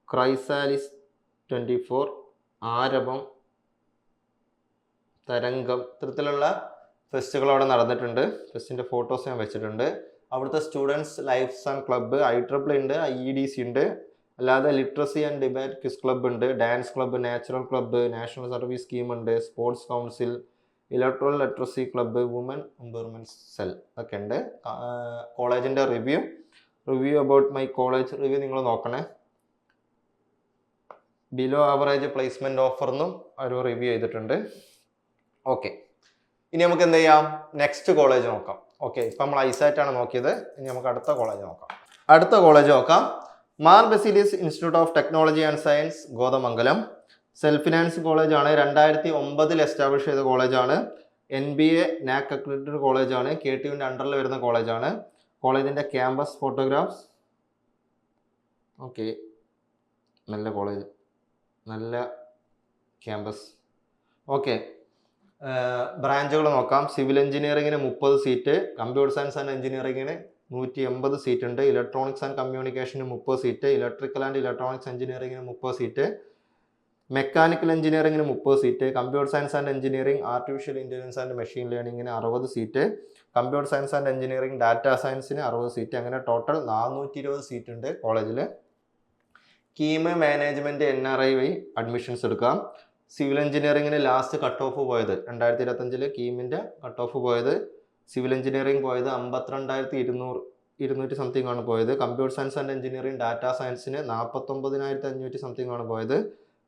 Chrysalis 24, Aaravam, തരംഗം, ഇത്തരത്തിലുള്ള ഫെസ്റ്റുകൾ അവിടെ നടന്നിട്ടുണ്ട്. ഫെസ്റ്റിൻ്റെ ഫോട്ടോസ് ഞാൻ വെച്ചിട്ടുണ്ട്. അവിടുത്തെ students lifes and club, IEEE ഉണ്ട്, IEDC ഉണ്ട്, അല്ലാതെ literacy and debate quiz club ഉണ്ട്, dance club, natural club, national service scheme ഉണ്ട്, sports council, electoral literacy club, woman empowerment cell ഒക്കെ ഉണ്ട്. കോളേജിൻ്റെ review about my college review നിങ്ങൾ നോക്കണേ. ബിലോ ആവറേജ് പ്ലേസ്മെൻറ്റ് ഓഫറിനും ഒരു റിവ്യൂ ചെയ്തിട്ടുണ്ട്. ഓക്കെ, ഇനി നമുക്ക് എന്ത് ചെയ്യാം? നെക്സ്റ്റ് കോളേജ് നോക്കാം. ഓക്കെ, ഇപ്പം നമ്മൾ ഐസാറ്റ് ആണ് നോക്കിയത്. ഇനി നമുക്ക് അടുത്ത കോളേജ് നോക്കാം. Mar Baselios institute of technology and science, Kothamangalam. Self finance കോളേജാണ്. 2009 എസ്റ്റാബ്ലിഷ് ചെയ്ത കോളേജാണ്. NBA NAC അക്രഡിറ്റഡ് കോളേജാണ്. KTUവിൻ്റെ അണ്ടറിൽ വരുന്ന കോളേജാണ്. കോളേജിൻ്റെ ക്യാമ്പസ് ഫോട്ടോഗ്രാഫ്സ്. ഓക്കെ, നല്ല കോളേജ്, നല്ല ക്യാമ്പസ്. ഓക്കെ, ബ്രാഞ്ചുകൾ നോക്കാം. സിവിൽ എഞ്ചിനീയറിങ്ങിന് 30 സീറ്റ്, കമ്പ്യൂട്ടർ സയൻസ് ആൻഡ് എഞ്ചിനീയറിങ്ങിന് 180 സീറ്റ് ഉണ്ട്, ഇലക്ട്രോണിക്സ് ആൻഡ് കമ്മ്യൂണിക്കേഷന് 30 സീറ്റ്, ഇലക്ട്രിക്കൽ ആൻഡ് ഇലക്ട്രോണിക്സ് എഞ്ചിനീയറിങ്ങിന് 30 സീറ്റ്, മെക്കാനിക്കൽ എഞ്ചിനീയറിങ്ങിന് 30 seat, computer science and engineering artificial intelligence and machine ലേണിങ്ങിന് 60 seat, computer science and engineering data സയൻസിന് 60 സീറ്റ്. അങ്ങനെ ടോട്ടൽ 420 സീറ്റ് ഉണ്ട് കോളേജിൽ. കീമ് മാനേജ്മെൻറ്റ് NRI വഴി അഡ്മിഷൻസ് എടുക്കാം. സിവിൽ എഞ്ചിനീയറിങ്ങിന് ലാസ്റ്റ് കട്ട് ഓഫ് പോയത് 2025 കീമിൻ്റെ കട്ട് ഓഫ് പോയത്, സിവിൽ എഞ്ചിനീയറിംഗ് പോയത് 52,200 സംതിങ് ആണ് പോയത്. Computer science and engineering data സയൻസിന് 49,500 സംതിങ് ആണ് പോയത്.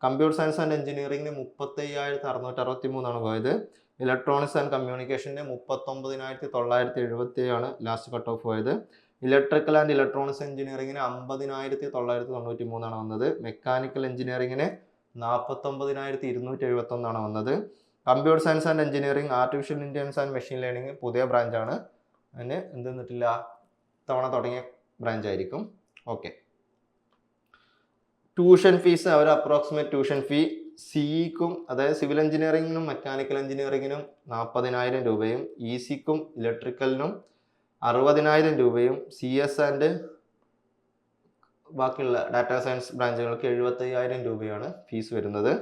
കമ്പ്യൂട്ടർ സയൻസ് ആൻഡ് എഞ്ചിനീയറിംഗിന് 35,663 ആണ് പോയത്. ഇലക്ട്രോണിക്സ് ആൻഡ് കമ്മ്യൂണിക്കേഷന് 39,977 ആണ് ലാസ്റ്റ് കട്ട് ഓഫ് പോയത്. ഇലക്ട്രിക്കൽ ആൻഡ് ഇലക്ട്രോണിക്സ് എഞ്ചിനീയറിംഗിന് 50,993 ആണ് വന്നത്. മെക്കാനിക്കൽ എഞ്ചിനീയറിംഗിന് 49,271 ആണ് വന്നത്. Computer science and engineering artificial intelligence and machine learning പുതിയ ബ്രാഞ്ചാണ്. അതിന് എന്ത് നിന്നിട്ടില്ല, തവണ തുടങ്ങിയ ബ്രാഞ്ച് ആയിരിക്കും. ഓക്കെ, ട്യൂഷൻ ഫീസ് അവർ അപ്രോക്സിമേറ്റ് ട്യൂഷൻ ഫീ സിഇക്കും, അതായത് സിവിൽ എഞ്ചിനീയറിംഗിനും മെക്കാനിക്കൽ എഞ്ചിനീയറിംഗിനും 40,000 രൂപയും, ECക്കും ഇലക്ട്രിക്കലിനും 60,000 രൂപയും, CS ആൻഡ് ബാക്കിയുള്ള ഡാറ്റാ സയൻസ് ബ്രാഞ്ചുകൾക്ക് 75,000 രൂപയാണ് ഫീസ് വരുന്നത്.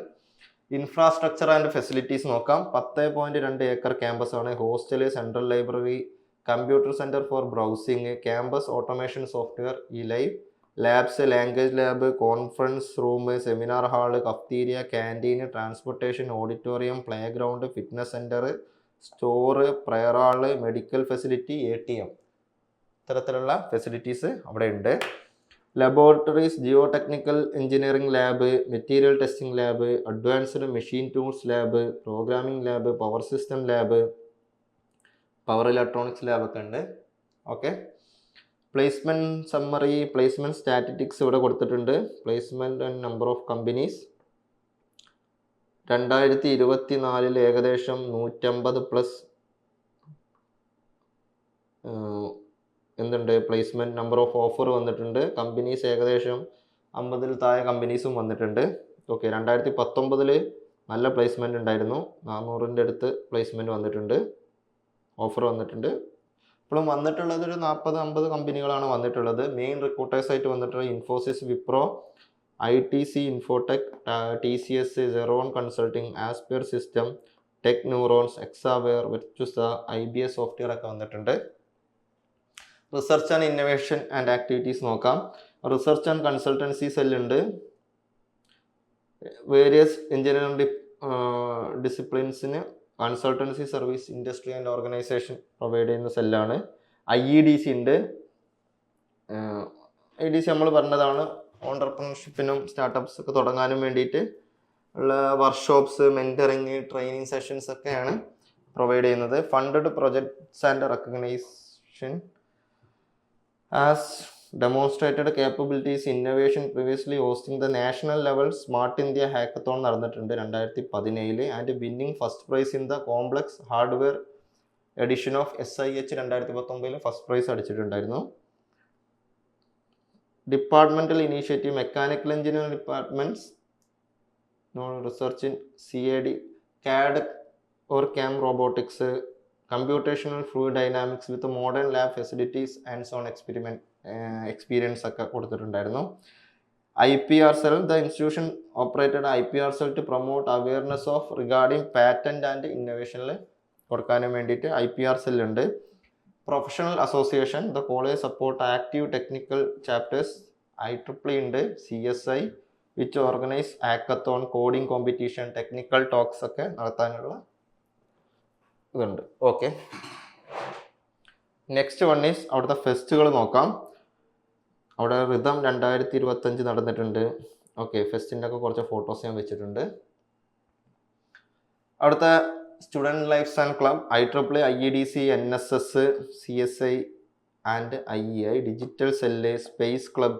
ഇൻഫ്രാസ്ട്രക്ചർ ആൻഡ് ഫെസിലിറ്റീസ് നോക്കാം. 10.2 ഏക്കർ ക്യാമ്പസ് ആണ്. Hostel, central library, computer centre for browsing, campus automation software, live labs, language lab, conference room, seminar hall, cafeteria, canteen, transportation, auditorium, playground, fitness centre, store, prayer hall, medical facility, ATM, ഇത്തരത്തിലുള്ള facilities അവിടെ ഉണ്ട്. Laboratories, geotechnical engineering lab, material testing lab, advanced machine tools lab, programming lab, power system lab, power electronics ലാബൊക്കെ ഉണ്ട്. Okay, placement summary, placement statistics ഇവിടെ കൊടുത്തിട്ടുണ്ട്. Placement and number of companies 2024 ഏകദേശം 150+ എന്തുണ്ട്, placement number of offer വന്നിട്ടുണ്ട്. Companies ഏകദേശം 50-ൽ താഴെ കമ്പനീസും വന്നിട്ടുണ്ട്. ഓക്കെ, 2019 നല്ല പ്ലേസ്മെൻറ്റ് ഉണ്ടായിരുന്നു. 400-ൻ്റെ അടുത്ത് പ്ലേസ്മെൻറ്റ് വന്നിട്ടുണ്ട്, ഓഫർ വന്നിട്ടുണ്ട്. ഇപ്പോഴും വന്നിട്ടുള്ളത് ഒരു 40-50 കമ്പനികളാണ് വന്നിട്ടുള്ളത്. മെയിൻ റിക്രൂട്ടേഴ്സായിട്ട് വന്നിട്ടുള്ളത് Infosys, Wipro, ITC Infotech, TCS, Xeron consulting, Aspire system, tech neurons, Exaware, Virtusa, IBS software ഒക്കെ വന്നിട്ടുണ്ട്. Research and innovation and activities നോക്കാം. റിസർച്ച് ആൻഡ് കൺസൾട്ടൻസി സെല്ലുണ്ട്. വേരിയസ് എഞ്ചിനീയറിംഗ് ഡിസിപ്ലിൻസിന് consultancy service, industry and organisation provide ചെയ്യുന്ന സെല്ലാണ്. IEDC ഉണ്ട്. IEDC നമ്മൾ പറഞ്ഞതാണ്, ഓണ്ടർപ്രണർഷിപ്പിനും സ്റ്റാർട്ടപ്സ് ഒക്കെ തുടങ്ങാനും വേണ്ടിയിട്ട് ഉള്ള വർക്ക്ഷോപ്സ്, മെൻറ്ററിങ്, ട്രെയിനിങ് സെഷൻസ് ഒക്കെയാണ് പ്രൊവൈഡ് ചെയ്യുന്നത്. Funded projects and recognition as demonstrated capabilities innovation previously hosting the national level smart India hackathon നടന്നിട്ടുണ്ട് 2017 and winning first prize in the complex hardware edition of SIH 2019 first prize അടിച്ചിട്ടുണ്ടായിരുന്നു. Departmental initiative mechanical engineering departments research in CAD or CAM robotics, computational fluid dynamics with modern lab facilities and so on experience ഒക്കെ കൊടുത്തിട്ടുണ്ടായിരുന്നു. IPR cell, the institution operated IPR cell to promote awareness of regarding patent and innovation കൊടുക്കാനും വേണ്ടിയിട്ട് IPR cell ഉണ്ട്. Professional association, the college support active technical chapters. IEEE ഉണ്ട്. CSI which organise hackathon, coding competition, technical talks ഒക്കെ നടത്താനുള്ള ഇതുണ്ട്. Okay, next one is അവിടുത്തെ ഫെസ്റ്റുകൾ നോക്കാം. അവിടെ റിതം 2025 നടന്നിട്ടുണ്ട്. ഓക്കെ, ഫെസ്റ്റിൻ്റെ ഒക്കെ കുറച്ച് ഫോട്ടോസ് ഞാൻ വെച്ചിട്ടുണ്ട്. അവിടുത്തെ student life and club, IEEE, IEDC, NSS, CSI ആൻഡ് IEI, digital cell, space club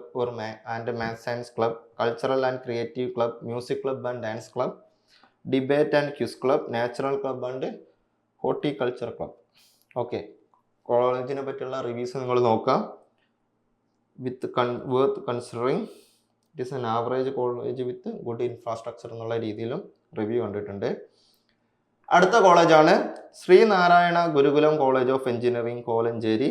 and maths science club, cultural and creative club, music club and dance club, debate and quiz club, natural club and horticulture club. Okay, കോളേജിനെ പറ്റിയുള്ള reviews നിങ്ങൾ നോക്കാം. Worth considering, it is an average college with good infrastructure എന്നുള്ള രീതിയിലും review കണ്ടിട്ടുണ്ട്. അടുത്ത കോളേജാണ് Sree Narayana Gurukulam college of engineering, Kolenchery.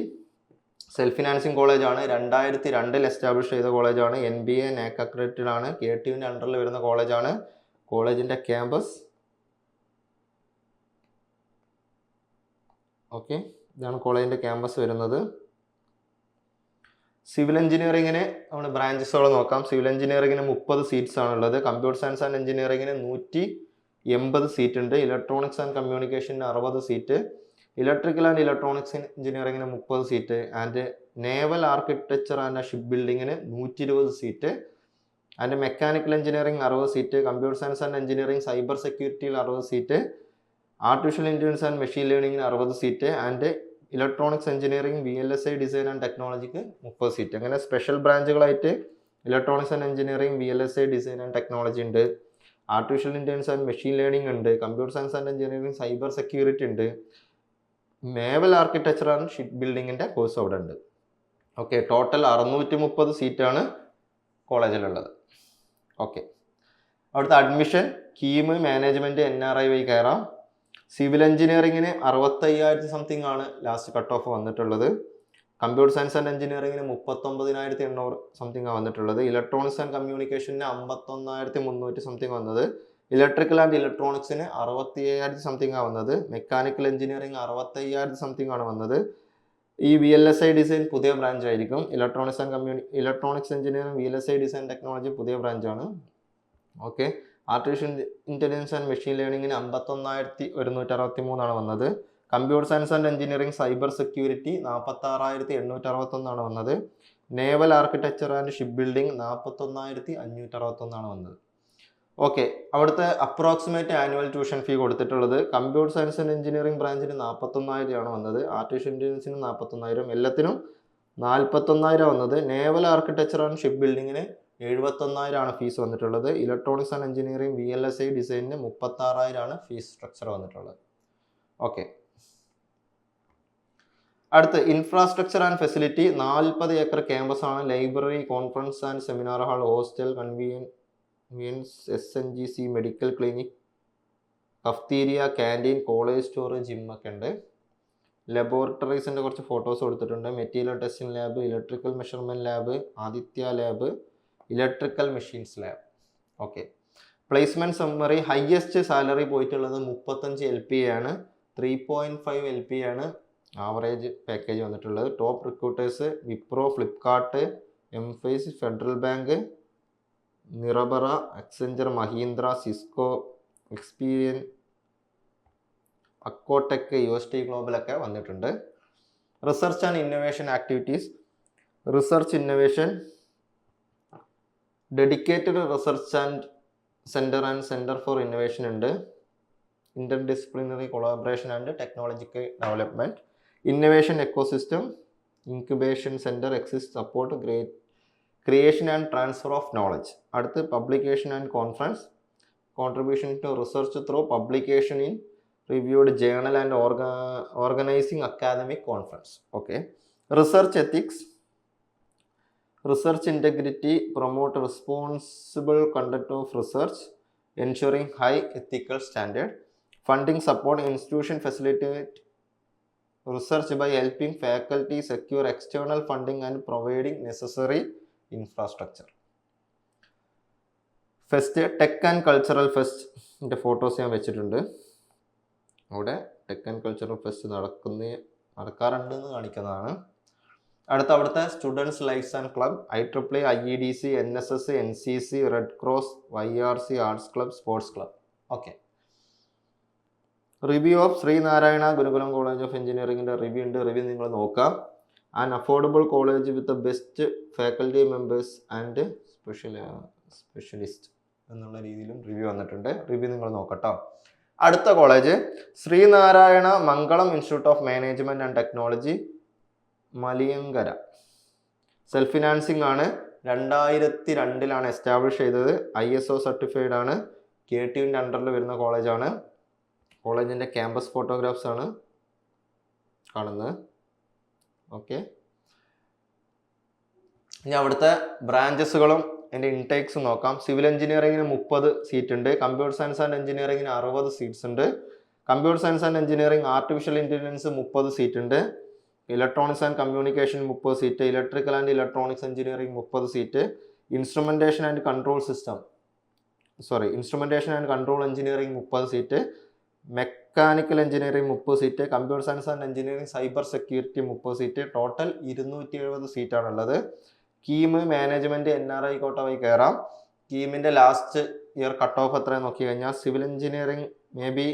Self financing കോളേജാണ്. 2002 എസ്റ്റാബ്ലിഷ് ചെയ്ത കോളേജാണ്. NBA NAC അക്രഡിറ്റഡ് ആണ്. KTUവിൻ്റെ അണ്ടറിൽ വരുന്ന കോളേജാണ്. കോളേജിൻ്റെ ക്യാമ്പസ് ഓക്കെ, ഇതാണ് കോളേജിൻ്റെ ക്യാമ്പസ് വരുന്നത്. സിവിൽ എഞ്ചിനീയറിങ്ങിന് നമ്മൾ ബ്രാഞ്ചസുകൾ നോക്കാം. സിവിൽ എഞ്ചിനീയറിങ്ങിന് 30 സീറ്റ്സ് ആണുള്ളത്. കമ്പ്യൂട്ടർ സയൻസ് ആൻഡ് എഞ്ചിനീയറിങ്ങിന് 180 സീറ്റ് ഉണ്ട്. ഇലക്ട്രോണിക്സ് ആൻഡ് കമ്മ്യൂണിക്കേഷന് 60 സീറ്റ്. ഇലക്ട്രിക്കൽ ആൻഡ് ഇലക്ട്രോണിക്സ് എഞ്ചിനീയറിങ്ങിന് 30 seat. And naval architecture and ship ബിൽഡിങ്ങിന് 120 seat. And mechanical engineering 60 seat. Computer science and engineering cyber സെക്യൂരിറ്റിയിൽ 60 seat. Artificial intelligence and machine ലേണിങ്ങിന് 60 seat. And electronics engineering, VLSI design and ടെക്നോളജിക്ക് 30 seat. അങ്ങനെ special ബ്രാഞ്ചുകളായിട്ട് electronics and engineering, VLSI design and technology ഉണ്ട്. Artificial intelligence and machine learning ഉണ്ട്. Computer science and engineering cyber security ഉണ്ട്. Naval architecture and ship ബിൽഡിങ്ങിൻ്റെ course അവിടെ ഉണ്ട്. Okay, total 630 സീറ്റാണ് കോളേജിലുള്ളത്. ഓക്കെ, അവിടുത്തെ അഡ്മിഷൻ, കീം, മാനേജ്മെൻറ്റ്, NRI വഴി കയറാം. സിവിൽ എഞ്ചിനീയറിങ്ങിന് 65,000 സംതിങ് ആണ് ലാസ്റ്റ് കട്ട് ഓഫ് വന്നിട്ടുള്ളത്. കമ്പ്യൂട്ടർ സയൻസ് ആൻഡ് എഞ്ചിനീയറിങ്ങിന് 39,800 സംതിങ് വന്നിട്ടുള്ളത്. ഇലക്ട്രോണിക്സ് ആൻഡ് കമ്മ്യൂണിക്കേഷന് 51,300 സംതിങ് വന്നത്. ഇലക്ട്രിക്കൽ ആൻഡ് ഇലക്ട്രോണിക്സിന് 67,000 സംതിങ് ആണ് വന്നത്. മെക്കാനിക്കൽ എഞ്ചിനീയറിംഗ് 65,000 സംതിങ് ആണ് വന്നത്. ഈ VLSI ഡിസൈൻ പുതിയ ബ്രാഞ്ച് ആയിരിക്കും. Electronics engineering, VLSI design technology പുതിയ ബ്രാഞ്ചാണ്. Okay, artificial intelligence and machine ലേണിങ്ങിന് 51,163 ആണ് വന്നത്. Computer science and engineering cyber security 46,861 ആണ് വന്നത്. Naval architecture and ship building 41,561 ആണ് വന്നത്. ഓക്കെ, അവിടുത്തെ അപ്രോക്സിമേറ്റ് ആനുവൽ ട്യൂഷൻ ഫീ കൊടുത്തിട്ടുള്ളത് കമ്പ്യൂട്ടർ സയൻസ് ആൻഡ് എഞ്ചിനീയറിംഗ് ബ്രാഞ്ചിന് 41,000 ആണ് വന്നത്. ആർട്ടിഫിഷ്യൽ ഇൻ്റലിജൻസിന് 41,000, എല്ലാത്തിനും 41,000 വന്നത്. നേവൽ ആർക്കിടെക്ചർ ആൻഡ് ഷിപ്പ് ബിൽഡിങ്ങിന് 71,000 ആണ് ഫീസ് വന്നിട്ടുള്ളത്. ഇലക്ട്രോണിക്സ് ആൻഡ് എഞ്ചിനീയറിംഗ്, VLSI ഡിസൈനിന് 36,000 ആണ് ഫീസ് സ്ട്രക്ചർ വന്നിട്ടുള്ളത്. ഓക്കെ, അടുത്ത് infrastructure and facility, 40 acre campus ആണ്. Library, conference and seminar hall, hostel, SNGC, medical clinic, cafeteria, canteen, college store, gym ഒക്കെ ഉണ്ട്. ലബോറട്ടറീസിൻ്റെ കുറച്ച് ഫോട്ടോസ് കൊടുത്തിട്ടുണ്ട്. Material testing lab, electrical measurement lab, Aditya lab, electrical machines lab. Okay, placement summary, highest salary പോയിട്ടുള്ളത് 35 LPA ആണ്. 3.5 LPA ആണ് average package വന്നിട്ടുള്ളത്. Top recruiters Wipro, Flipkart, Mphasis, Federal Bank, നിറബറ, അക്സെഞ്ചർ, മഹീന്ദ്ര, സിസ്കോ, എക്സ്പീരിയൻ, അക്കോടെക്, UST ഗ്ലോബലൊക്കെ വന്നിട്ടുണ്ട്. Research and innovation activities, research innovation, dedicated research and centre for innovation ഉണ്ട്. Interdisciplinary collaboration and technological development, innovation ecosystem, incubation centre, exist support, creation and transfer of knowledge. അടുത്ത് publication and conference, contribution to research through publication in reviewed journal and organising academic conference. Okay. Research ethics, research integrity, promote responsible conduct of research, ensuring high ethical standard, funding support institution facilitate research by helping faculty secure external funding and providing necessary infrastructure. Fest tech and cultural ഫെസ്റ്റിൻ്റെ photos ഞാൻ വെച്ചിട്ടുണ്ട്. അവിടെ tech and cultural fest നടക്കാറുണ്ടെന്ന് കാണിക്കുന്നതാണ്. അടുത്ത അവിടുത്തെ students lifes and club, IEEE, IEDC, NSS, NCC, red cross, YRC, arts club, sports club. Okay. Review of Sree Narayana Gurukulam college of എഞ്ചിനീയറിംഗിൻ്റെ review ഉണ്ട്. റിവ്യൂ നിങ്ങൾ നോക്കാം. And affordable college with the best faculty members and specialist എന്നുള്ള രീതിയിലും review വന്നിട്ടുണ്ട്. Review നിങ്ങൾ നോക്കട്ടോ. അടുത്ത college Sree Narayana Mangalam institute of management and technology, Maliankara. Self financing ആണ്. 2002 എസ്റ്റാബ്ലിഷ് ചെയ്തത്. ISO സർട്ടിഫൈഡ് ആണ്. KTUവിൻ്റെ അണ്ടറിൽ വരുന്ന കോളേജാണ്. കോളേജിൻ്റെ ക്യാമ്പസ് ഫോട്ടോഗ്രാഫ്സ് ആണ് കാണുന്നത്. ഓക്കെ. ഇനി അവിടുത്തെ ബ്രാഞ്ചസുകളും എൻ്റെ ഇൻടേക്സ് നോക്കാം. സിവിൽ എഞ്ചിനീയറിംഗിന് 30 സീറ്റ് ഉണ്ട്. കമ്പ്യൂട്ടർ സയൻസ് ആൻഡ് എഞ്ചിനീയറിംഗിന് 60 സീറ്റ്സ് ഉണ്ട്. Computer science and engineering artificial intelligence 30 seat ഉണ്ട്. Electronics and communication 30 seat. Electrical and electronics engineering 30 seat. Instrumentation and control engineering 30 seat. Mechanical engineering 30 seat. Computer science and engineering cyber security 30 seat. Total 270 സീറ്റാണുള്ളത്. KEAM management NRI quota വഴി കയറാം. കീമിൻ്റെ last year cut off എത്രയാണ് നോക്കി കഴിഞ്ഞാൽ civil engineering may be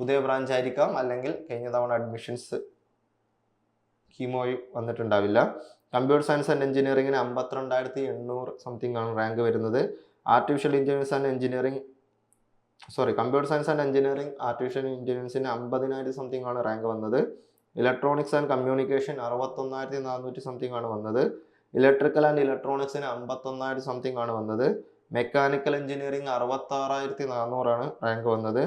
പുതിയ branch ആയിരിക്കാം, അല്ലെങ്കിൽ കഴിഞ്ഞ തവണ അഡ്മിഷൻസ് കീമോ വന്നിട്ടുണ്ടാവില്ല. കമ്പ്യൂട്ടർ സയൻസ് ആൻഡ് എഞ്ചിനീയറിംഗിന് 52,800 സംതിങ് ആണ് റാങ്ക് വരുന്നത്. Computer science and engineering artificial ഇൻ്റലിജൻസിന് 50,000 സംതിങ് ആണ് റാങ്ക് വന്നത്. ഇലക്ട്രോണിക്സ് ആൻഡ് കമ്മ്യൂണിക്കേഷൻ 61,400 സംതിങ് ആണ് വന്നത്. ഇലക്ട്രിക്കൽ ആൻഡ് ഇലക്ട്രോണിക്സിന് 51,000 സംതിങ് ആണ് വന്നത്. മെക്കാനിക്കൽ എഞ്ചിനീയറിംഗ് 66,400 ആണ് റാങ്ക് വന്നത്.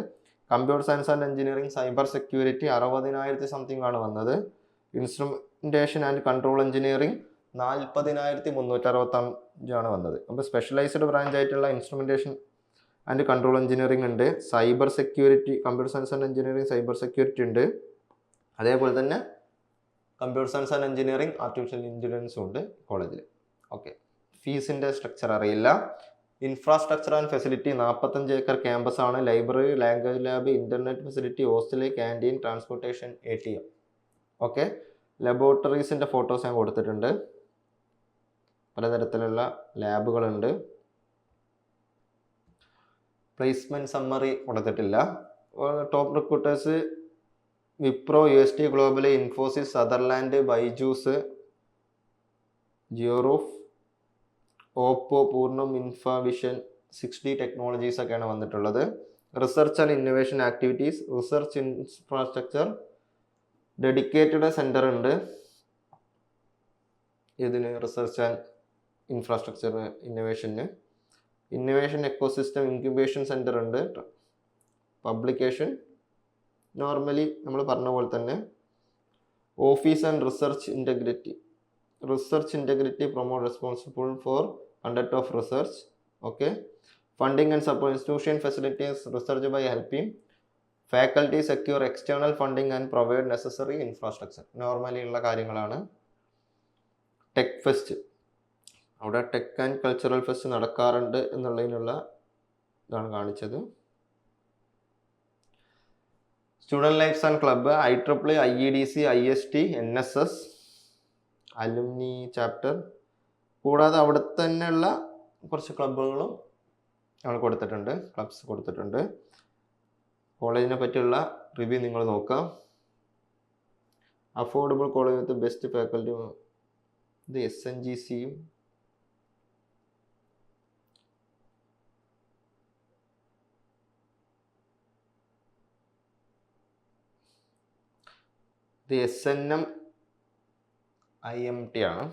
Computer science and engineering cyber security 60,000 something ആണ് വന്നത്. ഇൻസ്ട്രുമെൻറ്റേഷൻ ആൻഡ് കൺട്രോൾ എഞ്ചിനീയറിംഗ് 40,365 ആണ് വന്നത്. അപ്പോൾ സ്പെഷ്യലൈസ്ഡ് ബ്രാഞ്ച് ആയിട്ടുള്ള ഇൻസ്ട്രുമെൻറ്റേഷൻ ആൻഡ് കൺട്രോൾ എഞ്ചിനീയറിംഗ് ഉണ്ട്. Cyber security, computer science and engineering cyber security ഉണ്ട്. അതേപോലെ തന്നെ computer science and engineering artificial ഇൻ്റലിജൻസും ഉണ്ട് കോളേജിൽ. ഓക്കെ. ഫീസിൻ്റെ സ്ട്രക്ചർ അറിയില്ല. Infrastructure and facility 45 acre campus ആണ്. Library, language lab, internet facility, hostel, canteen, transportation, ATM. Okay. ലബോറട്ടറീസിൻ്റെ ഫോട്ടോസ് ഞാൻ കൊടുത്തിട്ടുണ്ട്. പലതരത്തിലുള്ള ലാബുകളുണ്ട്. പ്ലേസ്മെൻറ്റ് സമ്മറി കൊടുത്തിട്ടില്ല. Top recruiters Wipro, UST global, Infosys, Sutherland, Byju's, ജിയോറൂഫ്, Oppo, Poornam, ഇൻഫാവിഷൻ, 6D ടെക്നോളജീസ് ഒക്കെയാണ് വന്നിട്ടുള്ളത്. Research and innovation activities, research infrastructure, dedicated centre ഉണ്ട് ഇതിന്, research and infrastructure innovation ecosystem incubation centre ഉണ്ട്. പബ്ലിക്കേഷൻ നോർമലി നമ്മൾ പറഞ്ഞ പോലെ തന്നെ. Office and research integrity promote responsible for conduct of research. Okay. Funding and support institution facilities research by helping faculty secure external funding and provide necessary infrastructure. Normally ഉള്ള കാര്യങ്ങളാണ്. Tech fest, അവിടെ tech and cultural fest നടക്കാറുണ്ട് എന്നുള്ളതിനുള്ള ഇതാണ് കാണിച്ചത്. Student lifes and club, IEEE, IEDC, IST, NSS, alumni chapter. കൂടാതെ അവിടെ തന്നെയുള്ള കുറച്ച് ക്ലബ്ബുകളും നമ്മൾ കൊടുത്തിട്ടുണ്ട്, ക്ലബ്സ് കൊടുത്തിട്ടുണ്ട്. കോളേജിനെ പറ്റിയുള്ള റിവ്യൂ നിങ്ങൾ നോക്കാം. അഫോർഡബിൾ കോളേജ് വിത്ത് ബെസ്റ്റ് ഫാക്കൽറ്റി. ഇത് SNGCയും ഇത് SNM IMT ആണ്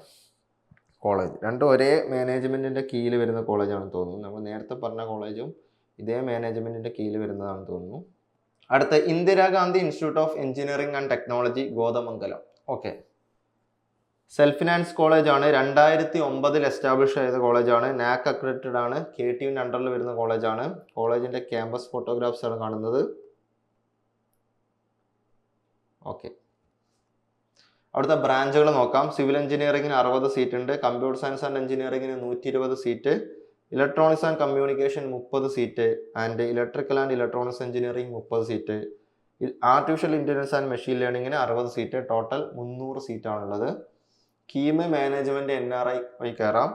കോളേജ്. രണ്ടും ഒരേ മാനേജ്മെൻറ്റിൻ്റെ കീഴിൽ വരുന്ന കോളേജാണെന്ന് തോന്നുന്നു. നമ്മൾ നേരത്തെ പറഞ്ഞ കോളേജും ഇതേ മാനേജ്മെൻറ്റിൻ്റെ കീഴിൽ വരുന്നതാണെന്ന് തോന്നുന്നു. അടുത്ത Indira Gandhi institute of engineering and technology Kothamangalam. Okay, self finance college ആണ്, 2009 എസ്റ്റാബ്ലിഷ് ചെയ്ത കോളേജാണ്, നാക് അക്രഡിറ്റഡ് ആണ്, KTUവിൻ്റെ അണ്ടറിൽ വരുന്ന കോളേജാണ്. കോളേജിന്റെ ക്യാമ്പസ് ഫോട്ടോഗ്രാഫ്സ് ആണ് കാണുന്നത്. ഓക്കെ, അവിടുത്തെ ബ്രാഞ്ചുകൾ നോക്കാം. സിവിൽ എഞ്ചിനീയറിംഗിന് 60 സീറ്റ് ഉണ്ട്, കമ്പ്യൂട്ടർ സയൻസ് ആൻഡ് എഞ്ചിനീയറിംഗിന് 120 seat, electronics and communication 30 seat, and electrical and electronics engineering 30 seat, artificial intelligence and machine ലേണിംഗിന് 60 സീറ്റ്, ടോട്ടൽ 300 സീറ്റാണുള്ളത്. കീം മാനേജ്മെന്റ് NRI വഴി കയറാം.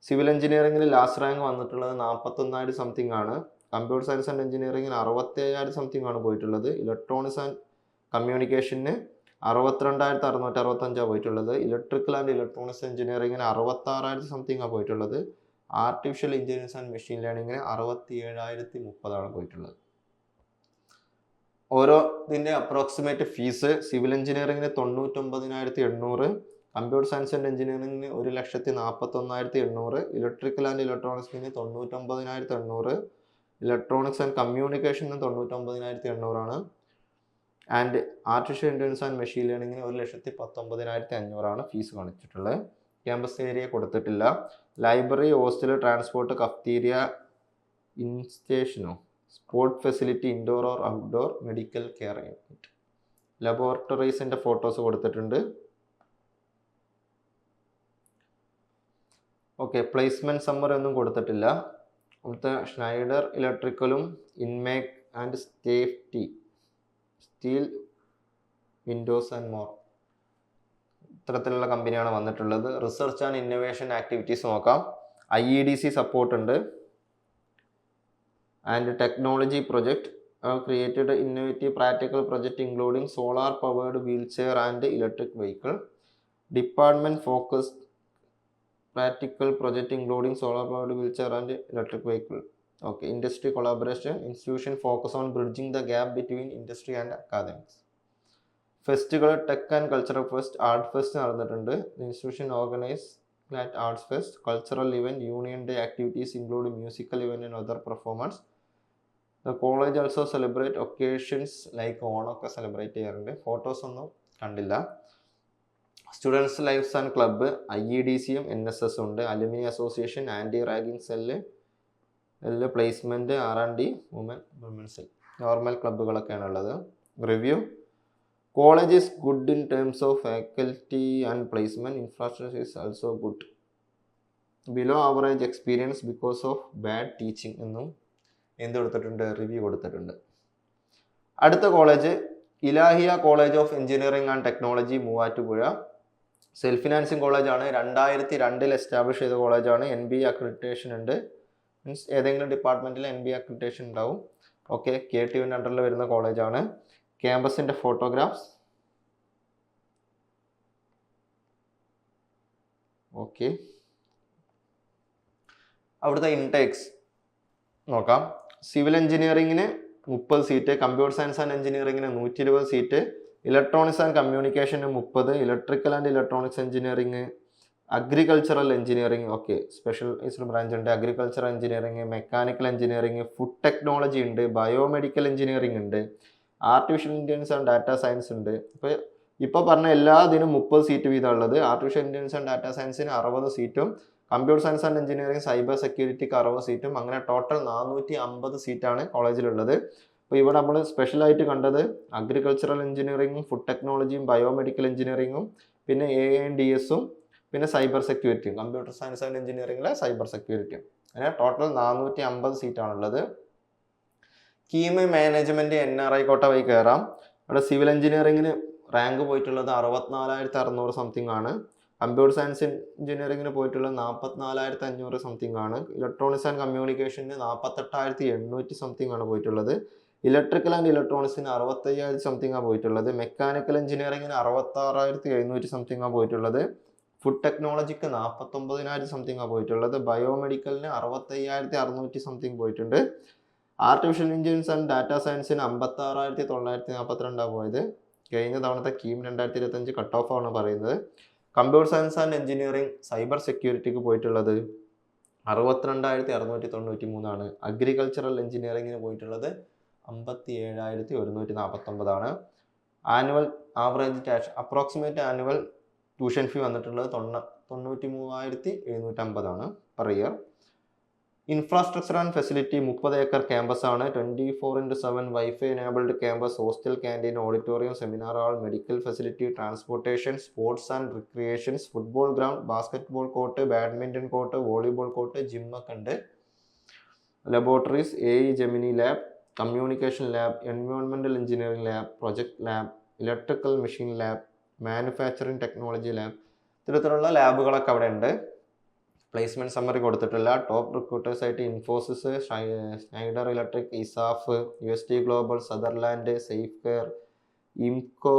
സിവിൽ എഞ്ചിനീയറിംഗിൽ ലാസ്റ്റ് റാങ്ക് വന്നിട്ടുള്ളത് 41,000 സംതിങ് ആണ്, കമ്പ്യൂട്ടർ സയൻസ് ആൻഡ് എഞ്ചിനീയറിംഗിന് 67,000 സംതിങ് ആണ് പോയിട്ടുള്ളത്, ഇലക്ട്രോണിക്സ് ആൻഡ് കമ്മ്യൂണിക്കേഷന് 62,665 പോയിട്ടുള്ളത്, ഇലക്ട്രിക്കൽ ആൻഡ് ഇലക്ട്രോണിക്സ് എഞ്ചിനീയറിംഗിന് 66,000 സംതിങ് പോയിട്ടുള്ളത്, ആർട്ടിഫിഷ്യൽ ഇന്റലിജൻസ് ആൻഡ് മെഷീൻ ലേണിംഗിന് 67,030 പോയിട്ടുള്ളത്. ഓരോ ഇതിന്റെ അപ്രോക്സിമേറ്റ് ഫീസ്: സിവിൽ എഞ്ചിനീയറിംഗിന് 99,800, കമ്പ്യൂട്ടർ സയൻസ് ആൻഡ് എഞ്ചിനീയറിംഗിന് 1,41,800, ഇലക്ട്രിക്കൽ ആൻഡ് ഇലക്ട്രോണിക്സിന് 99,800, ഇലക്ട്രോണിക്സ് ആൻഡ് കമ്മ്യൂണിക്കേഷന് 99,800 ആണ്, and artificial intelligence and machine ലേണിംഗിന് 1,19,500 ആണ് ഫീസ് കാണിച്ചിട്ടുള്ളത്. ക്യാമ്പസ് ഏരിയ കൊടുത്തിട്ടില്ല. Library, hostel, transport, cafeteria, ഇൻസ്റ്റേഷനോ, sport facility, indoor or outdoor, medical care unit, ലബോറട്ടറീസിന്റെ ഫോട്ടോസ് കൊടുത്തിട്ടുണ്ട്. ഓക്കെ, പ്ലേസ്മെന്റ് സമ്മറി ഒന്നും കൊടുത്തിട്ടില്ല. അവിടുത്തെ ഷ്നൈഡർ ഇലക്ട്രിക്കലും Inmake and safety, steel windows and more, ഇത്തരത്തിലുള്ള കമ്പനിയാണ് വന്നിട്ടുള്ളത്. റിസർച്ച് ആൻഡ് ഇന്നോവേഷൻ ആക്ടിവിറ്റീസ് നോക്കാം. IEDC സപ്പോർട്ട് ഉണ്ട്. And technology project created innovative practical project including solar powered wheelchair and electric vehicle. Department focused practical project including solar powered wheelchair and electric vehicle. Okay, industry collaboration, institution focus on bridging the gap between industry and academics. ഫെസ്റ്റുകൾ: tech and cultural fest, art fest നടന്നിട്ടുണ്ട്. Institution organise at Arts Fest, cultural event, Union Day activities include musical event and other performance. The college also celebrate occasions like ഓണമൊക്കെ celebrate ചെയ്യാറുണ്ട്. Photos ഒന്നും കണ്ടില്ല. Students lifes and club, IEDCയും NSS ഉണ്ട്, alumni association, anti ragging cell, placement, R&D, woman cell, normal ക്ലബ്ബുകളൊക്കെയാണ് ഉള്ളത്. Review: college is good in terms of faculty and placement. Infrastructure is also good. Below average experience because of bad teaching എന്നും എന്ത് കൊടുത്തിട്ടുണ്ട്, review കൊടുത്തിട്ടുണ്ട്. അടുത്ത കോളേജ് Ilahia college of engineering and technology, Muvattupuzha. Self financing കോളേജാണ്, 2002 establish ചെയ്ത കോളേജാണ്. NBA അക്രഡിറ്റേഷൻ ഉണ്ട്, മീൻസ് ഏതെങ്കിലും ഡിപ്പാർട്ട്മെന്റിൽ NBA അക്രഡിറ്റേഷൻ ഉണ്ടാവും. ഓക്കെ, KTUവിൻ്റെ അണ്ടറിൽ വരുന്ന കോളേജാണ്. ക്യാമ്പസിന്റെ ഫോട്ടോഗ്രാഫ്സ്. ഓക്കെ, അവിടുത്തെ ഇൻടേക്സ് നോക്കാം. സിവിൽ എഞ്ചിനീയറിംഗിന് 30 സീറ്റ്, കമ്പ്യൂട്ടർ സയൻസ് ആൻഡ് എഞ്ചിനീയറിംഗിന് 120 സീറ്റ്, ഇലക്ട്രോണിക്സ് ആൻഡ് കമ്മ്യൂണിക്കേഷന് 30, electrical and electronics engineering, agricultural engineering, okay specialised branch ഉണ്ട്, agricultural engineering, mechanical engineering, food technology ഉണ്ട്, ബയോമെഡിക്കൽ എഞ്ചിനീയറിംഗ് ഉണ്ട്, artificial intelligence and data science ഉണ്ട്. ഇപ്പോൾ പറഞ്ഞ എല്ലാ ഇതിനും 30 സീറ്റ് വീതം ഉള്ളത്. ആർട്ടിഫിഷ്യൽ ഇന്റലിജൻസ് ആൻഡ് ഡാറ്റാ സയൻസിന് 60 സീറ്റും, computer science and engineering cyber സെക്യൂരിറ്റിക്ക് 60 സീറ്റും, അങ്ങനെ ടോട്ടൽ 450 സീറ്റാണ് കോളേജിലുള്ളത്. അപ്പോൾ ഇവിടെ നമ്മൾ സ്പെഷ്യലായിട്ട് കണ്ടത് അഗ്രികൾച്ചറൽ എഞ്ചിനീയറിംഗും ഫുഡ് ടെക്നോളജിയും ബയോമെഡിക്കൽ എഞ്ചിനീയറിംഗും പിന്നെ AINDSഉം പിന്നെ സൈബർ സെക്യൂരിറ്റിയും, കമ്പ്യൂട്ടർ സയൻസ് ആൻഡ് എഞ്ചിനീയറിംഗിലെ സൈബർ സെക്യൂരിറ്റിയും, അങ്ങനെ ടോട്ടൽ 450 സീറ്റാണുള്ളത്. കീം മാനേജ്മെന്റ് NRI കോട്ട വഴി കയറാം. അവിടെ സിവിൽ എഞ്ചിനീയറിംഗിന് റാങ്ക് പോയിട്ടുള്ളത് 64,600 സംതിങ് ആണ്, കമ്പ്യൂട്ടർ സയൻസ് എഞ്ചിനീയറിംഗിന് പോയിട്ടുള്ളത് 44,500 സംതിങ് ആണ്, ഇലക്ട്രോണിക്സ് ആൻഡ് കമ്മ്യൂണിക്കേഷന് 48,800 സംതിങ് ആണ് പോയിട്ടുള്ളത്, ഇലക്ട്രിക്കൽ ആൻഡ് ഇലക്ട്രോണിക്സിന് 65,000 സംതിങ് ആണ് പോയിട്ടുള്ളത്, മെക്കാനിക്കൽ എഞ്ചിനീയറിംഗിന് 66,700 സംതിങ് ആണ് പോയിട്ടുള്ളത്, ഫുഡ് ടെക്നോളജിക്ക് 49,000 സംതിങ് ആണ് പോയിട്ടുള്ളത്, ബയോമെഡിക്കലിന് 65,600 സംതിങ് പോയിട്ടുണ്ട്, ആർട്ടിഫിഷ്യൽ ഇന്റലിജൻസ് ആൻഡ് ഡാറ്റാ സയൻസിന് 56,942 പോയത്. കഴിഞ്ഞ തവണത്തെ കീം 2025 കട്ട് ഓഫ് ആണ് പറയുന്നത്. Computer science and engineering cyber സെക്യൂരിറ്റിക്ക് പോയിട്ടുള്ളത് 62,693 ആണ്. അഗ്രികൾച്ചറൽ എഞ്ചിനീയറിംഗിന് പോയിട്ടുള്ളത് 57,149. Annual average cash approximate annual tuition fee വന്നിട്ടുള്ളത് 93,750 per year. Infrastructure and facility 30 acre campus ആണ്. 24/7 wifi enabled campus, hostel, canteen, auditorium, seminar hall, medical facility, transportation, sports and recreations, football ground, basketball court, badminton court, volleyball court, ജിമ്മൊക്കെ ഉണ്ട്. Laboratories, AI Gemini lab, communication lab, environmental engineering lab, project lab, electrical machine lab, manufacturing technology lab, ഇത്തരത്തിലുള്ള ലാബുകളൊക്കെ അവിടെ ഉണ്ട്. Placement summary കൊടുത്തിട്ടില്ല. Top recruiters ആയിട്ട് Infosys, Schneider electric, ESAF, UST global, Sutherland, safe care, ഇംകോ,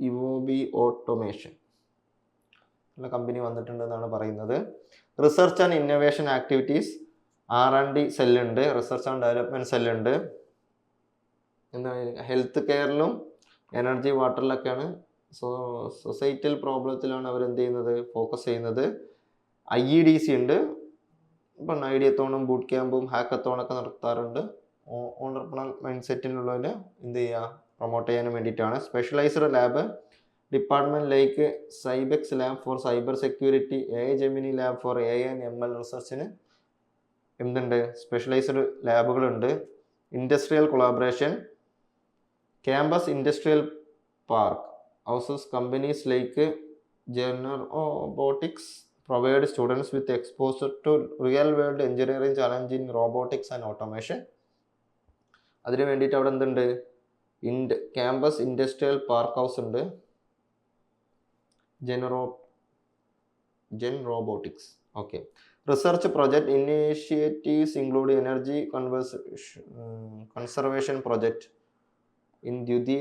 ഇവോബി ഓട്ടോമേഷൻ ഉള്ള കമ്പനി വന്നിട്ടുണ്ടെന്നാണ് പറയുന്നത്. Research and innovation activities R&D സെല്ലുണ്ട്, റിസർച്ച് ആൻഡ് ഡെവലപ്മെന്റ് സെല്ലുണ്ട്. എന്താ ഹെൽത്ത് കെയറിലും എനർജി വാട്ടറിലൊക്കെയാണ്. സൊസൈറ്റൽ പ്രോബ്ലത്തിലാണ് അവർ എന്ത് ചെയ്യുന്നത്, ഫോക്കസ് ചെയ്യുന്നത്. IEDC ഉണ്ട്. ഇപ്പം ഐഡിയത്തോണും ബൂട്ട് ക്യാമ്പും ഹാക്കത്തോണൊക്കെ നടത്താറുണ്ട്. ഓണ്ടർപ്രണൽ മൈൻഡ് സെറ്റിലുള്ളവർ എന്ത് ചെയ്യുക, പ്രൊമോട്ട് ചെയ്യാനും വേണ്ടിയിട്ടാണ്. Specialised lab department like Cybex lab for cyber security, AI Gemini lab for AI and ML റിസർച്ചിന് എന്തുണ്ട്, സ്പെഷ്യലൈസ്ഡ് ലാബുകളുണ്ട്. Industrial collaboration, campus industrial park houses companies like Genrobotics provide students with exposure to real world engineering challenge in robotics and automation. അതിന് വേണ്ടിയിട്ട് അവിടെ എന്തുണ്ട്, campus industrial park house ഉണ്ട്. Genrobotics. Okay. Research project initiatives include energy conservation project in Dyuthi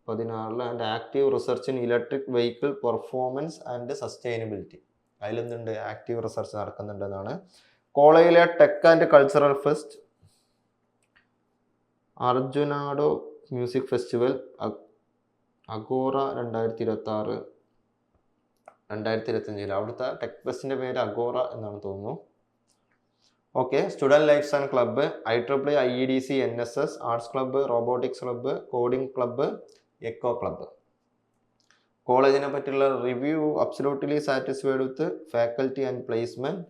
2016 and active research in electric vehicle performance and sustainability. അതിലെന്തുണ്ട്, active research നടക്കുന്നുണ്ടെന്നാണ്. കോളേജിലെ tech and cultural fest, അർജുനാഡോ music festival, Agora 2026, 2025 അവിടുത്തെ tech ഫെസ്റ്റിൻ്റെ പേര് Agora എന്നാണ് തോന്നുന്നു. Okay. Student lifes and club, IEEE, IEDC, NSS, arts club, robotics club, coding club, eco club. കോളേജിനെ പറ്റിയുള്ള review, absolutely satisfied with faculty and placement,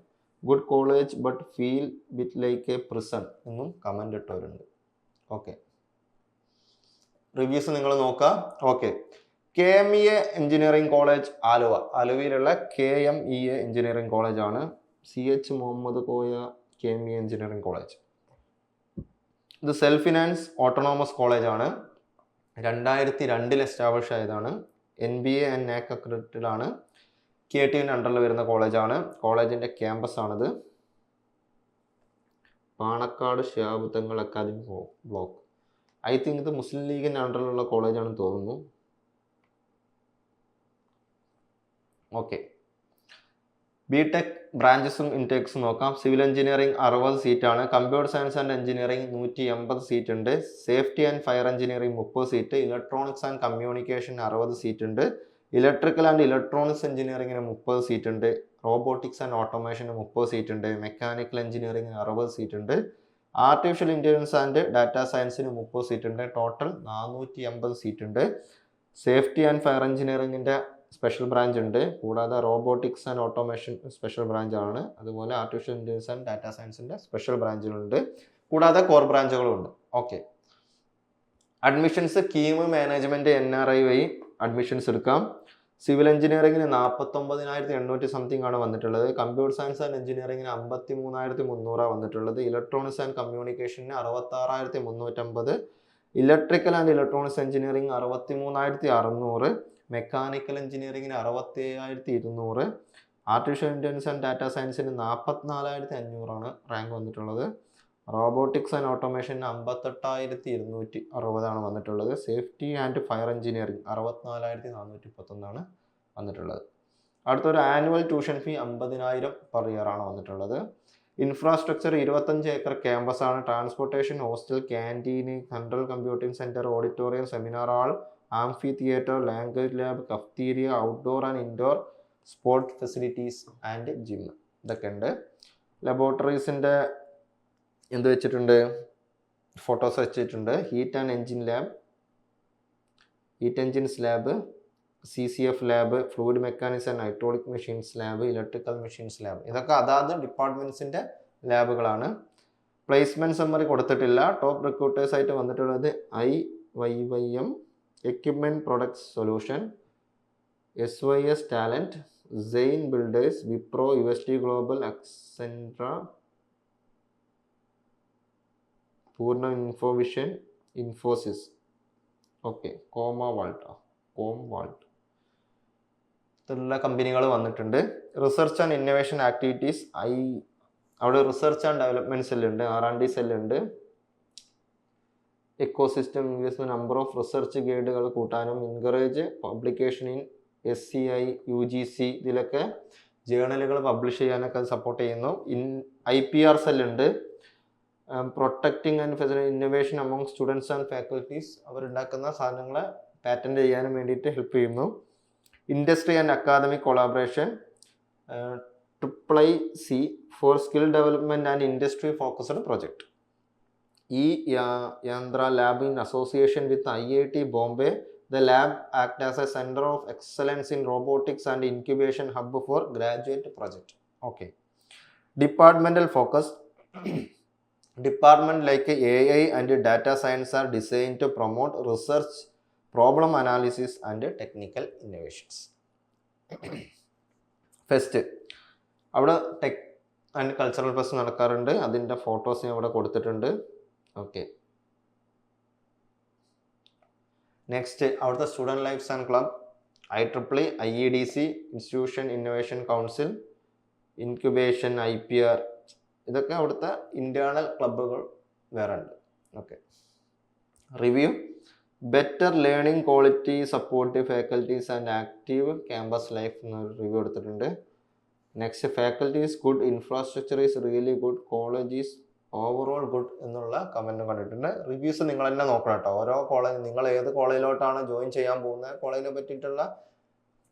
good college but feel bit like a prison എന്നും comment ഇട്ടവരുണ്ട്. Okay, reviews നിങ്ങൾ നോക്കുക. Okay. KMEA engineering college Aluva, ആലുവയിലുള്ള KMEA engineering കോളേജാണ്. CH Muhammad Koya KMEA engineering college. ഇത് self finance autonomous കോളേജാണ്. 2002 establish ആയതാണ്. NBA and NAC accredited ആണ്. KTന്റെ അണ്ടറിൽ വരുന്ന കോളേജാണ്. കോളേജിന്റെ ക്യാമ്പസ് ആണിത്. Panakkad Shihab Thangal academy block. I think ഇത് മുസ്ലിം ലീഗിന്റെ അണ്ടറിലുള്ള കോളേജാണെന്ന് തോന്നുന്നു. ഓക്കെ. BTech ബ്രാഞ്ചസും ഇൻടേക്സും നോക്കാം. സിവിൽ എഞ്ചിനീയറിംഗ് 60 സീറ്റാണ്. Computer science and engineering 180 seat ഉണ്ട്. Safety and fire engineering 30 seat. Electronics and communication 60 seat ഉണ്ട്. ഇലക്ട്രിക്കൽ ആൻഡ് ഇലക്ട്രോണിക്സ് എഞ്ചിനീയറിംഗിന് 30 സീറ്റ് ഉണ്ട്. റോബോട്ടിക്സ് ആൻഡ് ഓട്ടോമേഷന് 30 സീറ്റ് ഉണ്ട്. മെക്കാനിക്കൽ എഞ്ചിനീയറിംഗിന് 60 സീറ്റ് ഉണ്ട്. ആർട്ടിഫിഷ്യൽ ഇന്റലിജൻസ് ആൻഡ് ഡാറ്റാ സയൻസിന് 30 സീറ്റ് ഉണ്ട്. ടോട്ടൽ 480 സീറ്റ് ഉണ്ട്. സേഫ്റ്റി ആൻഡ് ഫയർ എഞ്ചിനീയറിംഗിന്റെ സ്പെഷ്യൽ ബ്രാഞ്ച് ഉണ്ട്. കൂടാതെ robotics and automation special branch ആണ്. അതുപോലെ ആർട്ടിഫിഷ്യൽ ഇന്റലിജൻസ് ആൻഡ് ഡാറ്റാ സയൻസിന്റെ സ്പെഷ്യൽ ബ്രാഞ്ചുകളുണ്ട്. കൂടാതെ കോർ ബ്രാഞ്ചുകളും ഉണ്ട്. Okay. Admissions KEAM management NRI വഴി അഡ്മിഷൻസ് എടുക്കാം. സിവിൽ എഞ്ചിനീയറിംഗിന് 49,800 സംതിങ് ആണ് വന്നിട്ടുള്ളത്. കമ്പ്യൂട്ടർ സയൻസ് ആൻഡ് എഞ്ചിനീയറിംഗിന് 53,300 വന്നിട്ടുള്ളത്. ഇലക്ട്രോണിക്സ് ആൻഡ് കമ്മ്യൂണിക്കേഷന് 66,350. Electrical and electronics engineering 63,600. Mechanical എഞ്ചിനീയറിംഗിന് 67,200. ആർട്ടിഫിഷ്യൽ ഇന്റലിജൻസ് ആൻഡ് ഡാറ്റാ സയൻസിന് 44,500 റാങ്ക് വന്നിട്ടുള്ളത്. റോബോട്ടിക്സ് ആൻഡ് ഓട്ടോമേഷന് 58,260 വന്നിട്ടുള്ളത്. സേഫ്റ്റി ആൻഡ് ഫയർ എഞ്ചിനീയറിംഗ് 64,431 വന്നിട്ടുള്ളത്. അടുത്തൊരു annual tuition fee 50,000 per year ആണ് വന്നിട്ടുള്ളത്. ഇൻഫ്രാസ്ട്രക്ചർ 25 ഏക്കർ ക്യാമ്പസ് ആണ്. ട്രാൻസ്പോർട്ടേഷൻ, ഹോസ്റ്റൽ, ക്യാൻറ്റീന്, central computing centre, auditorium, seminar hall, amphitheatre, language lab, cafeteria, outdoor and indoor sport facilities and gym ഇതൊക്കെ ഉണ്ട്. ലബോറട്ടറീസിൻ്റെ എന്ത് വെച്ചിട്ടുണ്ട്, ഫോട്ടോസ് വെച്ചിട്ടുണ്ട്. Heat and engines lab, CCF lab, fluid mechanics and hydraulic machines lab, electrical machines lab. ഇതൊക്കെ അതാത് ഡിപ്പാർട്ട്മെൻറ്റ്സിൻ്റെ ലാബുകളാണ്. പ്ലേസ്മെൻറ്റ് സമ്മറി കൊടുത്തിട്ടില്ല. ടോപ്പ് റിക്രൂട്ടേഴ്സ് ആയിട്ട് വന്നിട്ടുള്ളത് IYM, equipment products solution, SYS talent, സെയിൻ ബിൽഡേഴ്സ്, വിപ്രോ, UST ഗ്ലോബൽ, അക്സെൻട്ര, പൂർണ്ണ ഇൻഫോവിഷൻ, ഇൻഫോസിസ്, ഓക്കെ, കോംവാൾട്ട് ഇതുള്ള കമ്പനികൾ വന്നിട്ടുണ്ട്. റിസർച്ച് ആൻഡ് ഇന്നോവേഷൻ ആക്ടിവിറ്റീസ്, അവിടെ റിസർച്ച് ആൻഡ് ഡെവലപ്മെൻറ്റ് സെല്ലുണ്ട്, R&D സെല്ലുണ്ട്. Ecosystem investment, number of research ഗൈഡുകൾ കൂട്ടാനും, encourage publication in SCI, UGC, ഇതിലൊക്കെ ജേണലുകൾ പബ്ലിഷ് ചെയ്യാനൊക്കെ അത് സപ്പോർട്ട് ചെയ്യുന്നു. IPR സെല്ലുണ്ട്, protecting and facilitating innovation among students and faculties, അവരുണ്ടാക്കുന്ന സാധനങ്ങളെ പാറ്റൻറ്റ് ചെയ്യാനും വേണ്ടിയിട്ട് ഹെൽപ്പ് ചെയ്യുന്നു. Industry and academic collaboration, IIIC for skill development and industry focused project. ഈ Yantra lab in association with IIT Bombay, the lab act as a center of excellence in robotics and incubation hub for graduate project. Okay, departmental focus. Department like AI and data science are designed to promote research, problem analysis and technical innovations. Fest, അവിടെ tech and cultural fest നടക്കാറുണ്ട്. അതിൻ്റെ photos ഞാൻ അവിടെ കൊടുത്തിട്ടുണ്ട്. Okay, next അവിടുത്തെ student lifes and club, IEEE, IEDC, institution innovation council, incubation, IPR, ഇതൊക്കെ അവിടുത്തെ internal ക്ലബ്ബുകൾ വേറെ ഉണ്ട്. Okay, review, better learning quality, supportive faculties and active campus life എന്നൊരു റിവ്യൂ എടുത്തിട്ടുണ്ട്. Next, faculties good, infrastructure is really good, college is overall good എന്നുള്ള കമൻറ്റും കണ്ടിട്ടുണ്ട്. റിവ്യൂസ് നിങ്ങൾ തന്നെ നോക്കണം കേട്ടോ. ഓരോ കോളേജ്, നിങ്ങൾ ഏത് കോളേജിലോട്ടാണ് ജോയിൻ ചെയ്യാൻ പോകുന്നത്, കോളേജിനെ പറ്റിയിട്ടുള്ള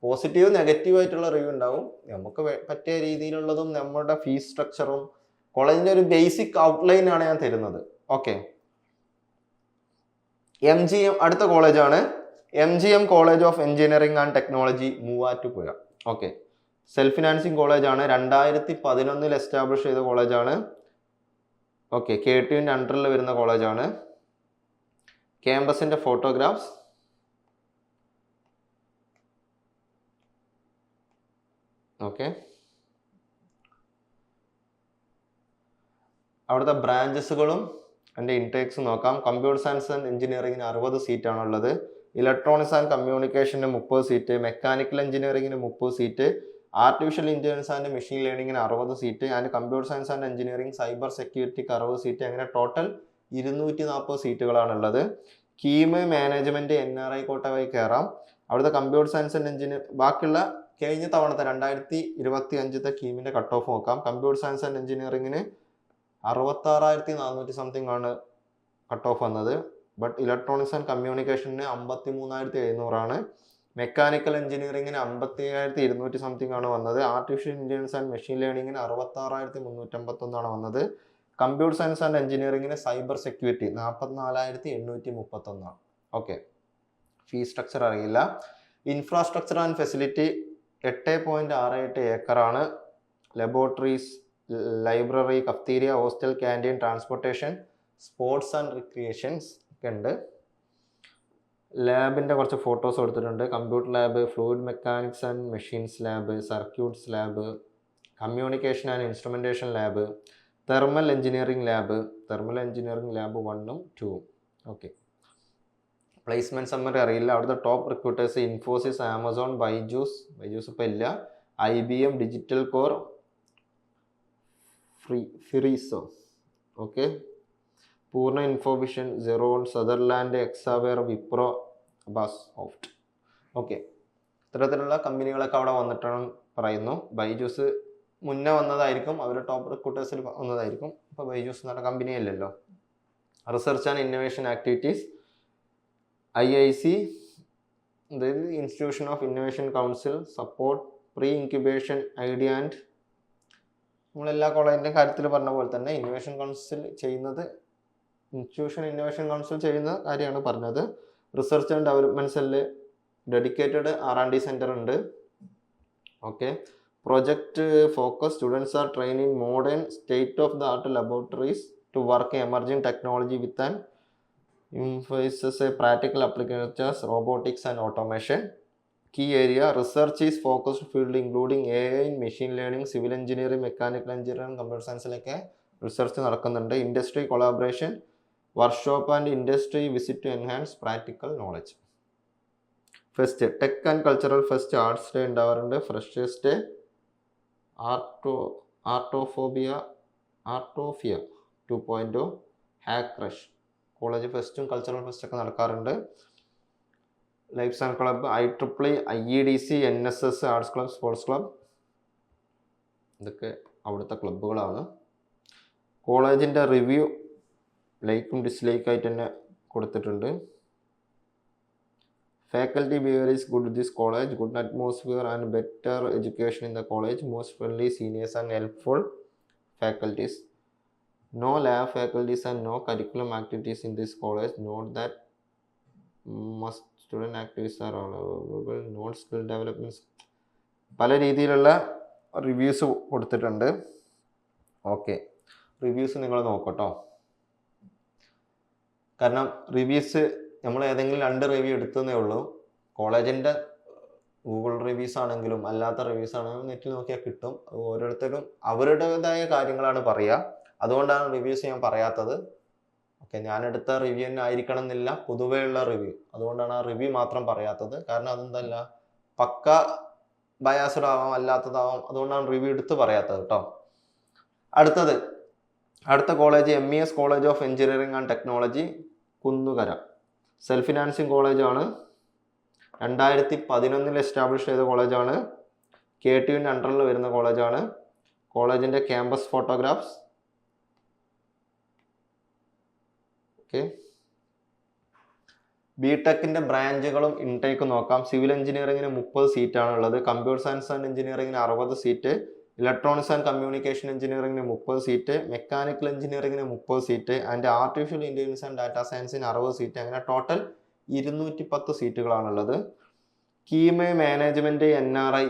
പോസിറ്റീവ് നെഗറ്റീവ് ആയിട്ടുള്ള റിവ്യൂ ഉണ്ടാവും. നമുക്ക് പറ്റിയ രീതിയിലുള്ളതും നമ്മുടെ ഫീസ് സ്ട്രക്ചറും കോളേജിൻ്റെ ഒരു ബേസിക് ഔട്ട്ലൈൻ ആണ് ഞാൻ തരുന്നത്. ഓക്കെ, MGM അടുത്ത കോളേജാണ് MGM college of engineering and technology, Muvattupuzha. Okay, self financing കോളേജാണ്, 2011 എസ്റ്റാബ്ലിഷ് ചെയ്ത കോളേജാണ്. ഓക്കെ, KTUവിൻ്റെ അണ്ടറിൽ വരുന്ന കോളേജാണ്. ക്യാമ്പസിൻ്റെ ഫോട്ടോഗ്രാഫ്സ്, ഓക്കെ, അവിടുത്തെ ബ്രാഞ്ചസുകളും അതിൻ്റെ ഇൻടേക്സ് നോക്കാം. കമ്പ്യൂട്ടർ സയൻസ് ആൻഡ് എഞ്ചിനീയറിംഗിന് 60 സീറ്റാണുള്ളത്. ഇലക്ട്രോണിക്സ് ആൻഡ് കമ്മ്യൂണിക്കേഷന് 30 സീറ്റ്, മെക്കാനിക്കൽ എഞ്ചിനീയറിംഗിന് 30 seat, artificial intelligence and machine ലേണിംഗിന് 60 seat, and computer science and engineering cyber സെക്യൂരിറ്റിക്ക് 60 സീറ്റ്. അങ്ങനെ ടോട്ടൽ 240 സീറ്റുകളാണുള്ളത്. കീമ് മാനേജ്മെൻറ്റ് NRI കോട്ട വഴി കയറാം. അവിടുത്തെ കമ്പ്യൂട്ടർ സയൻസ് ആൻഡ് എഞ്ചിനീയറിംഗ്, ബാക്കിയുള്ള കഴിഞ്ഞ തവണത്തെ 2025 കീമിൻ്റെ കട്ട് ഓഫ് നോക്കാം. കമ്പ്യൂട്ടർ സയൻസ് ആൻഡ് എഞ്ചിനീയറിംഗിന് 66,400 സംതിങ് ആണ് കട്ട് ഓഫ് വന്നത്. ബട്ട് ഇലക്ട്രോണിക്സ് ആൻഡ് കമ്മ്യൂണിക്കേഷന് 53,700 മെക്കാനിക്കൽ എഞ്ചിനീയറിംഗിന് 57,200 സംതിങ് ആണ് വന്നത്. ആർട്ടിഫിഷ്യൽ ഇൻ്റലിജൻസ് ആൻഡ് മെഷീൻ ലേണിംഗിന് 66,351 വന്നത്. കമ്പ്യൂട്ടർ സയൻസ് ആൻഡ് എഞ്ചിനീയറിംഗിന് cyber security 44,831. Okay, fees structure അറിയില്ല. ഇൻഫ്രാസ്ട്രക്ചർ ആൻഡ് ഫെസിലിറ്റി 8.68 ഏക്കറാണ്. Laboratories, library, cafeteria, hostel, canteen, transportation, sports and recreations ഒക്കെ ഉണ്ട്. ലാബിൻ്റെ കുറച്ച് ഫോട്ടോസ് കൊടുത്തിട്ടുണ്ട്. Computer lab, fluid mechanics and machines lab, circuits lab, communication and instrumentation lab, thermal engineering lab 1ഉം 2ഉം. Okay, placement summary അറിയില്ല. അവിടുത്തെ top recruiters Infosys, Amazon, Byju's ഇപ്പോൾ ഇല്ല, IBM, ഡിജിറ്റൽ കോർ, ഫിറീസോ, ഓക്കെ, പൂർണ്ണ ഇൻഫോവിഷൻ, സെറോൺ, സദർലാൻഡ്, എക്സാവെയർ, വിപ്രോ, ബാസോഫ്റ്റ്. ഓക്കെ, ഇത്തരത്തിലുള്ള കമ്പനികളൊക്കെ അവിടെ വന്നിട്ടാണ് പറയുന്നു. ബൈജൂസ് മുന്നേ വന്നതായിരിക്കും, അവർ ടോപ്പ് റിക്രൂട്ടേഴ്സിൽ വന്നതായിരിക്കും. ഇപ്പോൾ ബൈജൂസ് എന്നുള്ള കമ്പനിയല്ലല്ലോ. Research and innovation activities, IIC, അതായത് institution of innovation council, support pre incubation idea and, നമ്മളെല്ലാ കോളേജിൻ്റെ കാര്യത്തിൽ പറഞ്ഞ പോലെ തന്നെ ഇന്നോവേഷൻ കൗൺസിൽ ചെയ്യുന്നത് ഇൻസ്റ്റിറ്റ്യൂഷൻ ഇന്നോവേഷൻ കൗൺസിൽ ചെയ്യുന്ന കാര്യമാണ് പറഞ്ഞത്. Research and development cell dedicated R&D centre ഉണ്ട്. Okay. Project focus students are train in modern state of the art laboratories to work emerging technology with an emphasis a practical applications such as robotics and automation. Key area research is focused field including AI, machine learning, civil engineering, mechanical engineering, computer science like research നടക്കുന്നുണ്ട്. Industry collaboration, workshop and industry visit to enhance practical knowledge. First tech and cultural fest arts day ഉണ്ടാവാറുണ്ട്. Freshers day, artophobia 2.0, hack crush, college ഫെസ്റ്റും cultural ഫെസ്റ്റൊക്കെ നടക്കാറുണ്ട്. Lifes and club, IEEE, IEDC, NSS, arts club, sports club, ഇതൊക്കെ അവിടുത്തെ ക്ലബ്ബുകളാണ്. കോളേജിൻ്റെ review ലൈക്കും ഡിസ്ലൈക്കായിട്ട് തന്നെ കൊടുത്തിട്ടുണ്ട്. Faculty behaviour is good this college, good atmosphere and better education in the college, most friendly seniors and helpful faculties. No lab faculties and no curriculum activities in this college. Note that must student activities are available. Not skill developments. പല രീതിയിലുള്ള reviews കൊടുത്തിട്ടുണ്ട്. Okay, reviews നിങ്ങൾ നോക്കട്ടോ. കാരണം reviews നമ്മൾ ഏതെങ്കിലും 2 review എടുത്തതേ ഉള്ളൂ. കോളേജിൻ്റെ ഗൂഗിൾ റിവ്യൂസ് ആണെങ്കിലും അല്ലാത്ത റിവ്യൂസ് ആണെങ്കിലും നെറ്റിൽ നോക്കിയാൽ കിട്ടും. ഓരോരുത്തരും അവരുടേതായ കാര്യങ്ങളാണ് പറയുക. അതുകൊണ്ടാണ് റിവ്യൂസ് ഞാൻ പറയാത്തത്. ഓക്കെ, ഞാനെടുത്ത റിവ്യൂ തന്നെ ആയിരിക്കണം എന്നില്ല, പൊതുവെയുള്ള റിവ്യൂ. അതുകൊണ്ടാണ് ആ റിവ്യൂ മാത്രം പറയാത്തത്. കാരണം അതെന്തല്ല, പക്ക ബയാസ്ഡ് ആവാം, അല്ലാത്തതാവാം. അതുകൊണ്ടാണ് റിവ്യൂ എടുത്ത് പറയാത്തത് കേട്ടോ. അടുത്ത college MES college of engineering and technology, Kunnukara. Self financing കോളേജാണ്. 2011 എസ്റ്റാബ്ലിഷ് ചെയ്ത കോളേജാണ്. KTUവിൻ്റെ അണ്ടറിൽ വരുന്ന കോളേജാണ്. കോളേജിൻ്റെ ക്യാമ്പസ് ഫോട്ടോഗ്രാഫ്സ്. ഓക്കെ, ബിടെക്കിൻ്റെ ബ്രാഞ്ചുകളും ഇൻടേക്ക് നോക്കാം. സിവിൽ എഞ്ചിനീയറിംഗിന് 30 സീറ്റാണ് ഉള്ളത്. കമ്പ്യൂട്ടർ സയൻസ് ആൻഡ് എഞ്ചിനീയറിംഗിന് 60 സീറ്റ്. ഇലക്ട്രോണിക്സ് ആൻഡ് കമ്മ്യൂണിക്കേഷൻ എഞ്ചിനീയറിംഗിന് 30 സീറ്റ്. മെക്കാനിക്കൽ എഞ്ചിനീയറിംഗിന് 30 seat. And artificial intelligence and data സയൻസിന് 60 സീറ്റ്. അങ്ങനെ ടോട്ടൽ 210 സീറ്റുകളാണുള്ളത്. കീമേ മാനേജ്മെൻറ്റ് NRI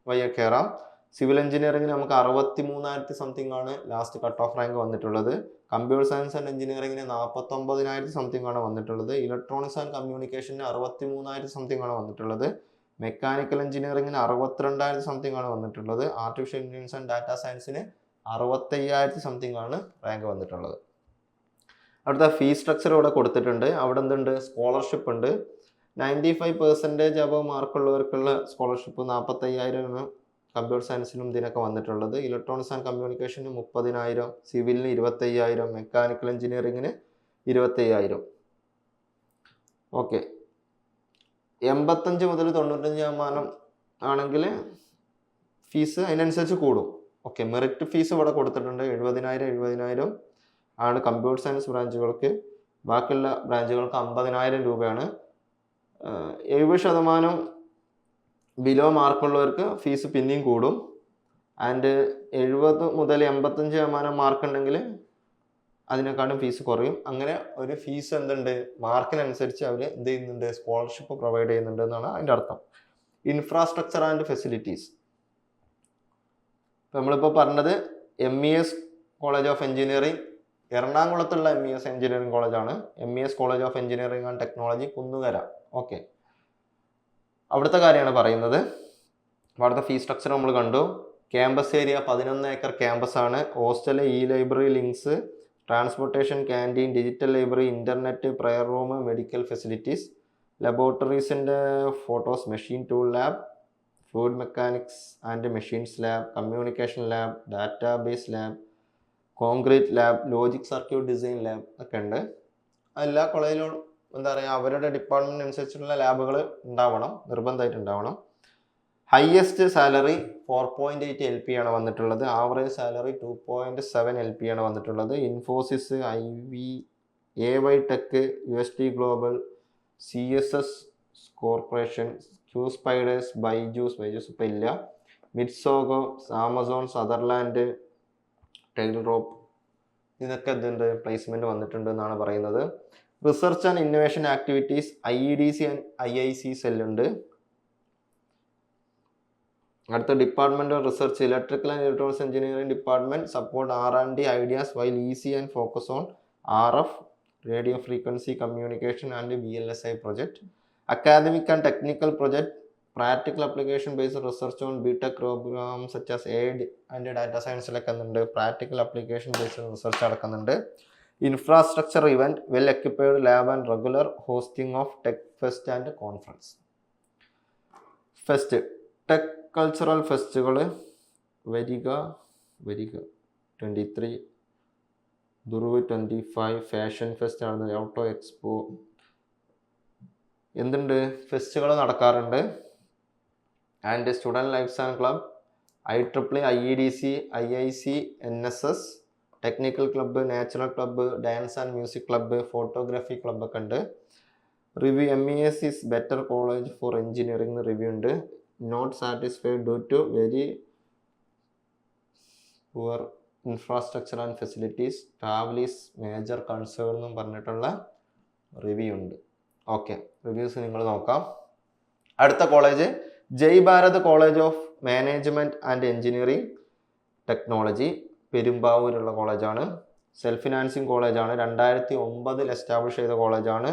വഴി കയറാം. സിവിൽ എഞ്ചിനീയറിംഗിന് നമുക്ക് 63,000 സംതിങ് ആണ് ലാസ്റ്റ് കട്ട് ഓഫ് റാങ്ക് വന്നിട്ടുള്ളത്. കമ്പ്യൂട്ടർ സയൻസ് ആൻഡ് എഞ്ചിനീയറിംഗിന് 49,000 സംതിങ് ആണ് വന്നിട്ടുള്ളത്. ഇലക്ട്രോണിക്സ് ആൻഡ് കമ്മ്യൂണിക്കേഷന് 63,000 സംതിങ് ആണ് വന്നിട്ടുള്ളത്. മെക്കാനിക്കൽ എഞ്ചിനീയറിംഗിന് 62,000 സംതിങ് ആണ് വന്നിട്ടുള്ളത്. ആർട്ടിഫിഷ്യൽ ഇൻ്റലിജൻസ് ആൻഡ് ഡാറ്റാ സയൻസിന് 65,000 സംതിങ് ആണ് റാങ്ക് വന്നിട്ടുള്ളത്. അടുത്ത ഫീസ് സ്ട്രക്ചർ ഇവിടെ കൊടുത്തിട്ടുണ്ട്. അവിടെ എന്തുണ്ട്, സ്കോളർഷിപ്പ് ഉണ്ട്. 95% അബവ് മാർക്കുള്ളവർക്കുള്ള സ്കോളർഷിപ്പ് 45,000 കമ്പ്യൂട്ടർ സയൻസിനും ഇതിനൊക്കെ വന്നിട്ടുള്ളത്. ഇലക്ട്രോണിക്സ് ആൻഡ് കമ്മ്യൂണിക്കേഷന് 30,000, സിവിലിന് 25,000, മെക്കാനിക്കൽ എഞ്ചിനീയറിംഗിന് 25,000. ഓക്കെ, 85 മുതൽ 95% ആണെങ്കിൽ ഫീസ് അതിനനുസരിച്ച് കൂടും. ഓക്കെ, മെറിറ്റ് ഫീസ് ഇവിടെ കൊടുത്തിട്ടുണ്ട്. 70,000 ആണ് കമ്പ്യൂട്ടർ സയൻസ് ബ്രാഞ്ചുകൾക്ക്. ബാക്കിയുള്ള ബ്രാഞ്ചുകൾക്ക് 50,000 രൂപയാണ്. 70% ബിലോ മാർക്കുള്ളവർക്ക് ഫീസ് പിന്നെയും കൂടും. ആൻഡ് 70 മുതൽ 85% മാർക്ക് ഉണ്ടെങ്കിൽ അതിനെക്കാളും ഫീസ് കുറയും. അങ്ങനെ ഒരു ഫീസ് എന്തുണ്ട്, മാർക്കിനനുസരിച്ച് അവർ എന്ത് ചെയ്യുന്നുണ്ട്, സ്കോളർഷിപ്പ് പ്രൊവൈഡ് ചെയ്യുന്നുണ്ട് എന്നാണ് അതിൻ്റെ അർത്ഥം. ഇൻഫ്രാസ്ട്രക്ചർ ആൻഡ് ഫെസിലിറ്റീസ്, നമ്മളിപ്പോൾ പറഞ്ഞത് MES കോളേജ് ഓഫ് എഞ്ചിനീയറിംഗ്, എറണാകുളത്തുള്ള MES എഞ്ചിനീയറിംഗ് കോളേജാണ്. MES college of engineering and technology, Kunnukara. Okay, അവിടുത്തെ കാര്യമാണ് പറയുന്നത്. അവിടുത്തെ ഫീസ് സ്ട്രക്ചർ നമ്മൾ കണ്ടു. ക്യാമ്പസ് ഏരിയ 11 ഏക്കർ ക്യാമ്പസാണ്. Hostel, library, links, transportation, canteen, digital library, internet, prayer room, medical facilities. ലബോറട്ടറീസിൻ്റെ photos, machine tool lab, fluid mechanics and machines lab, communication lab, database lab, concrete lab, logic circuit design lab ഒക്കെ ഉണ്ട്. എല്ലാ കോളേജിലും എന്താ പറയുക, അവരുടെ department അനുസരിച്ചുള്ള ലാബുകൾ ഉണ്ടാവണം, നിർബന്ധമായിട്ട് ഉണ്ടാവണം. ഹയസ്റ്റ് സാലറി 4.8 LP ആണ് വന്നിട്ടുള്ളത്. ആവറേജ് സാലറി 2.7 LP ആണ് വന്നിട്ടുള്ളത്. Infosys, AY tech, UST global, CSS corporation, Q spiders, Byju's ഇപ്പം ഇല്ല, മിഡ്സോഗോ, ആമസോൺ, സദർലാൻഡ്, ടെയിൽ റോപ്പ്, ഇതിനൊക്കെ എന്തുണ്ട് പ്ലേസ്മെന്റ് വന്നിട്ടുണ്ട് എന്നാണ് പറയുന്നത്. Research and innovation activities IEDC and IIC സെല്ലുണ്ട്. അടുത്ത department of research electrical and electronics engineering department support R&D ideas while EC and focus on RF radio frequency communication and VLSI project. Academic and technical project practical application based research on BTech programme such as AI and data സയൻസിലൊക്കെ എന്തുണ്ട് practical application based research നടക്കുന്നുണ്ട്. Infrastructure event well equipped lab and regular hosting of tech fest and conference. Fest tech cultural ഫെസ്റ്റുകൾ വരിക 23, ദുർവ് 25, fashion fest ആണ്, auto expo എന്തുണ്ട് ഫെസ്റ്റുകൾ നടക്കാറുണ്ട്. And student lifes and club IEEE IEDC IIC NSS technical club natural club dance and music club photography ക്ലബ്ബൊക്കെ ഉണ്ട്. Review MES is better college for engineering review ഉണ്ട്. Not satisfied due to very poor infrastructure and facilities travel is major concern എന്നും പറഞ്ഞിട്ടുള്ള review ഉണ്ട്. Okay, reviews നിങ്ങൾ നോക്കാം. അടുത്ത college Jai Bharat college of management and engineering technology പെരുമ്പാവൂരുള്ള കോളേജാണ്. Self financing കോളേജാണ്. 2009 എസ്റ്റാബ്ലിഷ് ചെയ്ത കോളേജാണ്.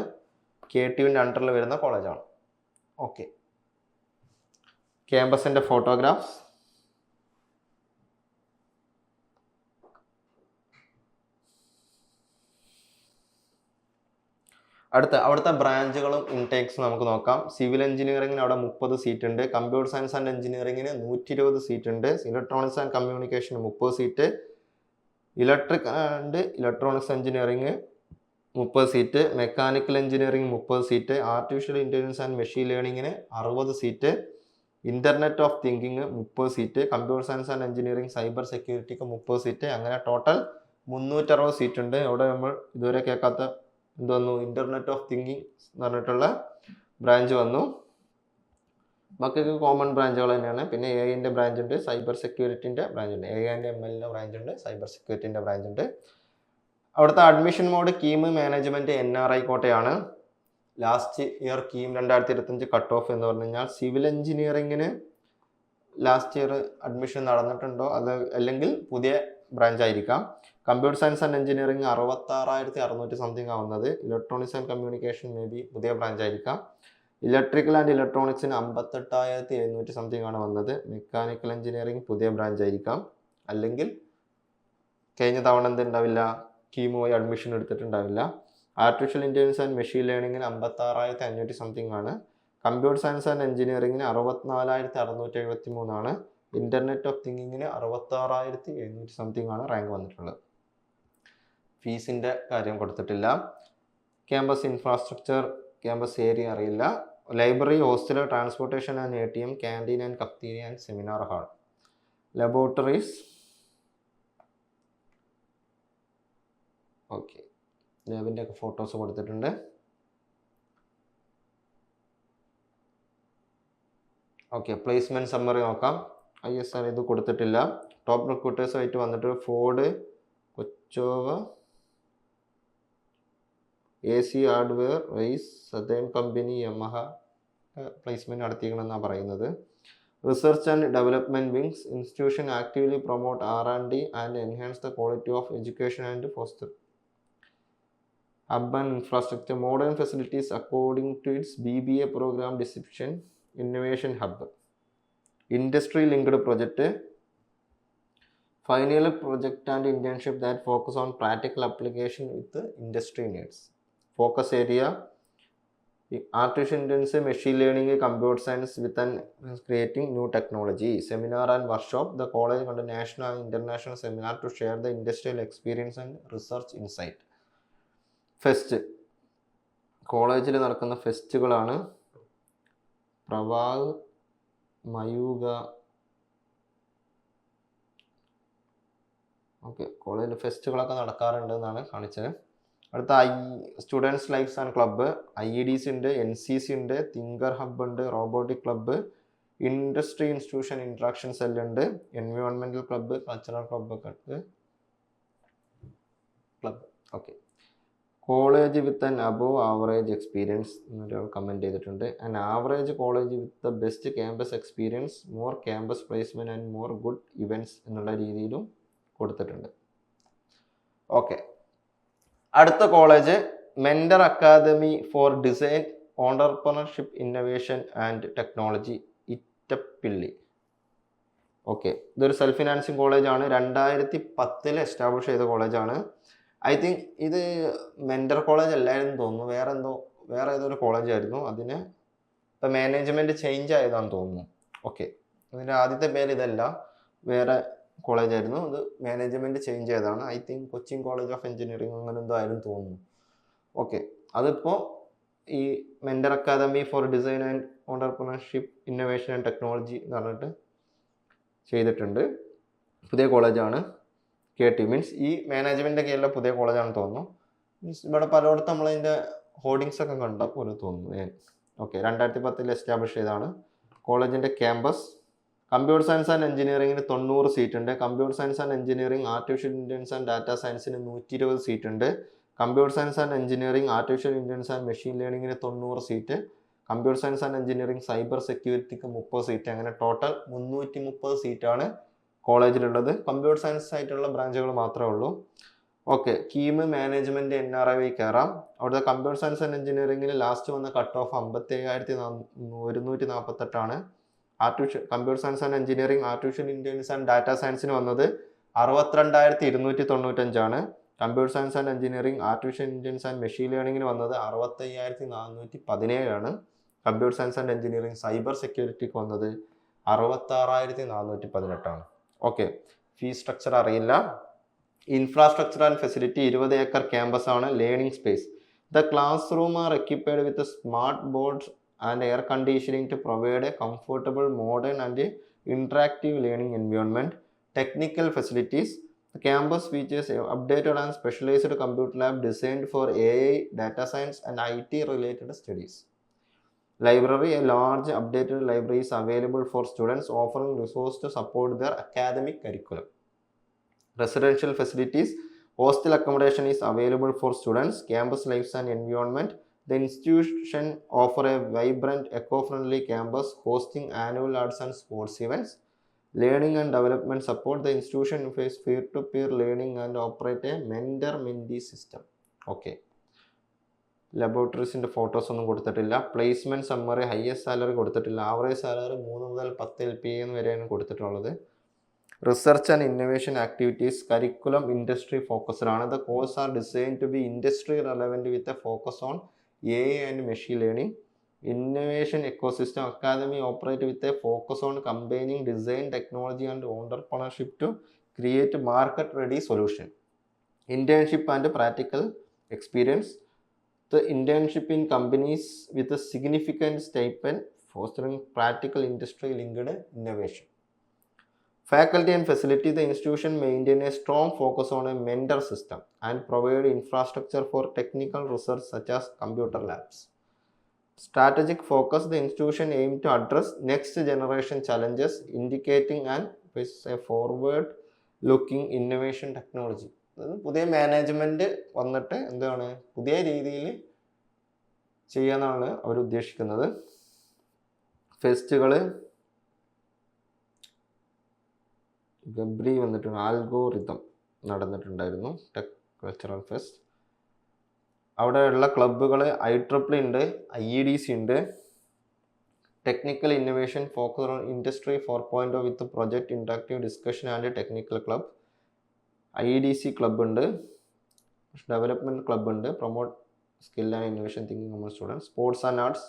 KTUവിൻ്റെ അണ്ടറിൽ വരുന്ന കോളേജാണ്. ഓക്കെ, ക്യാമ്പസിൻ്റെ ഫോട്ടോഗ്രാഫ്സ്. അവിടുത്തെ ബ്രാഞ്ചുകളും ഇൻടേക്സും നമുക്ക് നോക്കാം. സിവിൽ എഞ്ചിനീയറിംഗിന് അവിടെ 30 സീറ്റ് ഉണ്ട്. കമ്പ്യൂട്ടർ സയൻസ് ആൻഡ് എഞ്ചിനീയറിംഗിന് 120 സീറ്റ് ഉണ്ട്. ഇലക്ട്രോണിക്സ് ആൻഡ് കമ്മ്യൂണിക്കേഷന് 30 seat. Electric and electronics engineering 30 seat. Mechanical engineering 30 seat. Artificial intelligence and machine ലേണിങ്ങിന് 60 seat. Internet of thinking 30 seat. Computer science and engineering cyber സെക്യൂരിറ്റിക്ക് 30 seat. അങ്ങനെ total 360 seat ഉണ്ട്. അവിടെ നമ്മൾ ഇതുവരെ കേൾക്കാത്ത എന്ത് വന്നു, ഇൻ്റർനെറ്റ് ഓഫ് തിങ്കിങ് എന്ന് പറഞ്ഞിട്ടുള്ള ബ്രാഞ്ച് വന്നു. ബാക്കിയൊക്കെ കോമൺ ബ്രാഞ്ചുകൾ തന്നെയാണ്. പിന്നെ AI ബ്രാഞ്ച് ഉണ്ട്, സൈബർ സെക്യൂരിറ്റിൻ്റെ ബ്രാഞ്ച് ഉണ്ട്. AI ആൻഡ് ML ബ്രാഞ്ച് ഉണ്ട്, സൈബർ സെക്യൂരിറ്റിൻ്റെ ബ്രാഞ്ച് ഉണ്ട്. അവിടുത്തെ admission mode KEAM management NRI കോട്ടയാണ്. Last year KEAM 2025 cut off എന്ന് പറഞ്ഞു കഴിഞ്ഞാൽ സിവിൽ എഞ്ചിനീയറിങ്ങിന് ലാസ്റ്റ് ഇയർ അഡ്മിഷൻ നടന്നിട്ടുണ്ടോ അത് അല്ലെങ്കിൽ പുതിയ ബ്രാഞ്ച് ആയിരിക്കാം. Computer science and engineering 66,600 something ആവുന്നത്. Electronics and communication may be പുതിയ ബ്രാഞ്ച് ആയിരിക്കാം. ഇലക്ട്രിക്കൽ ആൻഡ് ഇലക്ട്രോണിക്സിന് 58,700 സംതിങ് ആണ് വന്നത്. മെക്കാനിക്കൽ എഞ്ചിനീയറിംഗ് പുതിയ ബ്രാഞ്ച് ആയിരിക്കാം. അല്ലെങ്കിൽ കഴിഞ്ഞ തവണ എന്തുണ്ടാവില്ല, കീമുമായി അഡ്മിഷൻ എടുത്തിട്ടുണ്ടാവില്ല. ആർട്ടിഫിഷ്യൽ ഇൻ്റലിജൻസ് ആൻഡ് മെഷീൻ ലേണിങ്ങിന് 56,500 സംതിങ് ആണ്. കമ്പ്യൂട്ടർ സയൻസ് ആൻഡ് എഞ്ചിനീയറിംഗിന് 64,673 ആണ്. ഇൻ്റർനെറ്റ് ഓഫ് തിങ്കിങ്ങിന് 66,700 സംതിങ് ആണ് റാങ്ക് വന്നിട്ടുള്ളത്. ഫീസിൻ്റെ കാര്യം കൊടുത്തിട്ടില്ല. ക്യാമ്പസ് ഇൻഫ്രാസ്ട്രക്ചർ, ക്യാമ്പസ് ഏരിയ അറിയില്ല. Library, hostel, transportation and ATM, canteen and cafeteria and seminar hall. Laboratories okay, ലാബിൻ്റെ ഒക്കെ ഫോട്ടോസ് കൊടുത്തിട്ടുണ്ട്. ഓക്കെ, പ്ലേസ്മെൻറ്റ് സമ്മറി നോക്കാം. ISR ഇത് കൊടുത്തിട്ടില്ല. ടോപ്പ് റിക്രൂട്ടേഴ്സ് ആയിട്ട് വന്നിട്ട് ഫോർഡ്, കൊച്ചോവ, AC hardware, rice, southern company, Yamaha placement നടത്തിയിരിക്കണമെന്നാണ് പറയുന്നത്. Research and development wings institution actively promote R&D and enhance the quality of education and foster urban infrastructure, modern facilities according to its BBA program description, innovation hub, industry linked project, final project and internship that focus on practical application with the industry needs. Focus area artificial intelligence, machine learning, computer science with an creating new technology. Seminar and workshop, the college conduct national and international seminar to share the industrial experience and research insight. Fest കോളേജിൽ നടക്കുന്ന ഫെസ്റ്റുകളാണ്. Pravah, Mayuka, okay, കോളേജിൽ ഫെസ്റ്റുകളൊക്കെ നടക്കാറുണ്ട് എന്നാണ് കാണിച്ചത്. അടുത്ത students lifes and club, IEDC ഉണ്ട്, NCC ഉണ്ട്, thinker hub ഉണ്ട്, robotic club, industry institution interaction സെല്ലുണ്ട്, എൻവയോൺമെൻറ്റൽ ക്ലബ്ബ്, കൾച്ചറൽ ക്ലബ്ബൊക്കെ ഉണ്ട്. Club. Okay, college with an above average experience എന്നൊരാൾ കമൻറ്റ് ചെയ്തിട്ടുണ്ട്. An average college with the best campus experience, more campus placement and more good events എന്നുള്ള രീതിയിലും കൊടുത്തിട്ടുണ്ട്. Okay, അടുത്ത college mentor academy for design entrepreneurship innovation and technology, Edappally. Okay, ഇതൊരു self financing കോളേജാണ്. 2010 establish ചെയ്ത കോളേജാണ്. ഐ തിങ്ക് ഇത് mentor college അല്ലായിരുന്നു തോന്നുന്നു, വേറെ ഏതൊരു കോളേജായിരുന്നു. അതിന് ഇപ്പം മാനേജ്മെൻറ്റ് ചേഞ്ച് ആയതാണെന്ന് തോന്നുന്നു. ഓക്കെ, അതിൻ്റെ ആദ്യത്തെ പേര് ഇതല്ല, വേറെ കോളേജായിരുന്നു. ഇത് മാനേജ്മെൻറ്റ് ചേഞ്ച് ചെയ്തതാണ്. I think Cochin college of engineering അങ്ങനെ എന്തോ ആയിരുന്നു തോന്നുന്നു. ഓക്കെ, അതിപ്പോൾ ഈ mentor academy for design and entrepreneurship innovation and technology എന്ന് പറഞ്ഞിട്ട് ചെയ്തിട്ടുണ്ട്. പുതിയ കോളേജാണ്. KT മീൻസ് ഈ മാനേജ്മെൻറ്റിൻ്റെ കീഴിലുള്ള പുതിയ കോളേജാണെന്ന് തോന്നുന്നു. മീൻസ് ഇവിടെ പലയിടത്തും നമ്മളതിൻ്റെ ഹോർഡിങ്സ് ഒക്കെ കണ്ട പോലെ തോന്നുന്നു. ഓക്കെ, 2010 എസ്റ്റാബ്ലിഷ് ചെയ്തതാണ്. കോളേജിൻ്റെ ക്യാമ്പസ് കമ്പ്യൂട്ടർ സയൻസ് ആൻഡ് എഞ്ചിനീയറിംഗിന് 90 സീറ്റ് ഉണ്ട്. Computer science and engineering artificial intelligence and data സയൻസിന് 120 സീറ്റ് ഉണ്ട്. Computer science and engineering artificial intelligence and machine ലേണിംഗിന് 90 seat. Computer science and engineering cyber സെക്യൂരിറ്റിക്ക് 30 സീറ്റ്. അങ്ങനെ total 330 സീറ്റാണ് കോളേജിലുള്ളത്. കമ്പ്യൂട്ടർ സയൻസ് ആയിട്ടുള്ള ബ്രാഞ്ചുകൾ മാത്രമേ ഉള്ളൂ. ഓക്കെ, കീം മാനേജ്മെൻറ്റ് NRI കയറാം. അവിടുത്തെ കമ്പ്യൂട്ടർ സയൻസ് ആൻഡ് എഞ്ചിനീയറിംഗിൽ ലാസ്റ്റ് വന്ന കട്ട് ഓഫ് 57,148ആണ്. Computer science and engineering artificial intelligence and data സയൻസിന് വന്നത് 62,295. Computer science and engineering artificial intelligence and machine ലേണിംഗിന് വന്നത് 65,417. Computer science and engineering cyber സെക്യൂരിറ്റിക്ക് വന്നത് 66,418. ഓക്കെ, ഫീസ് സ്ട്രക്ചർ അറിയില്ല. Infrastructure and facility 20 acre campus ആണ്. Learning space the class room are equipped with smart boards and air conditioning to provide A comfortable modern and interactive learning environment. Technical facilities The campus features updated and specialized computer lab designed for AI, data science and IT related studies. Library, a large updated library is available for students, offering resources to support their academic curriculum. Residential facilities, hostel accommodation is available for students. Campus life and environment. The institution offers a vibrant, eco-friendly campus hosting annual arts and sports events. Learning and development support. The institution faces peer-to-peer learning and operate a mentor-mentee system. Okay. ലബോറട്ടറീസിൻ്റെ photos ഒന്നും കൊടുത്തിട്ടില്ല. Placement summary, highest salary കൊടുത്തിട്ടില്ല. Average salary 3 മുതൽ 10 LPA വരെയാണ് കൊടുത്തിട്ടുള്ളത്. Research and innovation activities, curriculum industry focused ആണ്. The course are design to be industry relevant with a focus on AI and machine learning. Innovation ecosystem, academy operate with a focus on combining design, technology and entrepreneurship to create market ready solution. Internship and practical experience. The internship in companies with a significant stipend fostering practical industry linked innovation. Faculty and facility. The institution maintain a strong focus on a mentor system and provide infrastructure for technical research such as computer labs. Strategic focus. The institution aim to address next generation challenges, indicating and a forward looking innovation technology. പുതിയ management വന്നിട്ട് എന്താണ് പുതിയ രീതിയിൽ ചെയ്യാനാണ് അവർ ഉദ്ദേശിക്കുന്നത്. ഫെസ്റ്റുകൾ ഗബ്രി വന്നിട്ടുണ്ട്, ആൽഗോറിതം നടന്നിട്ടുണ്ടായിരുന്നു, ടെക് കൾച്ചറൽ ഫെസ്റ്റ്. അവിടെയുള്ള ക്ലബ്ബുകൾ IEEE ഉണ്ട്, IEDC ഉണ്ട്. Technical innovation focus on industry 4.0 with project interactive discussion and technical club. IEDC club ഉണ്ട്, ഡെവലപ്മെൻറ്റ് ക്ലബ് ഉണ്ട്, promote skill and innovation thinking among students. Sports and arts,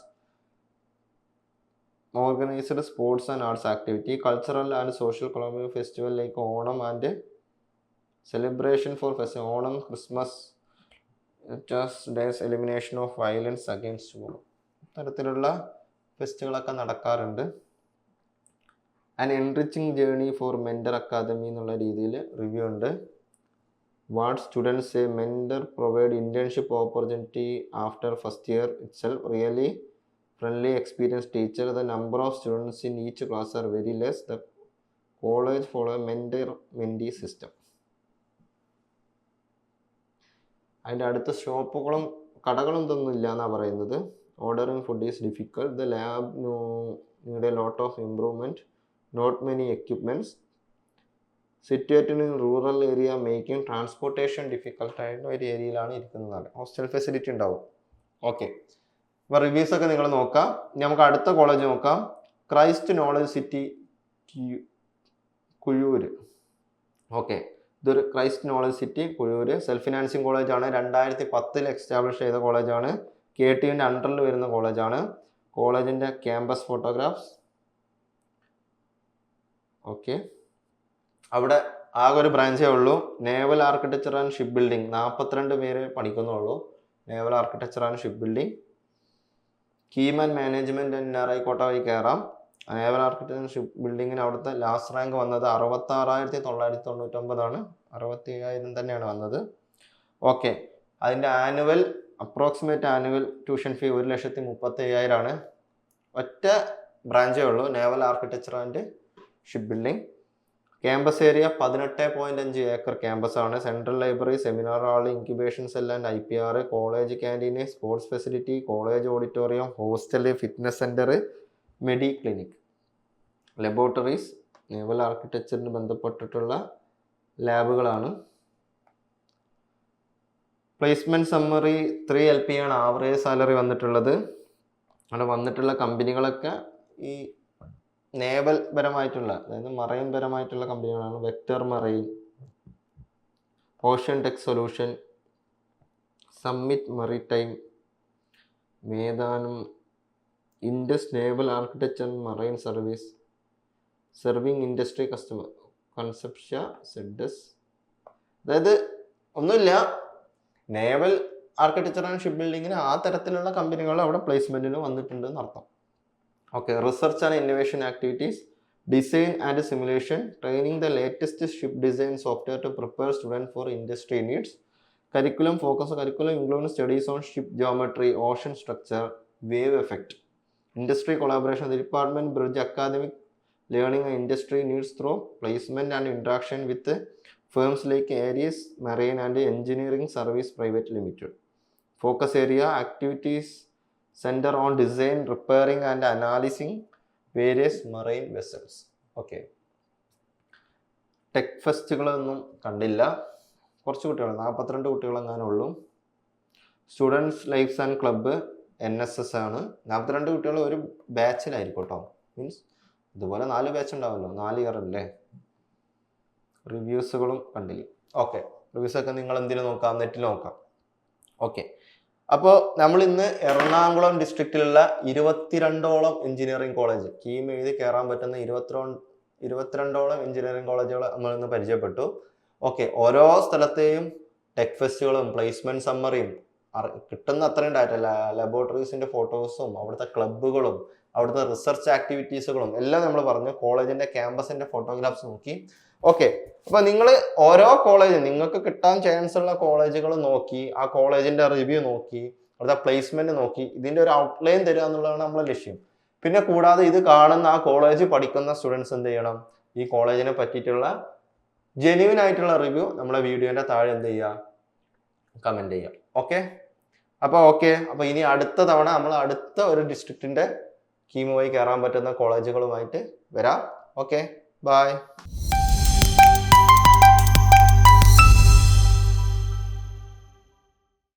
organised sports and arts activity. Cultural and social collaborative festival like Onam and celebration for festival, Onam, Christmas, days, elimination of violence against woman. തരത്തിലുള്ള ഫെസ്റ്റുകളൊക്കെ നടക്കാറുണ്ട്. And enriching journey for mentor academy എന്നുള്ള രീതിയിൽ review ഉണ്ട്. What students a mentor provide internship opportunity after first year itself, really friendly experience teacher. The number of students in each class are very less. The college follow mentor mentee system. അതിൻ്റെ അടുത്ത ഷോപ്പുകളും കടകളും ഇതൊന്നും ഇല്ല എന്നാണ് പറയുന്നത്. Ordering food is difficult. The lab need a lot of improvement. Not many equipments. Situated in rural area making transportation ഡിഫിക്കൽട്ടായിട്ടുള്ള ഒരു ഏരിയയിലാണ് ഇരിക്കുന്നതാണ്. ഹോസ്റ്റൽ ഫെസിലിറ്റി ഉണ്ടാവും. ഓക്കെ, അപ്പോൾ റിവ്യൂസൊക്കെ നിങ്ങൾ നോക്കാം. ഇനി നമുക്ക് അടുത്ത കോളേജ് നോക്കാം. Christ knowledge city Kuzhur. Okay, ഇതൊരു Christ knowledge city Kuzhur self financing കോളേജാണ്. 2010 എസ്റ്റാബ്ലിഷ് ചെയ്ത കോളേജാണ്. KTUവിൻ്റെ അണ്ടറിൽ വരുന്ന കോളേജാണ്. കോളേജിൻ്റെ ക്യാമ്പസ് ഫോട്ടോഗ്രാഫ്സ്. ഓക്കെ, അവിടെ ആകെ ഒരു ബ്രാഞ്ചേ ഉള്ളൂ. Naval architecture and ship building. 42 പേര് പഠിക്കുന്നുള്ളൂ. Naval architecture and ship building. കീമാൻ മാനേജ്മെൻറ്റ് NRI കോട്ട വഴി കയറാം. നേവൽ ആർക്കിടെക്ചർ ആൻഡ് ഷിപ്പ് ബിൽഡിങ്ങിന് അവിടുത്തെ ലാസ്റ്റ് റാങ്ക് വന്നത് 66,999 67,000 തന്നെയാണ് വന്നത്. ഓക്കെ, അതിൻ്റെ അപ്രോക്സിമേറ്റ് ആനുവൽ ട്യൂഷൻ ഫീ 1,35,000 ഒറ്റ ബ്രാഞ്ചേ ഉള്ളൂ, naval architecture and ship building. Campus area 18.5 acre ക്യാമ്പസാണ്. Central library, seminar hall, incubation cell and IPR, college canteen, sports facility, college auditorium, hostel, fitness centre, medi clinic, laboratories. നേവൽ ആർക്കിടെക്ചറിന് ബന്ധപ്പെട്ടിട്ടുള്ള ലാബുകളാണ്. Placement summary 3 LP ആണ് average salary വന്നിട്ടുള്ളത്. അവിടെ വന്നിട്ടുള്ള കമ്പനികളൊക്കെ ഈ നേവൽ പരമായിട്ടുള്ള, അതായത് മറൈൻ പരമായിട്ടുള്ള കമ്പനികളാണ്. Vector marine, ocean tech solution, summit maritime, മേധാനം, Indus naval architecture marine service, serving industry customer, കൺസെപ്ഷ്യ, സെഡസ്. അതായത് ഒന്നുമില്ല, നേവൽ ആർക്കിടെക്ചർ ആൻഡ് ഷിപ്പ് ബിൽഡിങ്ങിന് ആ തരത്തിലുള്ള കമ്പനികൾ അവിടെ പ്ലേസ്മെൻറ്റിന് വന്നിട്ടുണ്ട് എന്നർത്ഥം. Okay, research and innovation activities, design and simulation, training the latest ship design software to prepare student for industry needs. Curriculum focus, curriculum include studies on ship geometry, ocean structure, wave effect. Industry collaboration, the department bridge academic learning and industry needs through placement and interaction with firms like Aries marine and engineering service private limited. Focus area activities centre on design, repairing and analysing various marine vessels. Okay, tech ഫെസ്റ്റുകളൊന്നും കണ്ടില്ല. കുറച്ച് കുട്ടികൾ, 42 കുട്ടികളെങ്ങാനും ഉള്ളൂ. Students lifes and club NSS ആണ്. 42 കുട്ടികൾ ഒരു ബാച്ചിലായിരിക്കും കേട്ടോ. മീൻസ് ഇതുപോലെ 4 ബാച്ച് ഉണ്ടാവുമല്ലോ, 4 ഇയർ അല്ലേ. റിവ്യൂസുകളും കണ്ടില്ല. ഓക്കെ, റിവ്യൂസൊക്കെ നിങ്ങൾ എന്തിനു നോക്കാം, നെറ്റിൽ നോക്കാം. ഓക്കെ, അപ്പോൾ നമ്മൾ ഇന്ന് എറണാകുളം ഡിസ്ട്രിക്റ്റിലുള്ള 22ഓളം എഞ്ചിനീയറിംഗ് കോളേജ്, കീം എഴുതി കയറാൻ പറ്റുന്ന 22ഓളം എഞ്ചിനീയറിംഗ് കോളേജുകൾ നമ്മൾ ഇന്ന് പരിചയപ്പെട്ടു. ഓക്കെ, ഓരോ സ്ഥലത്തെയും ടെക് ഫെസ്റ്റുകളും പ്ലേസ്മെൻറ്റ് സമ്മറിയും കിട്ടുന്ന അത്രയും ഡാറ്റ, ലബോറട്ടറീസിൻ്റെ ഫോട്ടോസും അവിടുത്തെ ക്ലബ്ബുകളും അവിടുത്തെ റിസർച്ച് ആക്ടിവിറ്റീസുകളും എല്ലാം നമ്മൾ പറഞ്ഞു. കോളേജിൻ്റെ ക്യാമ്പസിൻ്റെ ഫോട്ടോഗ്രാഫ്സ് നോക്കി. ഓക്കെ, അപ്പോൾ നിങ്ങൾ ഓരോ കോളേജ് നിങ്ങൾക്ക് കിട്ടാൻ ചാൻസ് ഉള്ള കോളേജുകൾ നോക്കി, ആ കോളേജിൻ്റെ റിവ്യൂ നോക്കി, അവിടുത്തെ പ്ലേസ്മെൻറ്റ് നോക്കി, ഇതിൻ്റെ ഒരു ഔട്ട്ലൈൻ തരിക എന്നുള്ളതാണ് നമ്മളെ ലക്ഷ്യം. പിന്നെ കൂടാതെ ഇത് കാണുന്ന ആ കോളേജ് പഠിക്കുന്ന സ്റ്റുഡൻസ് എന്ത് ചെയ്യണം, ഈ കോളേജിനെ പറ്റിയിട്ടുള്ള ജെന്യുവൻ ആയിട്ടുള്ള റിവ്യൂ നമ്മളെ വീഡിയോൻ്റെ താഴെ എന്ത് ചെയ്യുക, കമൻറ്റ് ചെയ്യുക. അപ്പോൾ ഇനി അടുത്ത തവണ നമ്മൾ അടുത്ത ഒരു ഡിസ്ട്രിക്റ്റിൻ്റെ കീമുമായി കയറാൻ പറ്റുന്ന കോളേജുകളുമായിട്ട് വരാം. Okay, by.